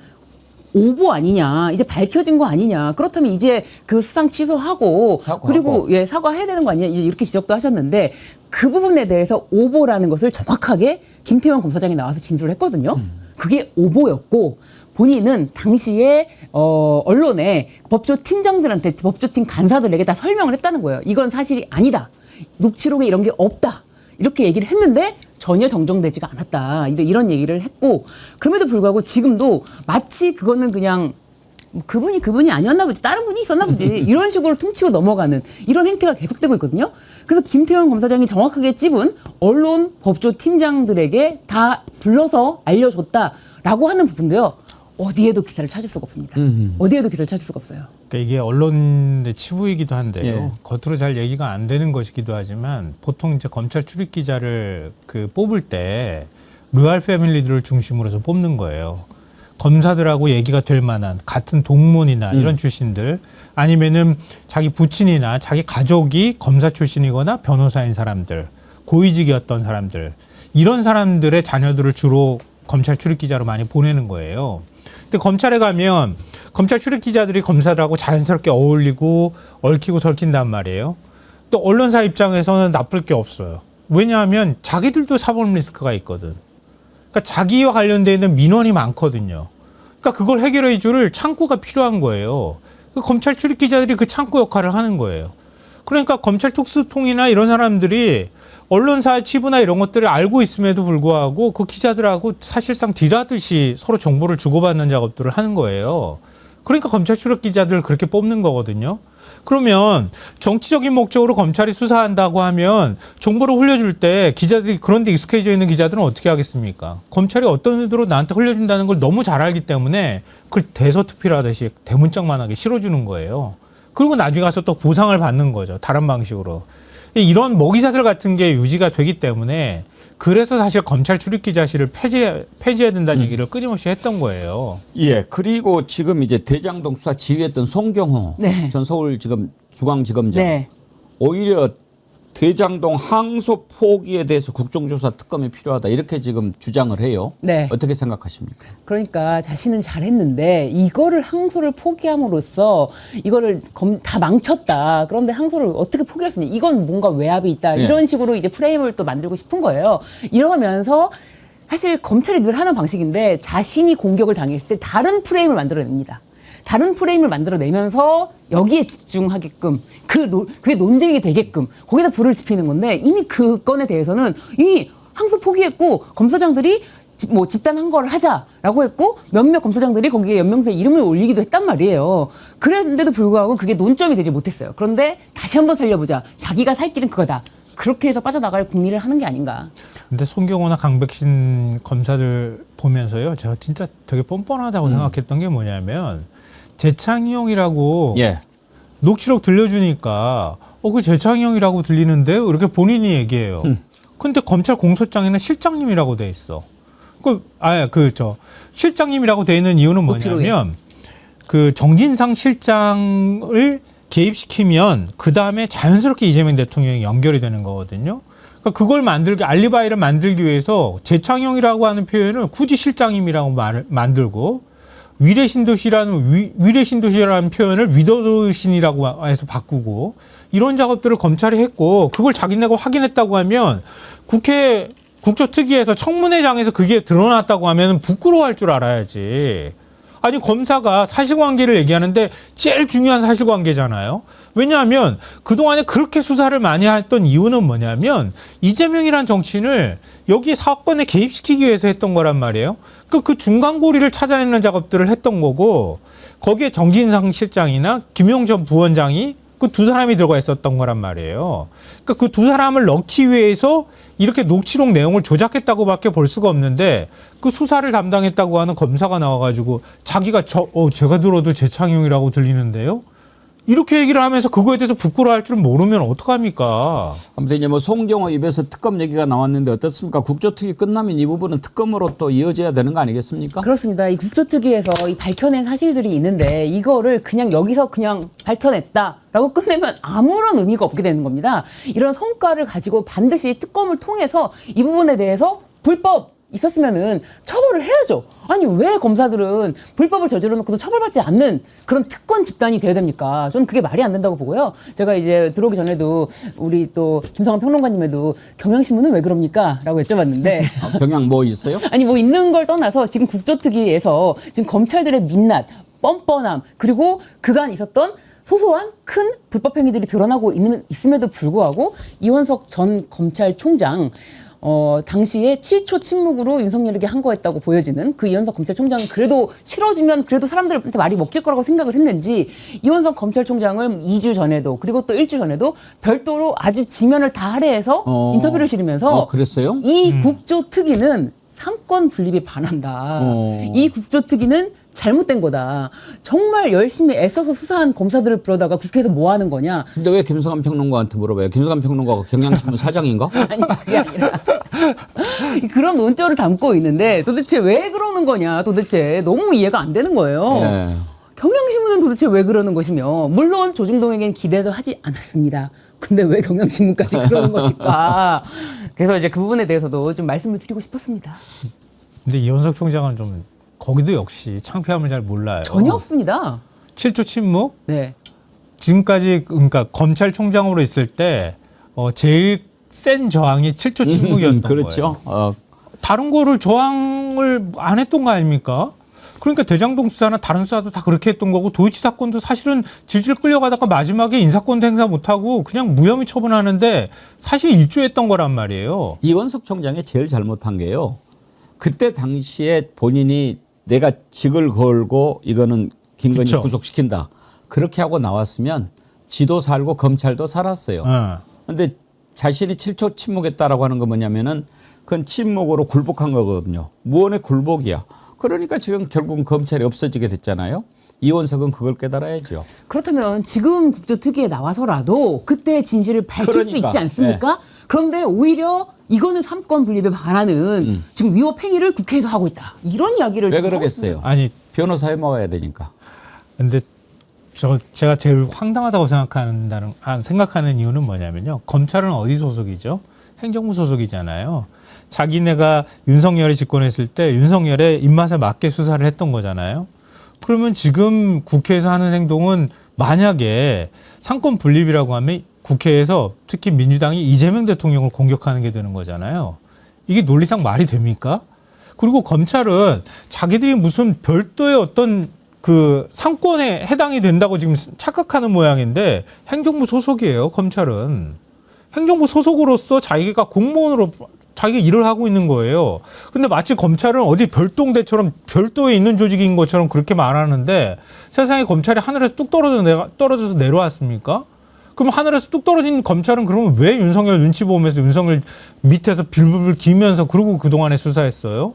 오보 아니냐, 이제 밝혀진 거 아니냐, 그렇다면 이제 그 수상 취소하고 그리고 사과해야 되는 거 아니냐, 이제 이렇게 지적도 하셨는데, 그 부분에 대해서 오보라는 것을 정확하게 김태원 검사장이 나와서 진술을 했거든요. 그게 오보였고, 본인은 당시에 언론에 법조팀장들한테, 법조팀 간사들에게 다 설명을 했다는 거예요. 이건 사실이 아니다, 녹취록에 이런 게 없다, 이렇게 얘기를 했는데 전혀 정정되지가 않았다, 이런 얘기를 했고, 그럼에도 불구하고 지금도 마치 그거는 그냥 그분이 아니었나 보지, 다른 분이 있었나 보지, 이런 식으로 퉁치고 넘어가는 이런 행태가 계속되고 있거든요. 그래서 김태원 검사장이 정확하게 찝은 언론 법조팀장들에게 다 불러서 알려줬다라고 하는 부분도요, 어디에도 기사를 찾을 수가 없습니다. 어디에도 기사를 찾을 수가 없어요. 그러니까 이게 언론의 치부이기도 한데요. 겉으로 잘 얘기가 안 되는 것이기도 하지만, 보통 이제 검찰 출입 기자를 뽑을 때 로얄 패밀리들을 중심으로 해서 뽑는 거예요. 검사들하고 얘기가 될 만한 같은 동문이나 이런 출신들, 아니면은 자기 부친이나 자기 가족이 검사 출신이거나 변호사인 사람들, 고위직이었던 사람들, 이런 사람들의 자녀들을 주로 검찰 출입 기자로 많이 보내는 거예요. 근데 검찰에 가면 검찰 출입 기자들이 검사들하고 자연스럽게 어울리고 얽히고 설킨단 말이에요. 또 언론사 입장에서는 나쁠 게 없어요. 왜냐하면 자기들도 사법 리스크가 있거든. 그러니까 자기와 관련되어 있는 민원이 많거든요. 그러니까 그걸 해결해 줄 창구가 필요한 거예요. 검찰 출입 기자들이 그 창구 역할을 하는 거예요. 그러니까 검찰 특수통이나 이런 사람들이 언론사 치부나 이런 것들을 알고 있음에도 불구하고 그 기자들하고 사실상 딜하듯이 서로 정보를 주고받는 작업들을 하는 거예요. 그러니까 검찰 출입 기자들을 그렇게 뽑는 거거든요. 그러면 정치적인 목적으로 검찰이 수사한다고 하면 정보를 흘려줄 때 기자들이, 그런데 익숙해져 있는 기자들은 어떻게 하겠습니까? 검찰이 어떤 의도로 나한테 흘려준다는 걸 너무 잘 알기 때문에 그걸 대서특필하듯이 대문짝만하게 실어주는 거예요. 그리고 나중에 가서 또 보상을 받는 거죠, 다른 방식으로. 이런 먹이사슬 같은 게 유지가 되기 때문에, 그래서 사실 검찰 출입기자실을 폐지해야 된다는 얘기를 끊임없이 했던 거예요. 예, 그리고 지금 이제 대장동 수사 지휘했던 송경호 전 서울중앙지검장, 오히려 대장동 항소 포기에 대해서 국정조사 특검이 필요하다, 이렇게 지금 주장을 해요. 어떻게 생각하십니까? 그러니까 자신은 잘했는데 이거를 항소를 포기함으로써 이거를 다 망쳤다, 그런데 항소를 어떻게 포기할 수 있냐, 이건 뭔가 외압이 있다, 이런 식으로 이제 프레임을 또 만들고 싶은 거예요. 이러면서 사실 검찰이 늘 하는 방식인데, 자신이 공격을 당했을 때 다른 프레임을 만들어냅니다. 다른 프레임을 만들어내면서 여기에 집중하게끔, 그게 논쟁이 되게끔 거기다 불을 지피는 건데, 이미 그 건에 대해서는 이미 항소 포기했고, 검사장들이 집단 항거를 하자라고 했고, 몇몇 검사장들이 거기에 연명서에 이름을 올리기도 했단 말이에요. 그랬는데도 불구하고 그게 논점이 되지 못했어요. 그런데 다시 한번 살려보자, 자기가 살 길은 그거다, 그렇게 해서 빠져나갈 궁리를 하는 게 아닌가. 근데 송경호나 강백신 검사들 보면서요, 제가 진짜 되게 뻔뻔하다고 생각했던 게 뭐냐면, 재창용이라고 녹취록 들려주니까 그 재창용이라고 들리는데요, 이렇게 본인이 얘기해요. 근데 검찰 공소장에는 실장님이라고 돼 있어. 실장님이라고 돼 있는 이유는 뭐냐면, 그 정진상 실장을 개입시키면 그 다음에 자연스럽게 이재명 대통령이 연결이 되는 거거든요. 그러니까 그걸 알리바이를 만들기 위해서 재창용이라고 하는 표현을 굳이 실장님이라고 만들고, 위례신도시라는 표현을 위도신이라고 해서 바꾸고, 이런 작업들을 검찰이 했고, 그걸 자기네가 확인했다고 하면 국조특위에서 청문회장에서 그게 드러났다고 하면 부끄러워할 줄 알아야지. 아니 검사가 사실관계를 얘기하는데 제일 중요한 사실관계잖아요. 왜냐하면 그동안에 그렇게 수사를 많이 했던 이유는 뭐냐면 이재명이란 정치인을 여기 사건에 개입시키기 위해서 했던 거란 말이에요. 그 중간고리를 찾아내는 작업들을 했던 거고 거기에 정진상 실장이나 김용전 부원장이 그 두 사람이 들어가 있었던 거란 말이에요. 그러니까 그 두 사람을 넣기 위해서 이렇게 녹취록 내용을 조작했다고밖에 볼 수가 없는데 그 수사를 담당했다고 하는 검사가 나와가지고 자기가 제가 들어도 재창용이라고 들리는데요. 이렇게 얘기를 하면서 그거에 대해서 부끄러워할 줄 모르면 어떡합니까? 아무튼 이제 뭐 송경호 입에서 특검 얘기가 나왔는데 어떻습니까? 국조특위 끝나면 이 부분은 특검으로 또 이어져야 되는 거 아니겠습니까? 그렇습니다. 이 국조특위에서 이 밝혀낸 사실들이 있는데 이거를 그냥 여기서 그냥 밝혀냈다라고 끝내면 아무런 의미가 없게 되는 겁니다. 이런 성과를 가지고 반드시 특검을 통해서 이 부분에 대해서 불법 있었으면은 처벌을 해야죠. 아니 왜 검사들은 불법을 저질러 놓고도 처벌받지 않는 그런 특권 집단이 돼야 됩니까? 저는 그게 말이 안 된다고 보고요. 제가 이제 들어오기 전에도 우리 또 김성환 평론가님에도 경향신문은 왜 그럽니까? 라고 여쭤봤는데 경향 뭐 있어요? 아니 뭐 있는 걸 떠나서 지금 국조특위에서 지금 검찰들의 민낯, 뻔뻔함 그리고 그간 있었던 소소한 큰 불법 행위들이 드러나고 있음에도 불구하고 이원석 전 검찰총장 당시에 7초 침묵으로 윤석열에게 항거했다고 보여지는 그 이원석 검찰총장은 그래도 치러지면 그래도 사람들한테 말이 먹힐 거라고 생각을 했는지 이원석 검찰총장을 2주 전에도 그리고 또 1주 전에도 별도로 아주 지면을 다 할애해서 인터뷰를 실으면서 그랬어요? 이 국조특위는 삼권 분립에 반한다. 이 국조특위는 잘못된 거다. 정말 열심히 애써서 수사한 검사들을 부르다가 국회에서 뭐 하는 거냐. 근데 왜 김성환 평론가한테 물어봐요? 김성환 평론가가 경향신문 사장인가? 아니 그게 아니라 그런 논조를 담고 있는데 도대체 왜 그러는 거냐. 도대체 너무 이해가 안 되는 거예요. 네. 경향신문은 도대체 왜 그러는 것이며 물론 조중동에겐 기대도 하지 않았습니다. 근데 왜 경향신문까지 그러는 것일까. 그래서 이제 그 부분에 대해서도 좀 말씀을 드리고 싶었습니다. 근데 이원석 총장은 좀 거기도 역시 창피함을 잘 몰라요. 전혀 없습니다. 7초 침묵? 네. 지금까지 그러니까 검찰총장으로 있을 때 제일 센 저항이 7초 침묵이었던 그렇죠. 거예요. 다른 거를 저항을 안 했던 거 아닙니까? 그러니까 대장동 수사나 다른 수사도 다 그렇게 했던 거고 도이치 사건도 사실은 질질 끌려가다가 마지막에 인사권도 행사 못하고 그냥 무혐의 처분하는데 사실 일조했던 거란 말이에요. 이원석 총장이 제일 잘못한 게요. 그때 당시에 본인이 내가 직을 걸고 이거는 김건희 그쵸. 구속시킨다. 그렇게 하고 나왔으면 지도 살고 검찰도 살았어요. 그런데 자신이 7초 침묵했다라고 하는 건 뭐냐면은 그건 침묵으로 굴복한 거거든요. 무언의 굴복이야. 그러니까 지금 결국은 검찰이 없어지게 됐잖아요. 이원석은 그걸 깨달아야죠. 그렇다면 지금 국조특위에 나와서라도 그때 진실을 밝힐 수 있지 않습니까? 네. 그런데 오히려 이거는 삼권 분립에 반하는 지금 위법 행위를 국회에서 하고 있다. 이런 이야기를 왜 그러겠어요? 아니 변호사에 먹어야 되니까. 근데 제가 제일 황당하다고 생각하는 이유는 뭐냐면요. 검찰은 어디 소속이죠? 행정부 소속이잖아요. 자기네가 윤석열이 집권했을 때 윤석열의 입맛에 맞게 수사를 했던 거잖아요. 그러면 지금 국회에서 하는 행동은 만약에 상권 분립이라고 하면 국회에서 특히 민주당이 이재명 대통령을 공격하는 게 되는 거잖아요. 이게 논리상 말이 됩니까? 그리고 검찰은 자기들이 무슨 별도의 어떤 그 상권에 해당이 된다고 지금 착각하는 모양인데 행정부 소속이에요, 검찰은. 행정부 소속으로서 자기가 공무원으로 자기가 일을 하고 있는 거예요. 근데 마치 검찰은 어디 별동대처럼 별도에 있는 조직인 것처럼 그렇게 말하는데 세상에 검찰이 하늘에서 뚝 떨어져서 내려왔습니까? 그럼 하늘에서 뚝 떨어진 검찰은 그러면 왜 윤석열 눈치 보면서 윤석열 밑에서 빌빌 기면서 그러고 그동안에 수사했어요?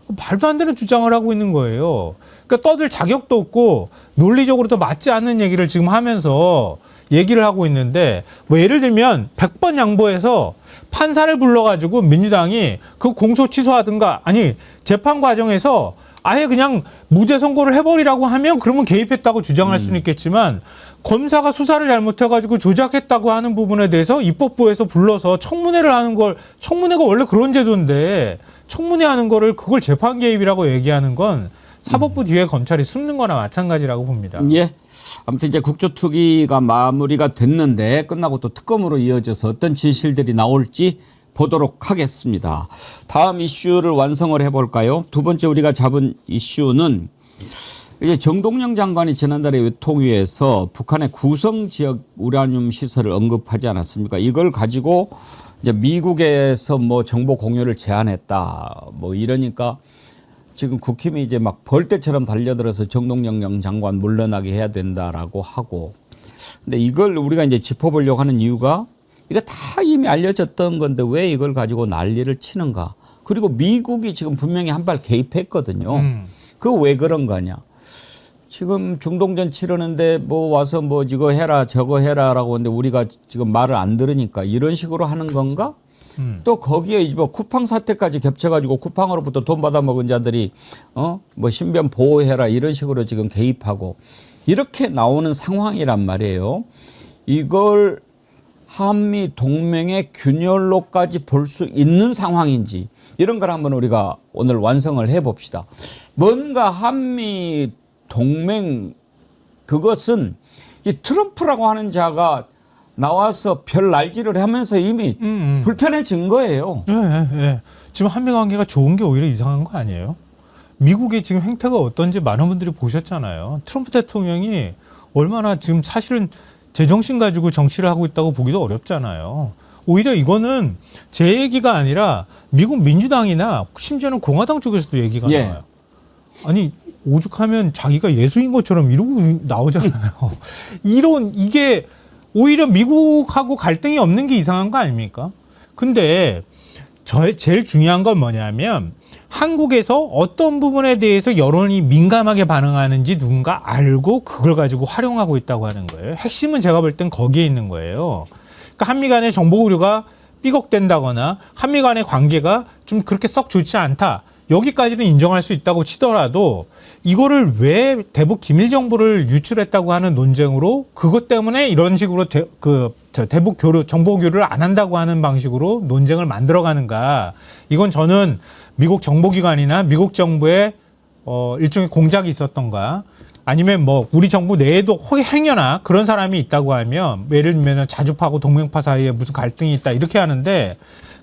말도 안 되는 주장을 하고 있는 거예요. 그러니까 떠들 자격도 없고 논리적으로 더 맞지 않는 얘기를 지금 하면서 얘기를 하고 있는데 뭐 예를 들면 100번 양보해서 판사를 불러가지고 민주당이 그 공소 취소하든가 아니 재판 과정에서 아예 그냥 무죄 선고를 해버리라고 하면 그러면 개입했다고 주장할 수는 있겠지만 검사가 수사를 잘못해가지고 조작했다고 하는 부분에 대해서 입법부에서 불러서 청문회를 하는 걸 청문회가 원래 그런 제도인데 청문회 하는 거를 그걸 재판 개입이라고 얘기하는 건 사법부 뒤에 검찰이 숨는 거나 마찬가지라고 봅니다. 예. 아무튼 이제 국조특위가 마무리가 됐는데 끝나고 또 특검으로 이어져서 어떤 진실들이 나올지 보도록 하겠습니다. 다음 이슈를 완성을 해볼까요? 두 번째 우리가 잡은 이슈는 이제 정동영 장관이 지난달에 외통위에서 북한의 구성 지역 우라늄 시설을 언급하지 않았습니까? 이걸 가지고 이제 미국에서 뭐 정보 공유를 제한했다. 뭐 이러니까 지금 국힘이 이제 막 벌떼처럼 달려들어서 정동영 장관 물러나게 해야 된다라고 하고. 근데 이걸 우리가 이제 짚어보려고 하는 이유가 이거 다 이미 알려졌던 건데 왜 이걸 가지고 난리를 치는가. 그리고 미국이 지금 분명히 한 발 개입했거든요. 그거 왜 그런 거냐. 지금 중동전 치르는데 뭐 와서 뭐 이거 해라 저거 해라라고 하는데 우리가 지금 말을 안 들으니까 이런 식으로 하는 건가? 또 거기에 뭐 쿠팡 사태까지 겹쳐가지고 쿠팡으로부터 돈 받아 먹은 자들이 뭐 신변 보호해라 이런 식으로 지금 개입하고 이렇게 나오는 상황이란 말이에요. 이걸 한미 동맹의 균열로까지 볼 수 있는 상황인지 이런 걸 한번 우리가 오늘 완성을 해봅시다. 뭔가 한미 동맹 그것은 이 트럼프라고 하는 자가 나와서 별 날지를 하면서 이미 불편해진 거예요. 네. 지금 한미 관계가 좋은 게 오히려 이상한 거 아니에요? 미국의 지금 행태가 어떤지 많은 분들이 보셨잖아요. 트럼프 대통령이 얼마나 지금 사실은 제정신 가지고 정치를 하고 있다고 보기도 어렵잖아요. 오히려 이거는 제 얘기가 아니라 미국 민주당이나 심지어는 공화당 쪽에서도 얘기가 나와요. 아니 오죽하면 자기가 예수인 것처럼 이러고 나오잖아요. 이게 오히려 미국하고 갈등이 없는 게 이상한 거 아닙니까? 근데 제일 중요한 건 뭐냐면 한국에서 어떤 부분에 대해서 여론이 민감하게 반응하는지 누군가 알고 그걸 가지고 활용하고 있다고 하는 거예요. 핵심은 제가 볼 땐 거기에 있는 거예요. 그러니까 한미 간의 정보 교류가 삐걱된다거나 한미 간의 관계가 좀 그렇게 썩 좋지 않다. 여기까지는 인정할 수 있다고 치더라도 이거를 왜 대북 기밀 정보를 유출했다고 하는 논쟁으로 그것 때문에 이런 식으로 대북 정보 교류를 안 한다고 하는 방식으로 논쟁을 만들어가는가. 이건 저는 미국 정보기관이나 미국 정부의 일종의 공작이 있었던가 아니면 뭐 우리 정부 내에도 행여나 그런 사람이 있다고 하면 예를 들면 자주파하고 동맹파 사이에 무슨 갈등이 있다 이렇게 하는데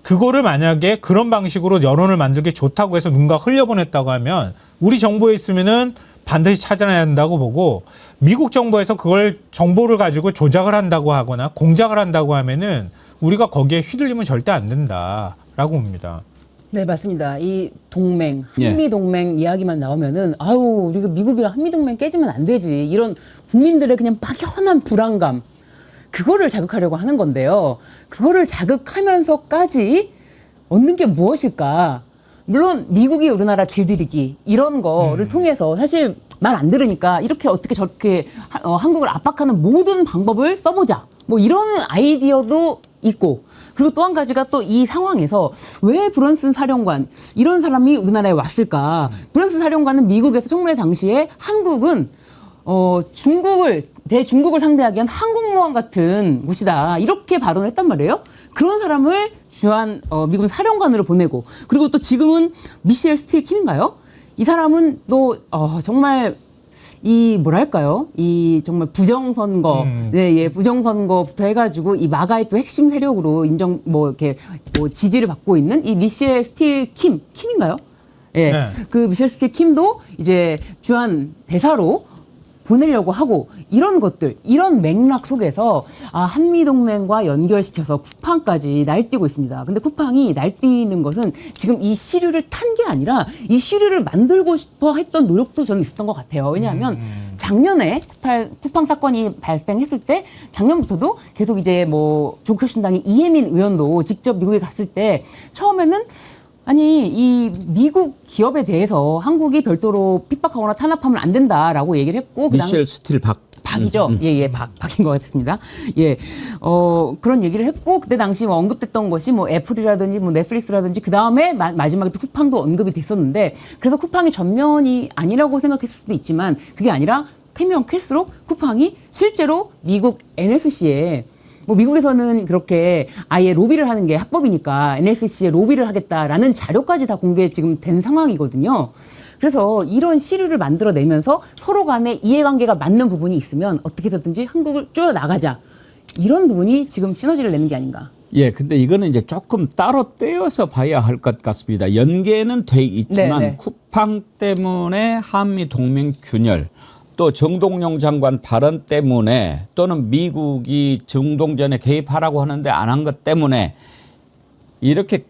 그거를 만약에 그런 방식으로 여론을 만들기 좋다고 해서 누군가 흘려보냈다고 하면 우리 정부에 있으면은 반드시 찾아내야 한다고 보고 미국 정부에서 그걸 정보를 가지고 조작을 한다고 하거나 공작을 한다고 하면은 우리가 거기에 휘둘리면 절대 안 된다라고 봅니다. 네, 맞습니다. 이 동맹, 한미동맹 이야기만 나오면은, 우리가 미국이랑 한미동맹 깨지면 안 되지. 이런 국민들의 그냥 막연한 불안감, 그거를 자극하려고 하는 건데요. 그거를 자극하면서까지 얻는 게 무엇일까? 물론 미국이 우리나라 길들이기, 이런 거를 통해서 사실 말 안 들으니까 이렇게 어떻게 저렇게 한국을 압박하는 모든 방법을 써보자. 뭐 이런 아이디어도 있고, 그리고 또 한 가지가 또 이 상황에서 왜 브런슨 사령관 이런 사람이 우리나라에 왔을까? 브런슨 사령관은 미국에서 청문회 당시에 한국은 대중국을 상대하기 위한 항공모함 같은 곳이다. 이렇게 발언을 했단 말이에요. 그런 사람을 주한 미군 사령관으로 보내고 그리고 또 지금은 미셸 스틸 킴인가요? 이 사람은 또 정말 이 뭐랄까요? 이 정말 부정선거, 부정선거부터 해가지고 이 마가의 또 핵심 세력으로 이렇게 지지를 받고 있는 이 미셸 스틸 킴인가요? 예, 네. 그 미셸 스틸 킴도 이제 주한 대사로 보내려고 하고 이런 것들, 이런 맥락 속에서 한미동맹과 연결시켜서 쿠팡까지 날뛰고 있습니다. 근데 쿠팡이 날뛰는 것은 지금 이 시류를 탄 게 아니라 이 시류를 만들고 싶어 했던 노력도 저는 있었던 것 같아요. 왜냐하면 작년에 쿠팡 사건이 발생했을 때 작년부터도 계속 이제 뭐 조국혁신당의 이혜민 의원도 직접 미국에 갔을 때 처음에는 아니 이 미국 기업에 대해서 한국이 별도로 핍박하거나 탄압하면 안 된다라고 얘기를 했고 미셸 스틸 박이죠. 박인 것 같습니다. 그런 얘기를 했고 그때 당시 언급됐던 것이 뭐 애플이라든지 뭐 넷플릭스라든지 그 다음에 마지막에 또 쿠팡도 언급이 됐었는데 그래서 쿠팡이 전면이 아니라고 생각했을 수도 있지만 그게 아니라 캐면 클수록 쿠팡이 실제로 미국 NSC에 뭐 미국에서는 그렇게 아예 로비를 하는 게 합법이니까 NSC에 로비를 하겠다라는 자료까지 다 공개 지금 된 상황이거든요. 그래서 이런 시류를 만들어내면서 서로 간에 이해관계가 맞는 부분이 있으면 어떻게 해서든지 한국을 쪼여 나가자. 이런 부분이 지금 시너지를 내는 게 아닌가. 예, 근데 이거는 이제 조금 따로 떼어서 봐야 할 것 같습니다. 연계는 돼 있지만 쿠팡 때문에 한미 동맹 균열, 또 정동영 장관 발언 때문에, 또는 미국이 중동전에 개입하라고 하는데 안 한 것 때문에 이렇게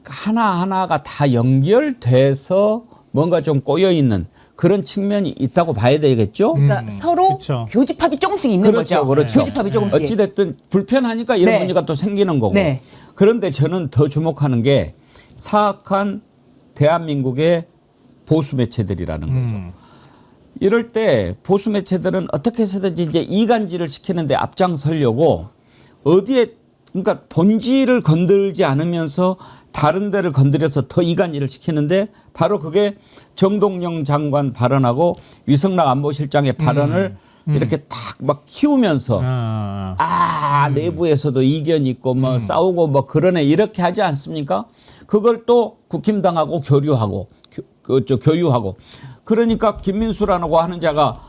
하나하나가 다 연결돼서 뭔가 좀 꼬여있는 그런 측면이 있다고 봐야 되겠죠? 그러니까 서로 그쵸. 교집합이 조금씩 있는 거죠. 그렇죠. 교집합이 조금씩. 어찌됐든 불편하니까 이런 네. 문제가 또 생기는 거고. 네. 그런데 저는 더 주목하는 게 사악한 대한민국의 보수 매체들이라는 거죠. 이럴 때 보수 매체들은 어떻게 해서든지 이제 이간질을 시키는데 앞장서려고 어디에, 그러니까 본질을 건들지 않으면서 다른 데를 건드려서 더 이간질을 시키는데, 바로 그게 정동영 장관 발언하고 위성락 안보실장의 발언을 이렇게 딱 막 키우면서 내부에서도 이견이 있고 뭐 싸우고 뭐 그러네 이렇게 하지 않습니까? 그걸 또 국힘당하고 교유하고 그러니까 김민수라고 하는 자가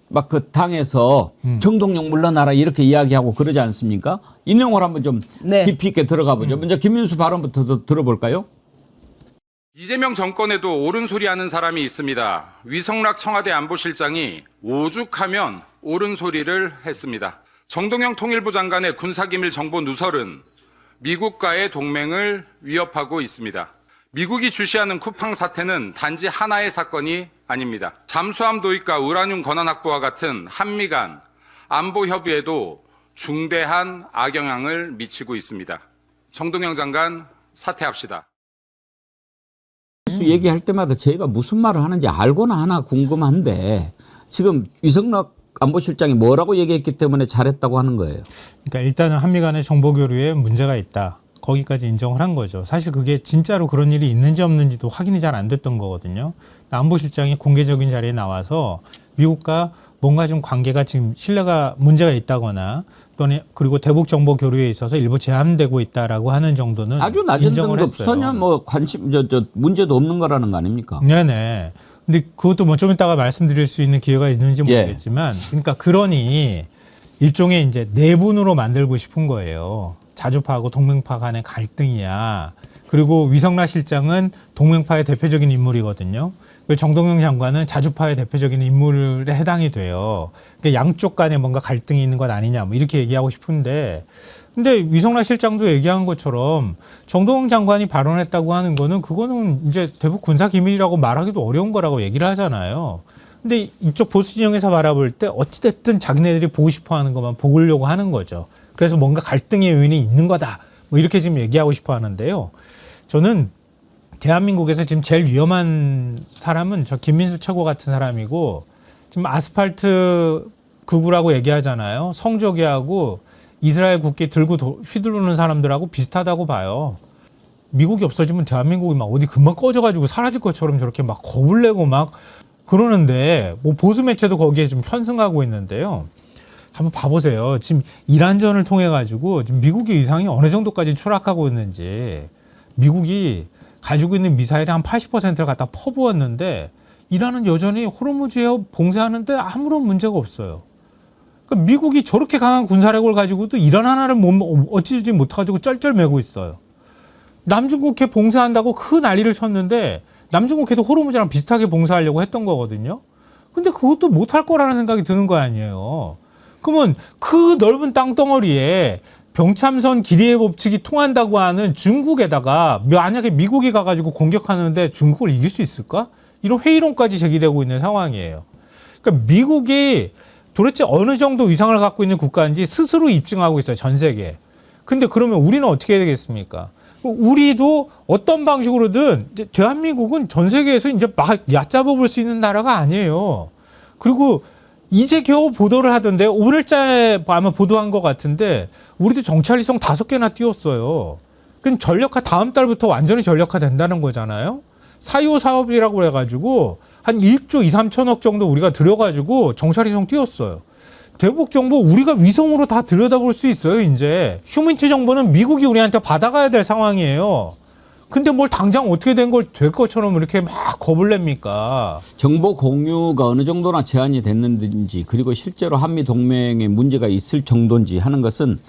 막 그 당에서 정동영 물러나라 이렇게 이야기하고 그러지 않습니까? 이 내용을 한번 좀 네. 깊이 있게 들어가 보죠. 먼저 김민수 발언부터 들어볼까요? 이재명 정권에도 옳은 소리 하는 사람이 있습니다. 위성락 청와대 안보실장이 오죽하면 옳은 소리를 했습니다. 정동영 통일부 장관의 군사기밀 정보 누설은 미국과의 동맹을 위협하고 있습니다. 미국이 주시하는 쿠팡 사태는 단지 하나의 사건이 아닙니다. 잠수함 도입과 우라늄 권한 확보와 같은 한미 간 안보 협의에도 중대한 악영향을 미치고 있습니다. 정동영 장관 사퇴합시다. 얘기할 때마다 저희가 무슨 말을 하는지 알고나 하나 궁금한데, 지금 위성락 안보실장이 뭐라고 얘기했기 때문에 잘했다고 하는 거예요? 그러니까 일단은 한미 간의 정보 교류에 문제가 있다. 거기까지 인정을 한 거죠. 사실 그게 진짜로 그런 일이 있는지 없는지도 확인이 잘 안 됐던 거거든요. 안보실장이 공개적인 자리에 나와서 미국과 뭔가 좀 관계가 지금 신뢰가 문제가 있다거나, 또는 그리고 대북 정보 교류에 있어서 일부 제한되고 있다라고 하는 정도는 아주 낮은 인정을 등급 했어요. 전혀 뭐 관심 문제도 없는 거라는 거 아닙니까? 네네. 근데 그것도 뭐 좀 이따가 말씀드릴 수 있는 기회가 있는지 모르겠지만, 그러니까 그러니 일종의 이제 내분으로 만들고 싶은 거예요. 자주파하고 동맹파 간의 갈등이야. 그리고 위성락 실장은 동맹파의 대표적인 인물이거든요. 정동영 장관은 자주파의 대표적인 인물에 해당이 돼요. 그러니까 양쪽 간에 뭔가 갈등이 있는 것 아니냐, 뭐 이렇게 얘기하고 싶은데, 근데 위성락 실장도 얘기한 것처럼 정동영 장관이 발언했다고 하는 거는 그거는 이제 대북 군사 기밀이라고 말하기도 어려운 거라고 얘기를 하잖아요. 근데 이쪽 보수 진영에서 바라볼 때 어찌됐든 자기네들이 보고 싶어 하는 것만 보려고 하는 거죠. 그래서 뭔가 갈등의 요인이 있는 거다, 뭐 이렇게 지금 얘기하고 싶어 하는데요. 저는 대한민국에서 지금 제일 위험한 사람은 저 김민수 최고 같은 사람이고, 지금 아스팔트 극우라고 얘기하잖아요. 성조기하고 이스라엘 국기 들고 휘두르는 사람들하고 비슷하다고 봐요. 미국이 없어지면 대한민국이 막 어디 금방 꺼져가지고 사라질 것처럼 저렇게 막 겁을 내고 막 그러는데, 뭐 보수 매체도 거기에 좀 편승하고 있는데요. 한번 봐보세요. 지금 이란전을 통해 가지고 지금 미국의 위상이 어느 정도까지 추락하고 있는지. 미국이 가지고 있는 미사일의 한 80%를 갖다 퍼부었는데, 이란은 여전히 호르무즈 해협 봉쇄하는데 아무런 문제가 없어요. 그러니까 미국이 저렇게 강한 군사력을 가지고도 이란 하나를 어찌지 못해가지고 쩔쩔매고 있어요. 남중국해 봉쇄한다고 그 난리를 쳤는데, 남중국해도 호르무즈랑 비슷하게 봉쇄하려고 했던 거거든요. 근데 그것도 못할 거라는 생각이 드는 거 아니에요. 그러면 그 넓은 땅덩어리에 병참선 길이의 법칙이 통한다고 하는 중국에다가 만약에 미국이 가가지고 공격하는데 중국을 이길 수 있을까? 이런 회의론까지 제기되고 있는 상황이에요. 그러니까 미국이 도대체 어느 정도 위상을 갖고 있는 국가인지 스스로 입증하고 있어요, 전 세계에. 근데 그러면 우리는 어떻게 해야 되겠습니까? 우리도 어떤 방식으로든 이제 대한민국은 전 세계에서 이제 막 얕잡아 볼 수 있는 나라가 아니에요. 그리고 이제 겨우 보도를 하던데, 오늘자에 아마 보도한 것 같은데, 우리도 정찰위성 5개나 띄웠어요. 그럼 전력화 다음 달부터 완전히 전력화 된다는 거잖아요. 4.25 사업이라고 해가지고 한 1조 2, 3천억 정도 우리가 들여가지고 정찰위성 띄웠어요. 대북 정보 우리가 위성으로 다 들여다볼 수 있어요, 이제. 휴민트 정보는 미국이 우리한테 받아가야 될 상황이에요. 근데 뭘 당장 어떻게 된 것처럼 이렇게 막 겁을 냅니까? 정보 공유가 어느 정도나 제한이 됐는지, 그리고 실제로 한미 동맹에 문제가 있을 정도인지 하는 것은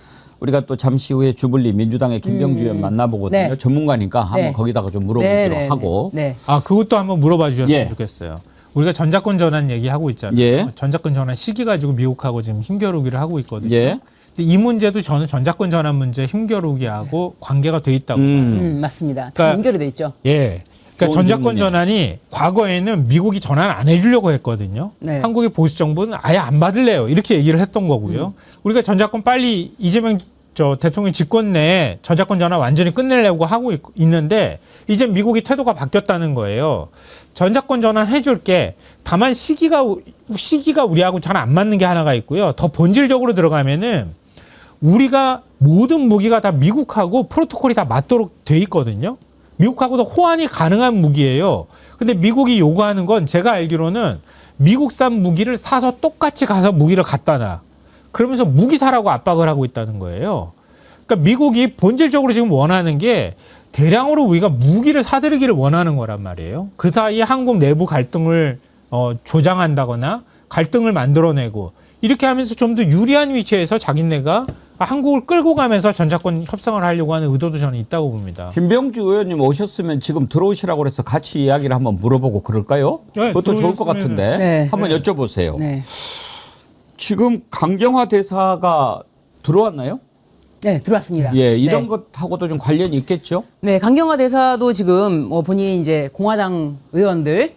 우리가 또 잠시 후에 주불리 민주당의 김병주 의원 만나보거든요. 네. 전문가니까 한번 네. 거기다가 좀 물어보기로 하고. 네. 아, 그것도 한번 물어봐 주셨으면 예. 좋겠어요. 우리가 전작권 전환 얘기하고 있잖아요. 예. 전작권 전환 시기 가지고 미국하고 지금 힘겨루기를 하고 있거든요. 예. 근데 이 문제도 저는 전작권 전환 문제 힘겨루기하고 관계가 돼 있다고 봐요. 맞습니다. 다 그러니까- 연결이 돼 있죠. 예. 그러니까 좋은 전작권 질문이에요. 전환이 과거에는 미국이 전환 안 해주려고 했거든요. 네. 한국의 보수 정부는 아예 안 받을래요. 이렇게 얘기를 했던 거고요. 우리가 전작권 빨리 이재명 대통령 집권 내에 전작권 전환 완전히 끝내려고 하고 있는데 이제 미국이 태도가 바뀌었다는 거예요. 전작권 전환 해줄게. 다만 시기가 우리하고 잘 안 맞는 게 하나가 있고요. 더 본질적으로 들어가면은 우리가 모든 무기가 다 미국하고 프로토콜이 다 맞도록 돼 있거든요. 미국하고도 호환이 가능한 무기예요. 근데 미국이 요구하는 건 제가 알기로는 미국산 무기를 사서 똑같이 가서 무기를 갖다 놔. 그러면서 무기 사라고 압박을 하고 있다는 거예요. 그러니까 미국이 본질적으로 지금 원하는 게 대량으로 우리가 무기를 사들이기를 원하는 거란 말이에요. 그 사이에 한국 내부 갈등을 조장한다거나 갈등을 만들어내고 이렇게 하면서 좀 더 유리한 위치에서 자기네가 한국을 끌고 가면서 전작권 협상을 하려고 하는 의도도 저는 있다고 봅니다. 김병주 의원님 오셨으면 지금 들어오시라고 그래서 같이 이야기를 한번 물어보고 그럴까요? 네, 그것도 좋을 것 들어오셨으면은- 같은데 네. 한번 여쭤보세요. 네. 지금 강경화 대사가 들어왔나요? 네, 들어왔습니다. 예, 이런 네. 것하고도 좀 관련이 있겠죠? 네, 강경화 대사도 지금 본인이 이제 공화당 의원들의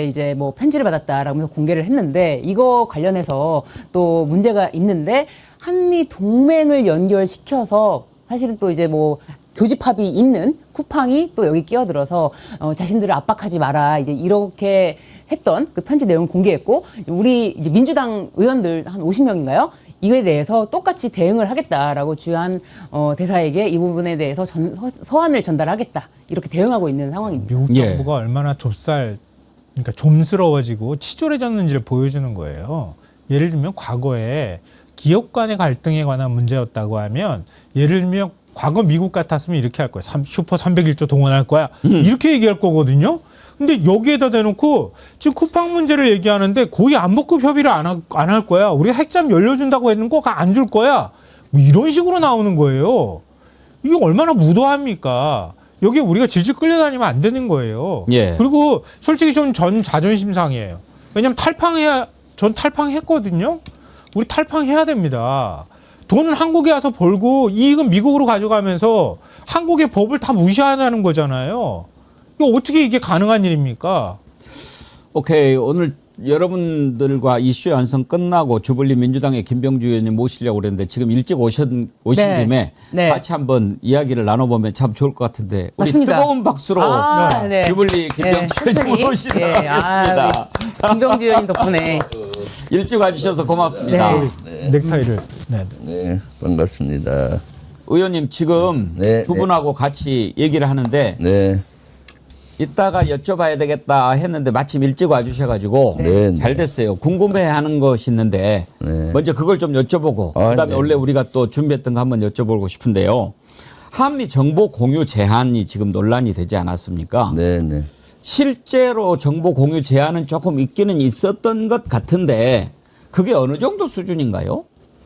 이제 편지를 받았다라고 해서 공개를 했는데 이거 관련해서 또 문제가 있는데 한미 동맹을 연결시켜서 사실은 또 이제 교집합이 있는 쿠팡이 또 여기 끼어들어서 자신들을 압박하지 마라 이제 이렇게 했던 그 편지 내용을 공개했고 우리 이제 민주당 의원들 한 50명인가요? 이거에 대해서 똑같이 대응을 하겠다라고 주한 대사에게 이 부분에 대해서 서한을 전달하겠다 이렇게 대응하고 있는 상황입니다. 미국 예. 정부가 얼마나 그러니까 좀스러워지고 치졸해졌는지를 보여주는 거예요. 예를 들면 과거에 기업 간의 갈등에 관한 문제였다고 하면 예를 들면 과거 미국 같았으면 이렇게 할 거야. 슈퍼 301조 동원할 거야. 이렇게 얘기할 거거든요. 근데 여기에다 대놓고 지금 쿠팡 문제를 얘기하는데 고위 안보급 협의를 안 할 거야. 우리가 핵잠 열려준다고 했는 거 안 줄 거야. 이런 식으로 나오는 거예요. 이게 얼마나 무도합니까? 여기에 우리가 질질 끌려다니면 안 되는 거예요. 예. 그리고 솔직히 전 자존심 상해요. 왜냐면 전 탈팡했거든요. 우리 탈팡해야 됩니다. 돈은 한국에 와서 벌고 이익은 미국으로 가져가면서 한국의 법을 다 무시하는 거잖아요. 이거 어떻게 이게 가능한 일입니까? 오케이. 오늘 여러분들과 이슈 완성 끝나고 주불리 민주당의 김병주 의원님 모시려고 그랬는데 지금 일찍 오신 네. 김에 네. 같이 한번 이야기를 나눠보면 참 좋을 것 같은데 우리 맞습니다. 뜨거운 박수로 네. 주불리 김병주 의원님 모시도록 하겠습니다. 우리 김병주 의원님 덕분에 일찍 와주셔서 고맙습니다. 넥타이를. 네. 네, 반갑습니다. 의원님 지금 네, 두 분하고 같이 얘기를 하는데 네, 이따가 여쭤봐야 되겠다 했는데 마침 일찍 와주셔가지고 네, 잘 됐어요. 궁금해하는 것이 있는데 네. 먼저 그걸 좀 여쭤보고 그다음에 네. 원래 우리가 또 준비했던 거 한번 여쭤보고 싶은데요. 한미 정보 공유 제한이 지금 논란이 되지 않았습니까? 네, 네. 실제로 정보 공유 제한은 조금 있기는 있었던 것 같은데 그게 어느 정도 수준인가요?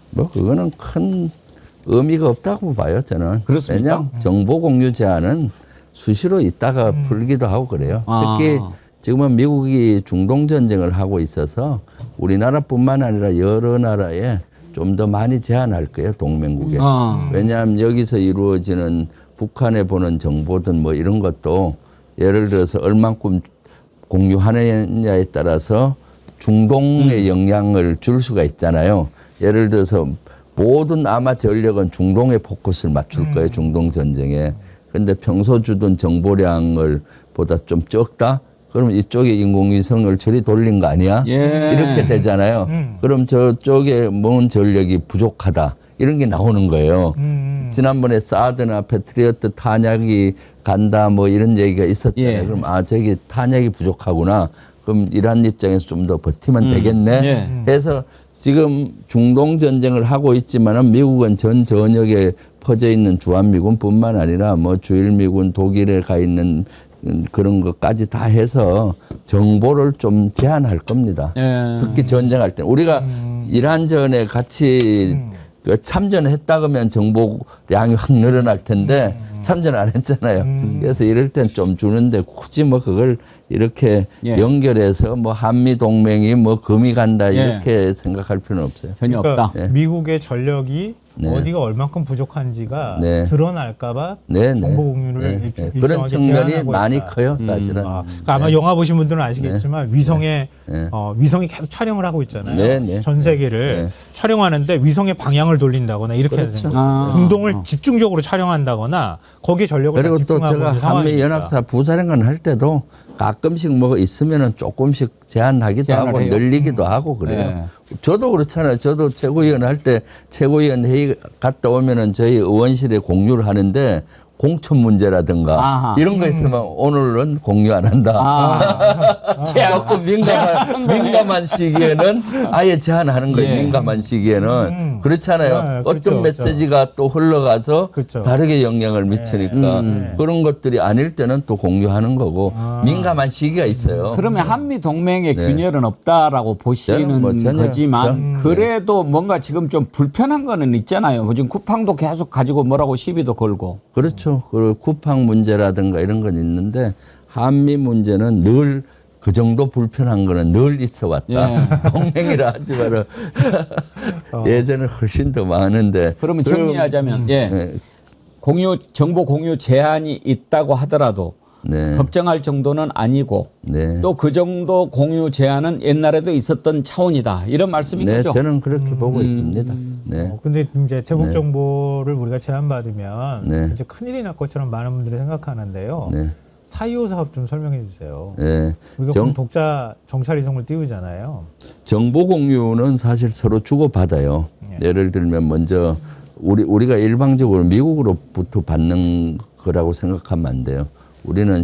뭐 그거는 큰 의미가 없다고 봐요, 저는. 그렇습니까? 왜냐하면 정보 공유 제한은 수시로 있다가 풀기도 하고 그래요. 아. 특히 지금은 미국이 중동 전쟁을 하고 있어서 우리나라뿐만 아니라 여러 나라에 좀 더 많이 제한할 거예요, 동맹국에. 왜냐하면 여기서 이루어지는 북한에 보는 정보든 뭐 이런 것도 예를 들어서 얼만큼 공유하느냐에 따라서 중동에 영향을 줄 수가 있잖아요. 예를 들어서 모든 아마 전력은 중동에 포커스를 맞출 거예요. 중동 전쟁에. 그런데 평소 주던 정보량을 보다 좀 적다? 그러면 이쪽에 인공위성을 저리 돌린 거 아니야? 예. 이렇게 되잖아요. 그럼 저쪽에 먼 전력이 부족하다. 이런 게 나오는 거예요. 지난번에 사드나 패트리어트 탄약이 간다 뭐 이런 얘기가 있었잖아요. 예. 그럼 저기 탄약이 부족하구나. 그럼 이란 입장에서 좀 더 버티면 되겠네. 예. 해서 지금 중동 전쟁을 하고 있지만은 미국은 전 전역에 퍼져 있는 주한미군뿐만 아니라 뭐 주일미군 독일에 가 있는 그런 것까지 다 해서 정보를 좀 제한할 겁니다. 예. 특히 전쟁할 때 우리가 이란 전에 같이 그 참전했다 그러면 정보량이 확 늘어날 텐데 참전 안 했잖아요. 그래서 이럴 땐 좀 주는데 굳이 뭐 그걸 이렇게 예. 연결해서 뭐 한미 동맹이 뭐 금이 간다 이렇게 생각할 필요는 없어요. 전혀 그러니까 없다. 미국의 전력이 네. 어디가 얼만큼 부족한지가 네. 드러날까봐 네, 정보 네. 공유를 네, 네. 일정하게 그런 측면이 제한하고 많이 있다. 커요, 사실은. 그러니까 아마 영화 보신 분들은 아시겠지만 위성에 네. 위성이 계속 촬영을 하고 있잖아요. 네, 네. 전 세계를 네. 촬영하는데 위성의 방향을 돌린다거나 이렇게 해야 그렇죠. 되는 거죠. 중동을 집중적으로 촬영한다거나 거기에 전력을 그리고 다 또 집중하고 제가 있는 상황이니까. 한미연합사 부사령관 할 때도 가끔씩 뭐 있으면은 조금씩 제한하기도 제한을 하고 해요? 늘리기도 하고 그래요. 네. 저도 그렇잖아요. 저도 최고위원 할 때 최고위원 회의 갔다 오면은 저희 의원실에 공유를 하는데 공천 문제라든가 아하. 이런 거 있으면 오늘은 공유 안 한다. 조금 민감한 시기에는 아예 제한하는 거예요. 예. 민감한 시기에는. 그렇잖아요. 네, 어떤 그렇죠, 메시지가 또 흘러가서 그렇죠. 다르게 영향을 미치니까 그런 것들이 아닐 때는 또 공유하는 거고 민감한 시기가 있어요. 그러면 한미 동맹의 네. 균열은 없다라고 보시는 저는 뭐 전혀, 거지만 그래도 뭔가 지금 좀 불편한 거는 있잖아요. 지금 쿠팡도 계속 가지고 뭐라고 시비도 걸고. 그렇죠. 그 쿠팡 문제라든가 이런 건 있는데 한미 문제는 늘 그 정도 불편한 거는 늘 있어 왔다. 예. 동맹이라 하지만은 예전에 훨씬 더 많은데. 그러면 정리하자면 정보 공유 제한이 있다고 하더라도 네. 걱정할 정도는 아니고 네. 또 그 정도 공유 제한은 옛날에도 있었던 차원이다. 이런 말씀인 네, 거죠? 저는 그렇게 보고 있습니다. 네. 근데 이제 태국 네. 정보를 우리가 제한받으면 네. 이제 큰일이 날 것처럼 많은 분들이 생각하는데요. 네. 4.25 사업 좀 설명해 주세요. 네. 우리가 보통 독자 정찰 이송을 띄우잖아요. 정보 공유는 사실 서로 주고받아요. 예를 들면 먼저 우리가 일방적으로 미국으로부터 받는 거라고 생각하면 안 돼요. 우리는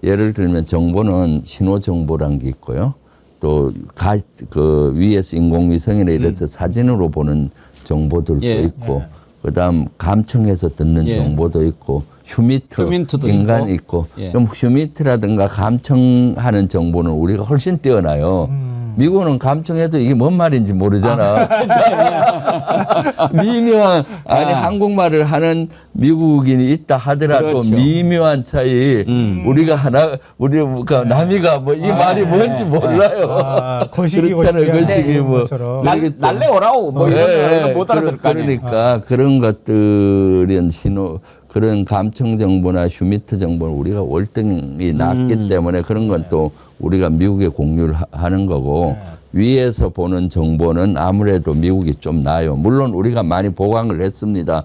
예를 들면 정보는 신호 정보란 게 있고요. 또 그 위에서 인공위성이나 이래서 사진으로 보는 정보들도 있고, 그다음 감청해서 듣는 정보도 있고, 휴미트도 인간이 있고, 그럼 휴미트라든가 감청하는 정보는 우리가 훨씬 뛰어나요. 미국은 감청해도 이게 뭔 말인지 모르잖아. 미묘한 한국말을 하는 미국인이 있다 하더라도 그렇죠. 미묘한 차이. 우리가 남이가 뭐 이 말이 뭔지 몰라요. 거시기 그렇잖아요. 거시기 뭐 날래 오라고 뭐 이런 거 못 알아들을 거 아니에요. 그러니까 그런 것들은 그런 감청 정보나 휴미트 정보는 우리가 월등히 낮기 때문에 그런 건 또 우리가 미국에 공유를 하는 거고 위에서 보는 정보는 아무래도 미국이 좀 나아요. 물론 우리가 많이 보강을 했습니다.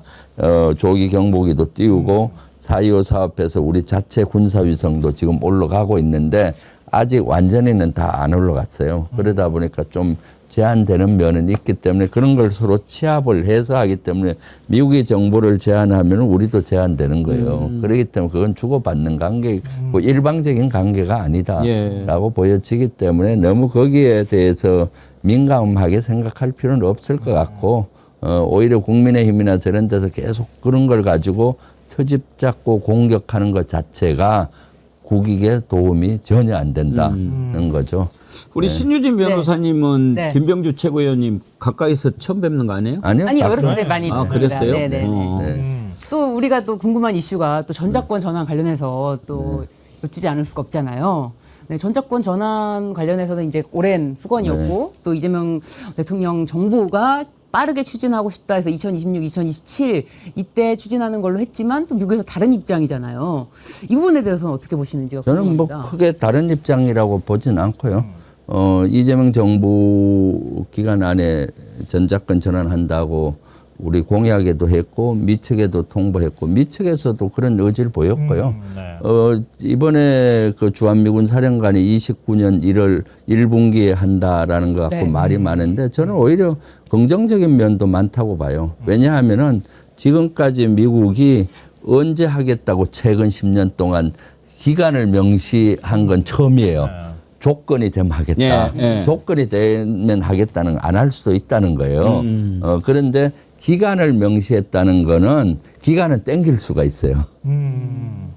조기 경보기도 띄우고 4.25 사업에서 우리 자체 군사위성도 지금 올라가고 있는데 아직 완전히는 다 안 올라갔어요. 그러다 보니까 좀 제한되는 면은 있기 때문에 그런 걸 서로 취합을 해서 하기 때문에 미국이 정보를 제한하면 우리도 제한되는 거예요. 그렇기 때문에 그건 주고받는 관계, 뭐 일방적인 관계가 아니다라고 보여지기 때문에 너무 거기에 대해서 민감하게 생각할 필요는 없을 것 같고 오히려 국민의힘이나 저런 데서 계속 그런 걸 가지고 트집 잡고 공격하는 것 자체가 국익에 도움이 전혀 안 된다는 거죠. 우리 네. 신유진 변호사님은 네. 김병주 최고위원님 가까이서 처음 뵙는 거 아니에요? 아니요. 아니 여러 차례 많이 아, 있습니다. 그랬어요? 네네. 네. 또 우리가 또 궁금한 이슈가 또 전작권 전환 관련해서 또 여쭈지 않을 수가 없잖아요. 네, 전작권 전환 관련해서는 이제 오랜 수건이었고 또 이재명 대통령 정부가 빠르게 추진하고 싶다 해서 2026, 2027 이때 추진하는 걸로 했지만 또 미국에서 다른 입장이잖아요. 이 부분에 대해서는 어떻게 보시는지가 저는 뭐 궁금합니다. 크게 다른 입장이라고 보진 않고요. 이재명 정부 기간 안에 전작권 전환한다고 우리 공약에도 했고 미측에도 통보했고 미측에서도 그런 의지를 보였고요. 이번에 그 주한미군 사령관이 29년 1월 1분기에 한다라는 것 갖고 말이 많은데 저는 오히려 긍정적인 면도 많다고 봐요. 왜냐하면은 지금까지 미국이 언제 하겠다고 최근 10년 동안 기간을 명시한 건 처음이에요. 조건이 되면 하겠다. 조건이 되면 하겠다는 안 할 수도 있다는 거예요. 그런데 기간을 명시했다는 거는 기간은 땡길 수가 있어요.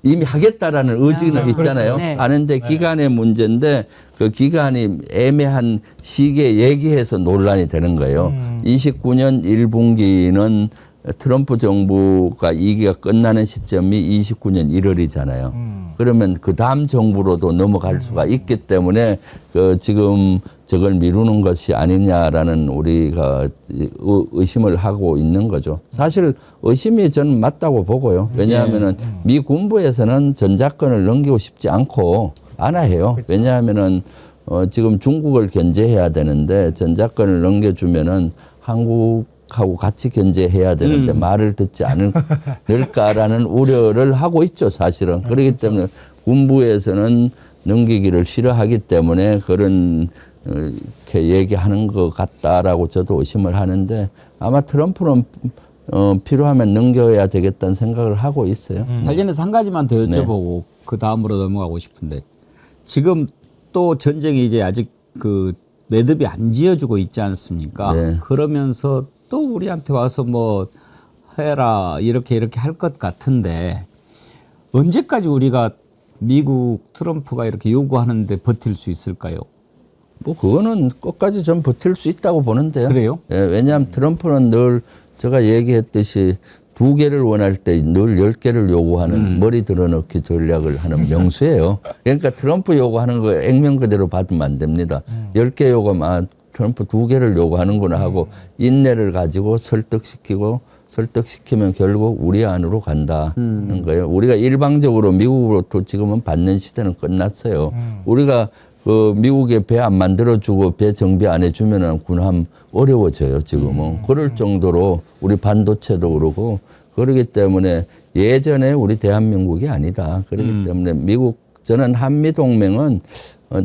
이미 하겠다라는 의지는 있잖아요. 그렇죠. 네. 아는데 기간의 문제인데 그 기간이 애매한 시기에 얘기해서 논란이 되는 거예요. 29년 1분기는 트럼프 정부가 2기가 끝나는 시점이 29년 1월이잖아요. 그러면 그 다음 정부로도 넘어갈 수가 있기 때문에 그 지금 저걸 미루는 것이 아니냐라는 우리가 의심을 하고 있는 거죠. 사실 의심이 저는 맞다고 보고요. 왜냐하면은 미 군부에서는 전작권을 넘기고 싶지 않고 안 해요. 왜냐하면은 지금 중국을 견제해야 되는데 전작권을 넘겨주면은 한국하고 같이 견제해야 되는데 말을 듣지 않을까라는 우려를 하고 있죠, 사실은. 그렇기 때문에 군부에서는 넘기기를 싫어하기 때문에 그런 이렇게 얘기하는 것 같다라고 저도 의심을 하는데 아마 트럼프는 필요하면 넘겨야 되겠다는 생각을 하고 있어요. 관련해서 한 가지만 더 여쭤보고 그 다음으로 넘어가고 싶은데 지금 또 전쟁이 이제 아직 그 매듭이 안 지어지고 있지 않습니까? 네. 그러면서 또 우리한테 와서 뭐 해라 이렇게 할 것 같은데 언제까지 우리가 미국 트럼프가 이렇게 요구하는데 버틸 수 있을까요? 뭐 그거는 끝까지 좀 버틸 수 있다고 보는데요. 그래요? 예, 왜냐하면 트럼프는 늘 제가 얘기했듯이 2개를 원할 때 늘 10개를 요구하는 머리 들어넣기 전략을 하는 명수예요. 그러니까 트럼프 요구하는 거 액면 그대로 받으면 안 됩니다. 10개 요구하면 트럼프 2개를 요구하는구나 하고 인내를 가지고 설득시키면 결국 우리 안으로 간다는 거예요. 우리가 일방적으로 미국으로부터 지금은 받는 시대는 끝났어요. 우리가 그 미국에 배 안 만들어주고 배 정비 안 해주면은 군함 어려워져요, 지금은. 그럴 정도로 우리 반도체도 그러고 그러기 때문에 예전에 우리 대한민국이 아니다. 그렇기 때문에 저는 한미동맹은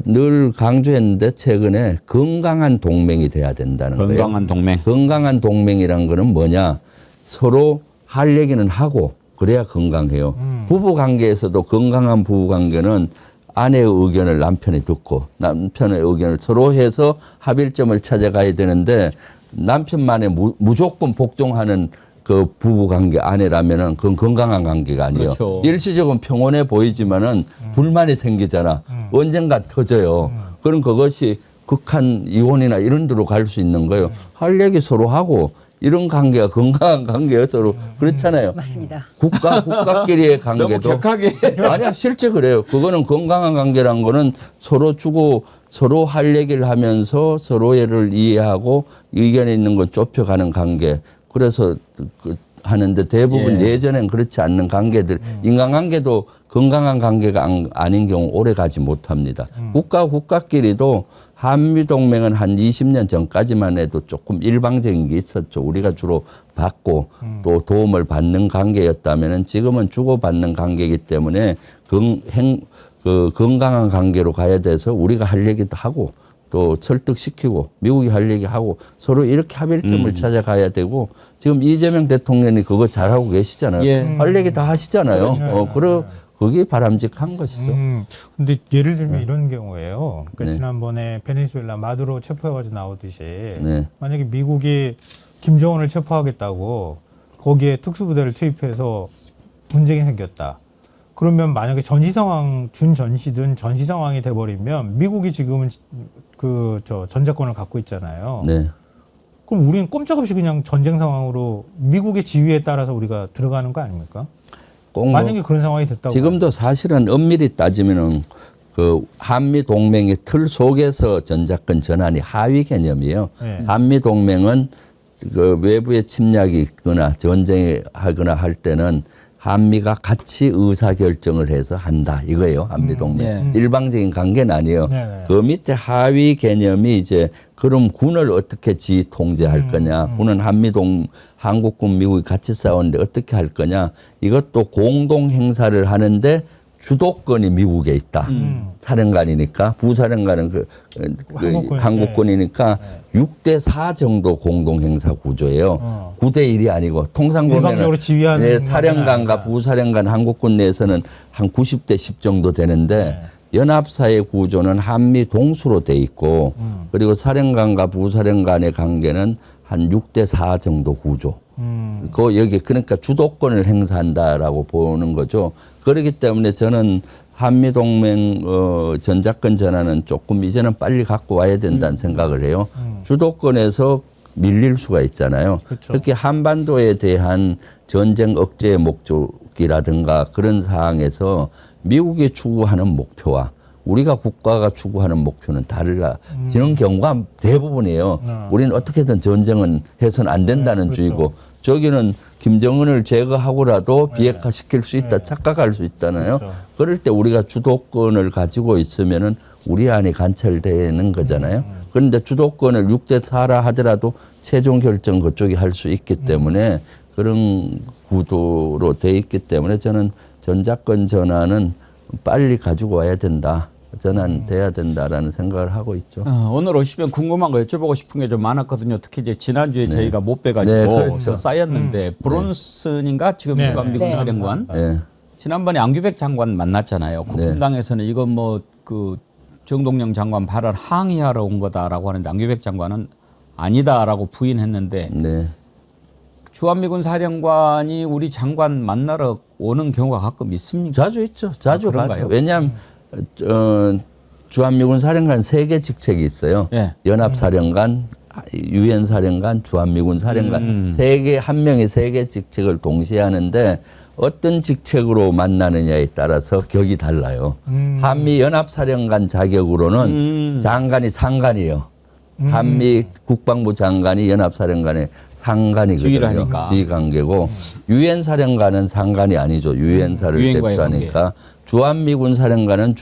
늘 강조했는데 최근에 건강한 동맹이 돼야 된다는 거예요. 건강한 동맹. 건강한 동맹이란 거는 뭐냐? 서로 할 얘기는 하고 그래야 건강해요. 부부 관계에서도 건강한 부부 관계는 아내의 의견을 남편이 듣고 남편의 의견을 서로 해서 합일점을 찾아가야 되는데 남편만의 무조건 복종하는 그 부부 관계 아내라면은 그건 건강한 관계가 아니에요. 그렇죠. 일시적으로 평온해 보이지만은 불만이 생기잖아. 언젠가 터져요. 그럼 그것이 극한 이혼이나 이런 데로 갈 수 있는 거예요. 할 얘기 서로 하고 이런 관계가 건강한 관계예요. 서로 그렇잖아요. 맞습니다. 국가끼리의 관계도 너무 격하게. 아니야, 실제 그래요. 그거는 건강한 관계란 거는 서로 주고 서로 할 얘기를 하면서 서로를 이해하고 의견이 있는 건 좁혀가는 관계. 그래서 하는데 대부분 예전엔 그렇지 않는 관계들, 인간관계도 건강한 관계가 아닌 경우 오래 가지 못합니다. 국가끼리도 한미동맹은 한 20년 전까지만 해도 조금 일방적인 게 있었죠. 우리가 주로 받고 또 도움을 받는 관계였다면 지금은 주고받는 관계이기 때문에 건강한 관계로 가야 돼서 우리가 할 얘기도 하고 또 설득시키고 미국이 할 얘기하고 서로 이렇게 합일점을 찾아가야 되고 지금 이재명 대통령이 그거 잘하고 계시잖아요. 할 얘기 다 하시잖아요. 그게 바람직한 것이죠. 근데 예를 들면 이런 경우에요. 그러니까 지난번에 베네수엘라 마두로 체포해가지고 나오듯이 만약에 미국이 김정은을 체포하겠다고 거기에 특수부대를 투입해서 분쟁이 생겼다. 그러면 만약에 전시 상황, 준전시든 전시 상황이 돼버리면 미국이 지금은 전자권을 갖고 있잖아요. 그럼 우리는 꼼짝없이 그냥 전쟁 상황으로 미국의 지휘에 따라서 우리가 들어가는 거 아닙니까? 만약에 그런 상황이 됐다고. 지금도 사실은 엄밀히 따지면은 그 한미 동맹의 틀 속에서 전자권 전환이 하위 개념이에요. 한미 동맹은 그 외부의 침략이 있거나 전쟁이 하거나 할 때는 한미가 같이 의사결정을 해서 한다 이거예요. 한미동맹. 일방적인 관계는 아니에요. 그 밑에 하위 개념이 이제 그럼 군을 어떻게 통제할 거냐. 군은 한국군 미국이 같이 싸우는데 어떻게 할 거냐. 이것도 공동 행사를 하는데 주도권이 미국에 있다. 사령관이니까 부사령관은 한국군이니까 6대4 정도 공동 행사 구조예요. 9대1이 아니고 통상 보면 사령관과 부사령관 한국군 내에서는 한 90대10 정도 되는데 연합사의 구조는 한미 동수로 돼 있고 그리고 사령관과 부사령관의 관계는 한 6대4 정도 구조. 그 여기 그러니까 주도권을 행사한다라고 보는 거죠. 그렇기 때문에 저는 한미동맹 전작권 전환은 조금 이제는 빨리 갖고 와야 된다는 생각을 해요. 주도권에서 밀릴 수가 있잖아요. 그렇죠. 특히 한반도에 대한 전쟁 억제의 목적이라든가 그런 사항에서 미국이 추구하는 목표와 우리가 국가가 추구하는 목표는 달라지는 경우가 대부분이에요. 우리는 어떻게든 전쟁은 해서는 안 된다는 그렇죠. 주의고 저기는 김정은을 제거하고라도 비핵화시킬 수 있다, 착각할 수 있잖아요. 그렇죠. 그럴 때 우리가 주도권을 가지고 있으면은 우리 안이 관철되는 거잖아요. 그런데 주도권을 6대4라 하더라도 최종 결정 그쪽이 할 수 있기 때문에 그런 구도로 돼 있기 때문에 저는 전작권 전환은 빨리 가지고 와야 된다. 전환돼야 된다라는 생각을 하고 있죠. 오늘 오시면 궁금한 거 여쭤보고 싶은 게 좀 많았거든요. 특히 이제 지난주에 네. 저희가 못 뵈가지고 네, 그렇죠. 더 쌓였는데 브론슨인가 지금 네. 미국 네. 사령관 네. 지난번에 안규백 장관 만났잖아요. 국힘당에서는 이건 뭐 그 정동영 장관 발언 항의하러 온 거다라고 하는데 안규백 장관은 아니다라고 부인했는데 네. 주한미군 사령관이 우리 장관 만나러 오는 경우가 가끔 있습니까? 자주 있죠. 자주 그런가요? 가죠. 왜냐하면 주한미군 사령관 3개 직책이 있어요. 예. 연합사령관, 유엔 사령관, 주한미군 사령관 3개, 한 명이 3개 직책을 동시에 하는데 어떤 직책으로 만나느냐에 따라서 격이 달라요. 한미 연합사령관 자격으로는 장관이 상관이에요. 한미 국방부 장관이 연합사령관의 지휘를 상관이거든요. 하니까. 지휘 관계고 유엔 사령관은 상관이 아니죠. 유엔사를 유엔과의 대표하니까 주한미군 사령관은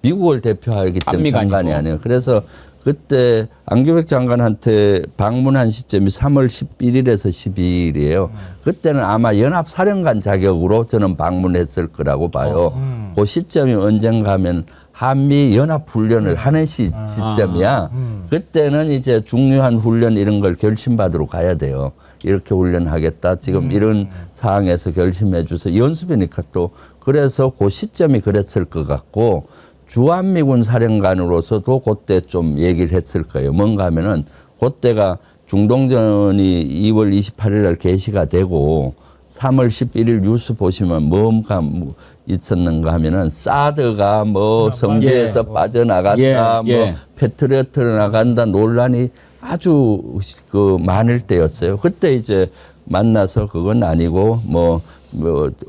미국을 대표하기 때문에 한미가 상관이 아니고. 아니에요. 그래서 그때 안규백 장관한테 방문한 시점이 3월 11일에서 12일이에요. 그때는 아마 연합사령관 자격으로 저는 방문했을 거라고 봐요. 그 시점이 언젠가 하면 한미 연합훈련을 하는 시점이야. 그때는 이제 중요한 훈련 이런 걸 결심받으러 가야 돼요. 이렇게 훈련하겠다. 지금 이런 상황에서 결심해 주세요. 연습이니까 또 그래서 그 시점이 그랬을 것 같고 주한미군 사령관으로서도 그때 좀 얘기를 했을 거예요. 뭔가 하면은 그때가 중동전이 2월 28일 날 개시가 되고 3월 11일 뉴스 보시면 뭔가 있었는가 하면은 사드가 뭐 성지에서 빠져나갔다, 뭐 패트리어트로 나간다 논란이 아주 그 많을 때였어요. 그때 이제 만나서 그건 아니고 뭐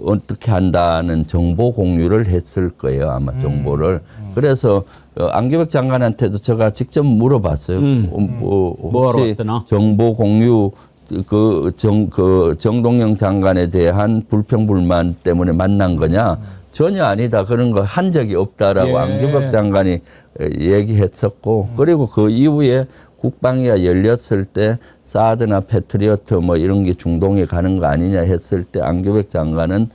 어떻게 한다는 정보 공유를 했을 거예요. 아마 정보를. 그래서 안규백 장관한테도 제가 직접 물어봤어요. 혹시 정보 공유 정동영 장관에 대한 불평불만 때문에 만난 거냐? 전혀 아니다. 그런 거 한 적이 없다라고 안규백 장관이 얘기했었고, 그리고 그 이후에 국방위가 열렸을 때 사드나 패트리어트 뭐 이런 게 중동에 가는 거 아니냐 했을 때 안규백 장관은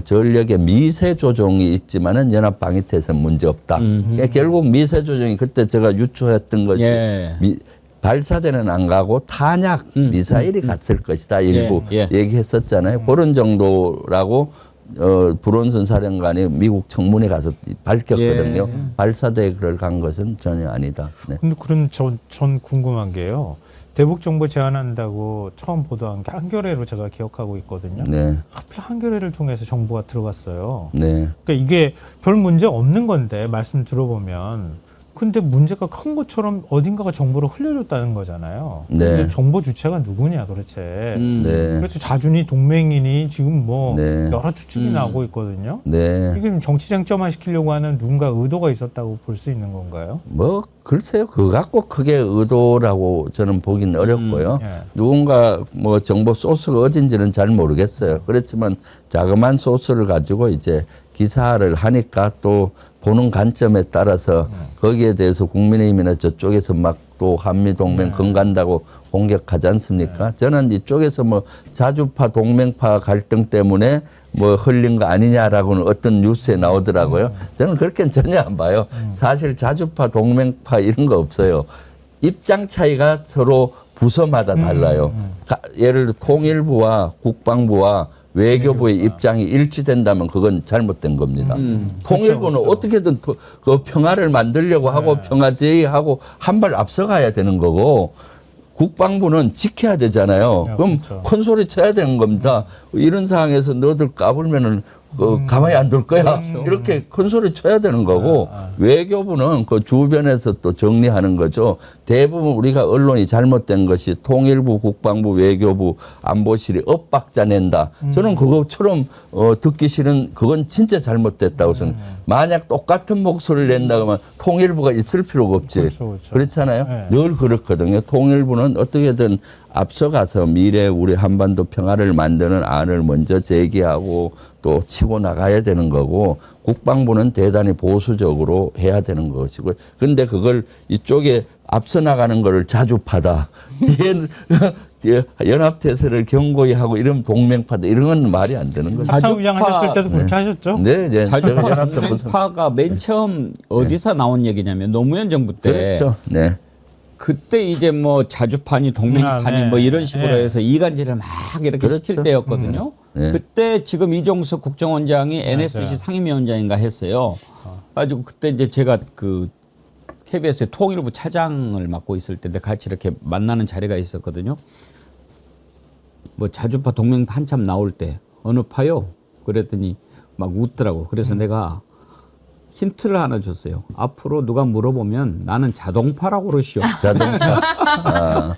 전력의 미세 조정이 있지만은 연합 방위태세는 문제 없다. 그러니까 결국 미세 조정이 그때 제가 유추했던 것이 발사대는 안 가고 탄약 미사일이 갔을 것이다. 일부 얘기했었잖아요. 그런 정도라고 브론슨 사령관이 미국 청문회 가서 밝혔거든요. 발사대에 그걸 간 것은 전혀 아니다. 네. 근데 그럼 전 궁금한 게요. 대북 정보 제안한다고 처음 보도한 게 한겨레로 제가 기억하고 있거든요. 네. 하필 한겨레를 통해서 정보가 들어갔어요. 네. 그러니까 이게 별 문제 없는 건데 말씀 들어보면 근데 문제가 큰 것처럼 어딘가가 정보를 흘려줬다는 거잖아요. 근데 정보 주체가 누구냐 도대체. 그래서 자준이 동맹이니 지금 뭐 여러 추측이 나오고 있거든요. 이게 정치 쟁점화 시키려고 하는 누군가 의도가 있었다고 볼 수 있는 건가요? 뭐 글쎄요. 그거 갖고 크게 의도라고 저는 보긴 어렵고요. 누군가 뭐 정보 소스가 어딘지는 잘 모르겠어요. 그렇지만 자그마한 소스를 가지고 이제 기사를 하니까 또 보는 관점에 따라서 거기에 대해서 국민의힘이나 저쪽에서 막 또 한미동맹 건간다고 공격하지 않습니까? 저는 이쪽에서 뭐 자주파 동맹파 갈등 때문에 뭐 흘린 거 아니냐라고는 어떤 뉴스에 나오더라고요. 저는 그렇게는 전혀 안 봐요. 사실 자주파 동맹파 이런 거 없어요. 입장 차이가 서로 부서마다 달라요. 예를 들어 통일부와 국방부와 외교부의 입장이 일치된다면 그건 잘못된 겁니다. 통일부는 어떻게든 그 평화를 만들려고 하고 평화 제의하고 한 발 앞서가야 되는 거고 국방부는 지켜야 되잖아요. 그럼 그렇죠. 큰 소리 쳐야 되는 겁니다. 이런 상황에서 너들 까불면은 가만히 안 둘 거야. 이렇게 큰 소리 쳐야 되는 거고 외교부는 그 주변에서 또 정리하는 거죠. 대부분 우리가 언론이 잘못된 것이 통일부, 국방부, 외교부, 안보실이 엇박자 낸다. 저는 그것처럼 듣기 싫은 그건 진짜 잘못됐다고 생각해요. 만약 똑같은 목소리를 낸다 그러면 통일부가 있을 필요가 없지. 그렇죠. 그렇잖아요. 네. 늘 그렇거든요. 통일부는 어떻게든 앞서가서 미래 우리 한반도 평화를 만드는 안을 먼저 제기하고 또 치고 나가야 되는 거고 국방부는 대단히 보수적으로 해야 되는 것이고 근데 그걸 이쪽에 앞서 나가는 거를 자주 파다. 연합태세를 경고히 하고 이런 동맹파다 이런 건 말이 안 되는 거죠. 합참의장 하셨을 때도 그렇게 하셨죠? 네, 네. 자주파 동맹파가 맨 처음 어디서 나온 얘기냐면 노무현 정부 때 그렇죠. 네. 그때 이제 뭐 자주파니 동맹파니 네. 뭐 이런 식으로 네. 해서 이간질을 막 이렇게 그렇죠. 시킬 때였거든요. 네. 그때 지금 이종석 국정원장이 NSC 상임위원장인가 했어요. 가지고 그때 이제 제가 그 KBS의 통일부 차장을 맡고 있을 때 같이 이렇게 만나는 자리가 있었거든요. 뭐 자주파 동맹파 한참 나올 때 어느 파요? 그랬더니 막 웃더라고. 그래서 내가 힌트를 하나 줬어요. 앞으로 누가 물어보면 나는 자동파라고 그러시오. 자동파. 아,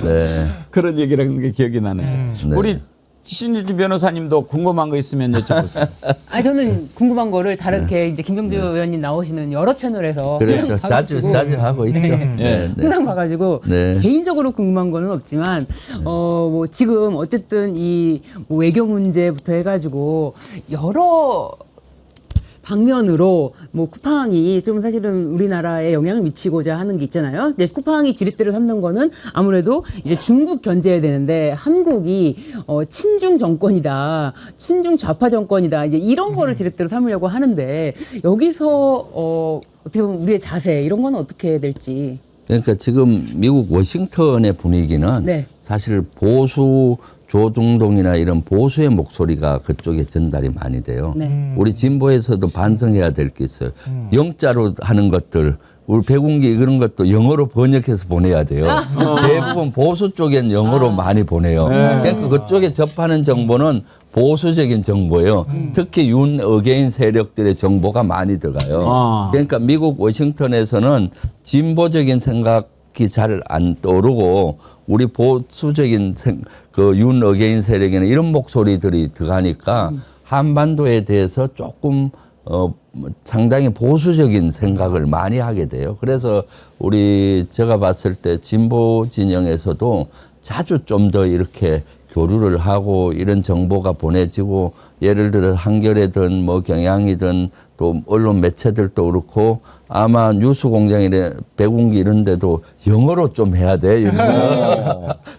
네. 그런 얘기를 한 게 기억이 나네요. 네. 우리 신유진 변호사님도 궁금한 거 있으면 여쭤보세요. 저는 궁금한 거를 다르게 이제 김병주 의원님 나오시는 여러 채널에서 그래서 항상 자주 하고 있죠. 네. 네. 항상 봐가지고 네. 개인적으로 궁금한 거는 없지만 뭐 지금 어쨌든 이 뭐 외교 문제부터 해가지고 여러 방면으로 뭐 쿠팡이 좀 사실은 우리나라에 영향을 미치고자 하는 게 있잖아요. 근데 쿠팡이 지렛대를 삼는 거는 아무래도 이제 중국 견제해야 되는데 한국이 친중 정권이다, 친중 좌파 정권이다 이제 이런 거를 지렛대로 삼으려고 하는데 여기서 어떻게 보면 우리의 자세 이런 거는 어떻게 될지. 그러니까 지금 미국 워싱턴의 분위기는 네. 사실 보수 조중동이나 이런 보수의 목소리가 그쪽에 전달이 많이 돼요. 네. 우리 진보에서도 반성해야 될 게 있어요. 영자로 하는 것들, 우리 백운기 그런 것도 영어로 번역해서 보내야 돼요. 대부분 보수 쪽엔 영어로 많이 보내요. 그러니까 그쪽에 접하는 정보는 보수적인 정보예요. 특히 윤 어게인 세력들의 정보가 많이 들어가요. 그러니까 미국 워싱턴에서는 진보적인 생각이 잘 안 떠오르고 우리 보수적인 그 윤 어게인 세력에는 이런 목소리들이 들어가니까 한반도에 대해서 조금 상당히 보수적인 생각을 많이 하게 돼요. 그래서 제가 봤을 때 진보 진영에서도 자주 좀 더 이렇게 교류를 하고 이런 정보가 보내지고 예를 들어 한겨레든 뭐 경향이든 또 언론 매체들도 그렇고 아마 뉴스공장이나 백운기 이런 데도 영어로 좀 해야 돼.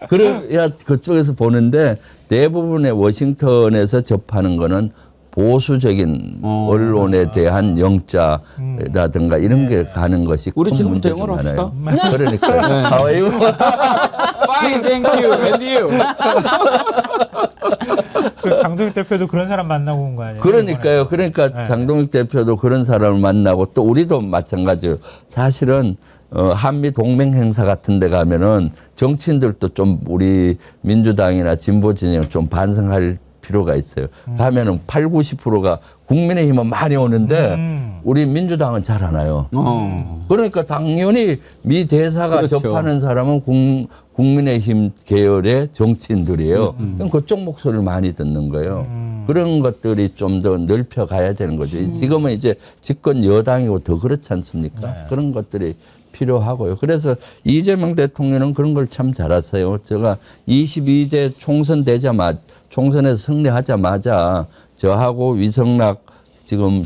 그래야 그쪽에서 보는데 대부분의 워싱턴에서 접하는 거는 보수적인 언론에 대한 영자라든가 이런 게 가는 것이 우리 큰 지금부터 문제 중 영어로 합시다. 하나예요. 그러니까 How are you? Fine, thank you. And you? 그 장동익 대표도 그런 사람 만나고 온 거 아니에요? 그러니까요. 그러니까 네. 장동익 대표도 그런 사람을 만나고 또 우리도 마찬가지예요. 사실은 한미 동맹 행사 같은 데 가면은 정치인들도 좀 우리 민주당이나 진보 진영 좀 반성할 필요가 있어요. 가면은 8, 90%가 국민의힘은 많이 오는데 우리 민주당은 잘 안 와요. 그러니까 당연히 미 대사가 그렇죠. 접하는 사람은 국민의힘 계열의 정치인들이에요. 그럼 그쪽 목소리를 많이 듣는 거예요. 그런 것들이 좀 더 넓혀 가야 되는 거죠. 지금은 이제 집권 여당이고 더 그렇지 않습니까? 네. 그런 것들이 필요하고요. 그래서 이재명 대통령은 그런 걸 참 잘했어요. 제가 22대 총선에서 승리하자마자 저하고 위성락 지금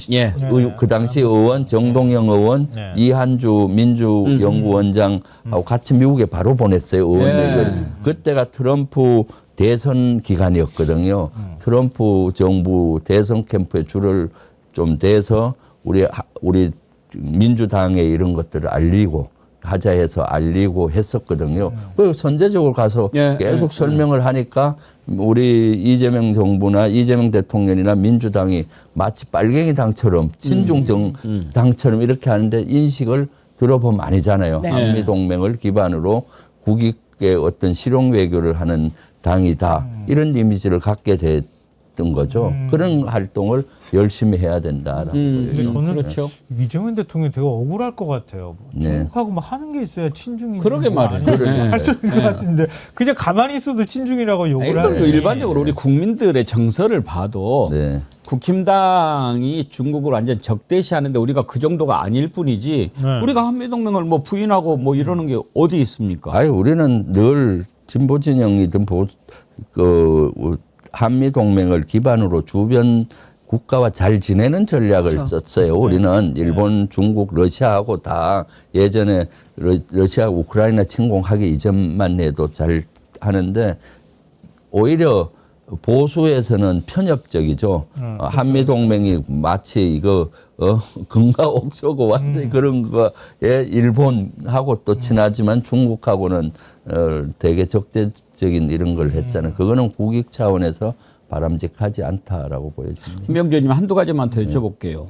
그 당시 의원 정동영 의원 이한주 민주연구원장하고 같이 미국에 바로 보냈어요. 의원들을. 그때가 트럼프 대선 기간이었거든요. 트럼프 정부 대선 캠프에 줄을 좀 대서 우리 민주당에 이런 것들을 하자 해서 알리고 했었거든요. 그리고 선제적으로 가서 계속 설명을 하니까 우리 이재명 정부나 이재명 대통령이나 민주당이 마치 빨갱이 당처럼 친중 당처럼 이렇게 하는데 인식을 들어보면 아니잖아요. 네. 한미 동맹을 기반으로 국익의 어떤 실용 외교를 하는 당이다. 이런 이미지를 갖게 됐던 거죠. 그런 활동을 열심히 해야 된다라고 근데 저는 그렇죠. 이재명 대통령이 되게 억울할 것 같아요. 네. 중국하고 뭐 하는 게 있어야 친중인지 그러게 말이에요. 네. 할수 있는 것 같은데 그냥 가만히 있어도 친중이라고 욕을 이건 하네. 뭐 일반적으로 우리 국민들의 정서를 봐도 네. 국힘당이 중국을 완전 적대시하는데 우리가 그 정도가 아닐 뿐이지 네. 우리가 한미동맹을 뭐 부인하고 뭐 이러는 게 어디 있습니까? 아니 우리는 늘 진보 진영이든 한미 동맹을 기반으로 주변 국가와 잘 지내는 전략을 그렇죠. 썼어요. 우리는 일본, 중국, 러시아하고 다 예전에 러시아 우크라이나 침공하기 이전만 해도 잘 하는데 오히려 보수에서는 편협적이죠. 한미 동맹이 마치 이거 금가옥소고 완전히 그런 거에 일본하고 또 친하지만 중국하고는 되게 적대적인 이런 걸 했잖아요. 그거는 국익 차원에서 바람직하지 않다라고 보여집니다. 김병주 의원님 한두 가지만 더 여쭤볼게요.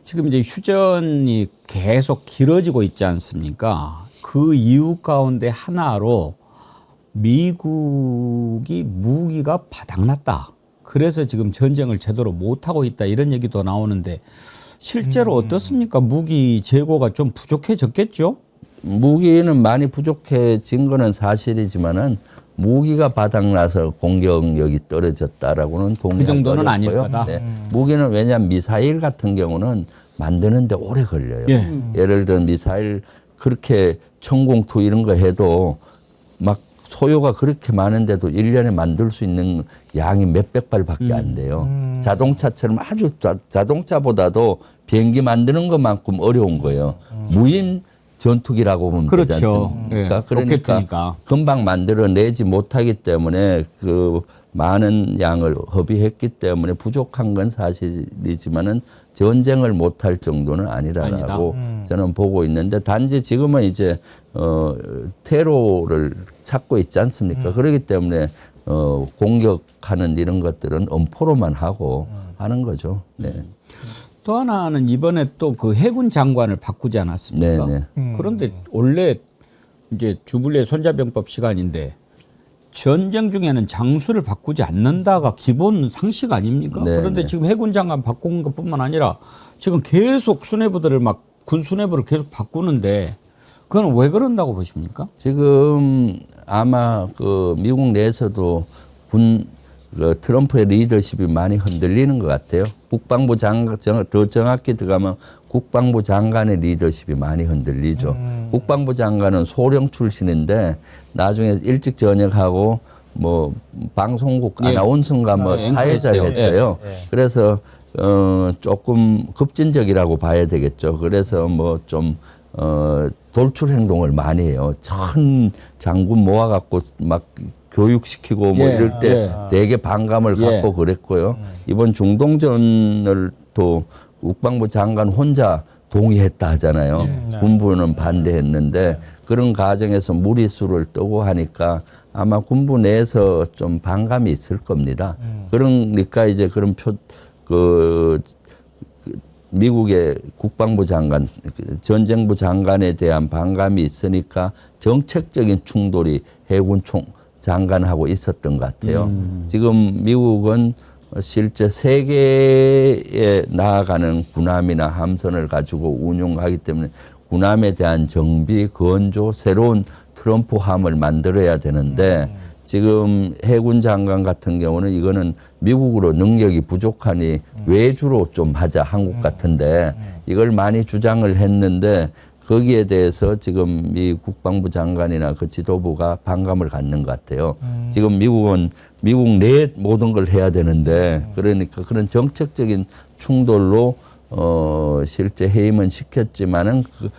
지금 이제 휴전이 계속 길어지고 있지 않습니까? 그 이유 가운데 하나로 미국이 무기가 바닥났다. 그래서 지금 전쟁을 제대로 못하고 있다. 이런 얘기도 나오는데 실제로 어떻습니까? 무기 재고가 좀 부족해졌겠죠? 무기는 많이 부족해진 거는 사실이지만은 무기가 바닥나서 공격력이 떨어졌다라고는 동의하기 그 정도는 아닐 어렵고요. 거다. 네. 무기는 왜냐하면 미사일 같은 경우는 만드는데 오래 걸려요. 예를 들어 미사일 그렇게 천공투 이런 거 해도 막 소요가 그렇게 많은데도 1년에 만들 수 있는 양이 몇백 발밖에 안 돼요. 자동차처럼 아주 자동차보다도 비행기 만드는 것만큼 어려운 거예요. 무인 전투기라고 보면 되지 그렇죠. 않습니까? 네, 그러니까 로켓이니까. 금방 만들어내지 못하기 때문에 그 많은 양을 허비했기 때문에 부족한 건 사실이지만은 전쟁을 못할 정도는 아니다라고 저는 보고 있는데 단지 지금은 이제 테러를 찾고 있지 않습니까? 그렇기 때문에 공격하는 이런 것들은 엄포로만 하고 하는 거죠. 네. 또 하나는 이번에 또 그 해군 장관을 바꾸지 않았습니까? 네, 그런데 원래 이제 주불례 손자병법 시간인데 전쟁 중에는 장수를 바꾸지 않는다가 기본 상식 아닙니까? 네, 그런데 네. 지금 해군 장관 바꾼 것뿐만 아니라 지금 계속 수뇌부들을 막 군 수뇌부를 계속 바꾸는데 그건 왜 그런다고 보십니까? 지금 아마 그 미국 내에서도 그 트럼프의 리더십이 많이 흔들리는 것 같아요. 국방부 장관, 더 정확히 들어가면 국방부 장관의 리더십이 많이 흔들리죠. 국방부 장관은 소령 출신인데 나중에 일찍 전역하고 뭐 방송국 아나운서인가 뭐 사회자를 했어요. 그래서 조금 급진적이라고 봐야 되겠죠. 그래서 뭐 좀 돌출 행동을 많이 해요. 전 장군 모아갖고 막 교육시키고 뭐 이럴 때 되게 반감을 갖고 그랬고요. 이번 중동전을 또 국방부 장관 혼자 동의했다 하잖아요. 군부는 반대했는데 그런 과정에서 무리수를 뜨고 하니까 아마 군부 내에서 좀 반감이 있을 겁니다. 그러니까 이제 그런 미국의 국방부 장관, 전쟁부 장관에 대한 반감이 있으니까 정책적인 충돌이 해군 장관하고 있었던 것 같아요. 지금 미국은 실제 세계에 나아가는 군함이나 함선을 가지고 운용하기 때문에 군함에 대한 정비, 건조, 새로운 트럼프함을 만들어야 되는데 지금 해군 장관 같은 경우는 이거는 미국으로 능력이 부족하니 외주로 좀 하자 한국 같은데 이걸 많이 주장을 했는데 거기에 대해서 지금 미 국방부 장관이나 그 지도부가 반감을 갖는 것 같아요. 지금 미국은 미국 내 모든 걸 해야 되는데 그러니까 그런 정책적인 충돌로 실제 해임은 시켰지만은 그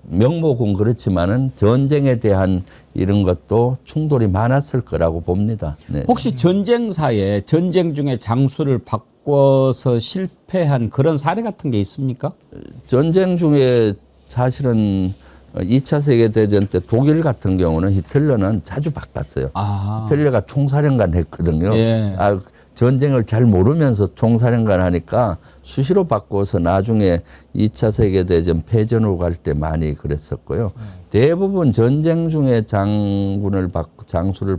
명목은 그렇지만은 전쟁에 대한 이런 것도 충돌이 많았을 거라고 봅니다. 네. 혹시 전쟁사에 전쟁 중에 장수를 바꿔서 실패한 그런 사례 같은 게 있습니까? 전쟁 중에 사실은 2차 세계대전 때 독일 같은 경우는 히틀러는 자주 바꿨어요. 히틀러가 총사령관 했거든요. 전쟁을 잘 모르면서 총사령관 하니까 수시로 바꿔서 나중에 2차 세계대전 패전으로 갈 때 많이 그랬었고요. 대부분 전쟁 중에 장수를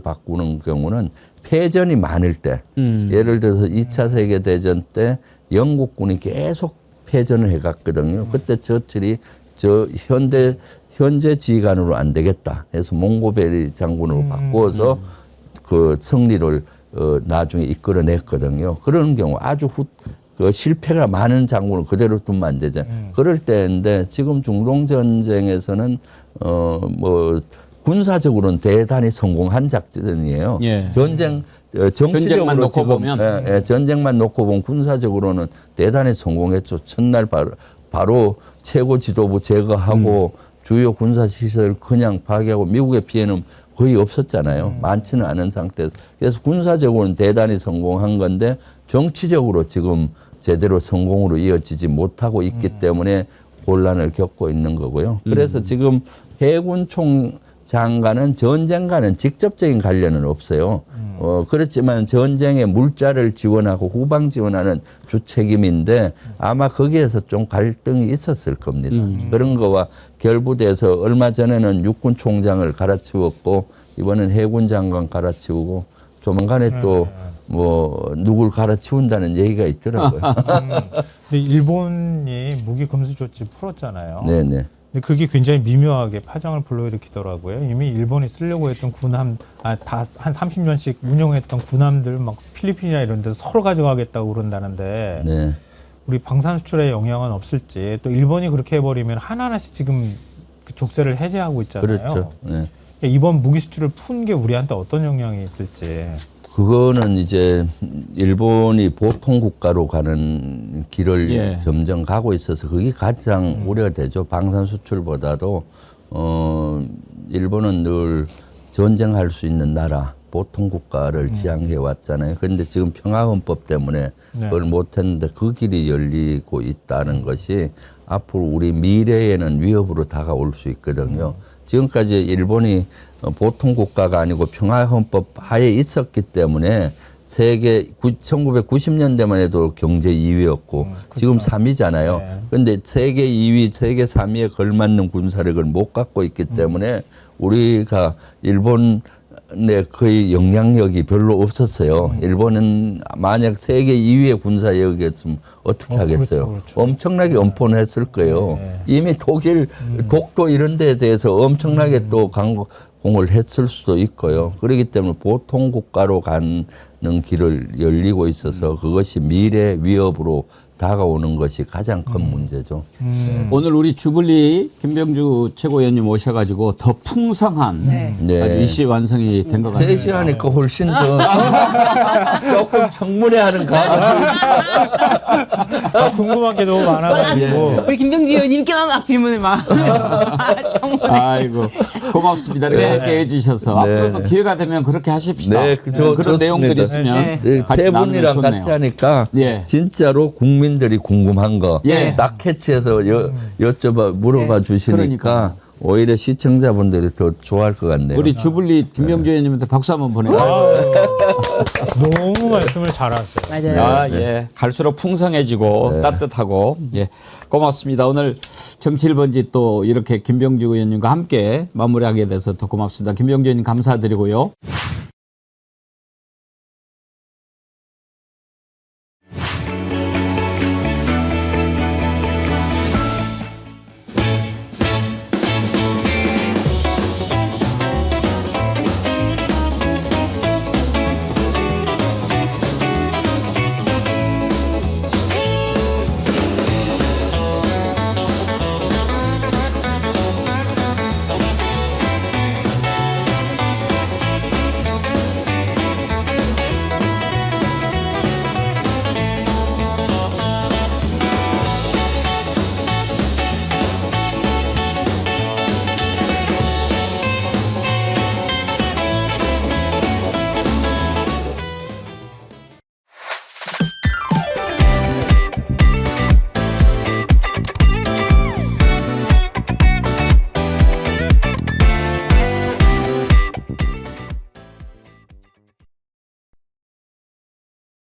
바꾸는 경우는 패전이 많을 때, 예를 들어서 2차 세계대전 때 영국군이 계속 패전을 해갔거든요. 그때 처칠이 현재 지휘관으로 안 되겠다 해서 몽고베리 장군으로 바꾸어서 그 승리를 나중에 이끌어냈거든요. 그런 경우 아주 그 실패가 많은 장군을 그대로 두면 안 되잖아요. 그럴 때인데 지금 중동 전쟁에서는 뭐 군사적으로는 대단히 성공한 작전이에요. 예. 정치적으로 전쟁만 놓고 지금, 보면 전쟁만 놓고 보면 군사적으로는 대단히 성공했죠. 첫날 바로 최고 지도부 제거하고 주요 군사 시설 그냥 파괴하고 미국의 피해는 거의 없었잖아요. 많지는 않은 상태에서. 그래서 군사적으로는 대단히 성공한 건데 정치적으로 지금 제대로 성공으로 이어지지 못하고 있기 때문에 혼란을 겪고 있는 거고요. 그래서 지금 해군 총장관은 전쟁과는 직접적인 관련은 없어요. 그렇지만 전쟁에 물자를 지원하고 후방 지원하는 주책임인데 아마 거기에서 좀 갈등이 있었을 겁니다. 그런 거와 결부돼서 얼마 전에는 육군 총장을 갈아치웠고 이번엔 해군 장관 갈아치우고 조만간에 또 뭐 누굴 갈아치운다는 얘기가 있더라고요. 근데 일본이 무기 금수 조치 풀었잖아요. 네네. 근데 그게 굉장히 미묘하게 파장을 불러일으키더라고요. 이미 일본이 쓰려고 했던 군함, 다 한 30년씩 운영했던 군함들 막 필리핀이나 이런 데서 서로 가져가겠다고 그런다는데 네. 우리 방산 수출에 영향은 없을지, 또 일본이 그렇게 해버리면 하나하나씩 지금 그 족쇄를 해제하고 있잖아요. 그렇죠. 네. 이번 무기 수출을 푼 게 우리한테 어떤 영향이 있을지. 그거는 이제 일본이 보통 국가로 가는 길을 점점 가고 있어서 그게 가장 우려가 되죠. 방산 수출보다도 일본은 늘 전쟁할 수 있는 나라, 보통 국가를 지향해 왔잖아요. 그런데 지금 평화헌법 때문에 그걸 못했는데 그 길이 열리고 있다는 것이 앞으로 우리 미래에는 위협으로 다가올 수 있거든요. 지금까지 일본이 보통 국가가 아니고 평화헌법 하에 있었기 때문에 세계 1990년대만 해도 경제 2위였고 지금 3위잖아요. 그런데 세계 2위, 세계 3위에 걸맞는 군사력을 못 갖고 있기 때문에 우리가 일본의 거의 영향력이 별로 없었어요. 일본은 만약 세계 2위의 군사력이었으면 어떻게 하겠어요? 그렇죠. 엄청나게 엄포했을 거예요. 이미 독일, 독도 이런 데에 대해서 엄청나게 또 강공을 했을 수도 있고요. 그렇기 때문에 보통 국가로 가는 길을 열리고 있어서 그것이 미래 위협으로 다가오는 것이 가장 큰 문제죠. 오늘 우리 주블리 김병주 최고위원님 오셔가지고 더 풍성한 아주 이시 완성이 된 것 같습니다. 3시 하니까 훨씬 더 조금 청문회하는 가능. 궁금한 게 너무 많아가지고. 우리 김병주 의원님께만 막 질문을 막. 아이고 고맙습니다. 이렇게 해주셔서 앞으로도 기회가 되면 그렇게 하십시다. 네, 그런 내용들이 있으면 같이 세 나누면 분이랑 좋네요. 같이 하니까 진짜로 국민들이 궁금한 거 딱 캐치해서 물어봐 주시니까 오히려 시청자분들이 더 좋아할 것 같네요. 우리 주블리 김병주 의원님한테 박수 한번 보내요. 너무 말씀을 잘하세요. 맞아요. 예. 갈수록 풍성해지고 따뜻하고 고맙습니다. 오늘 정치 1번지 또 이렇게 김병주 의원님과 함께 마무리하게 돼서 더 고맙습니다. 김병주 의원님 감사드리고요.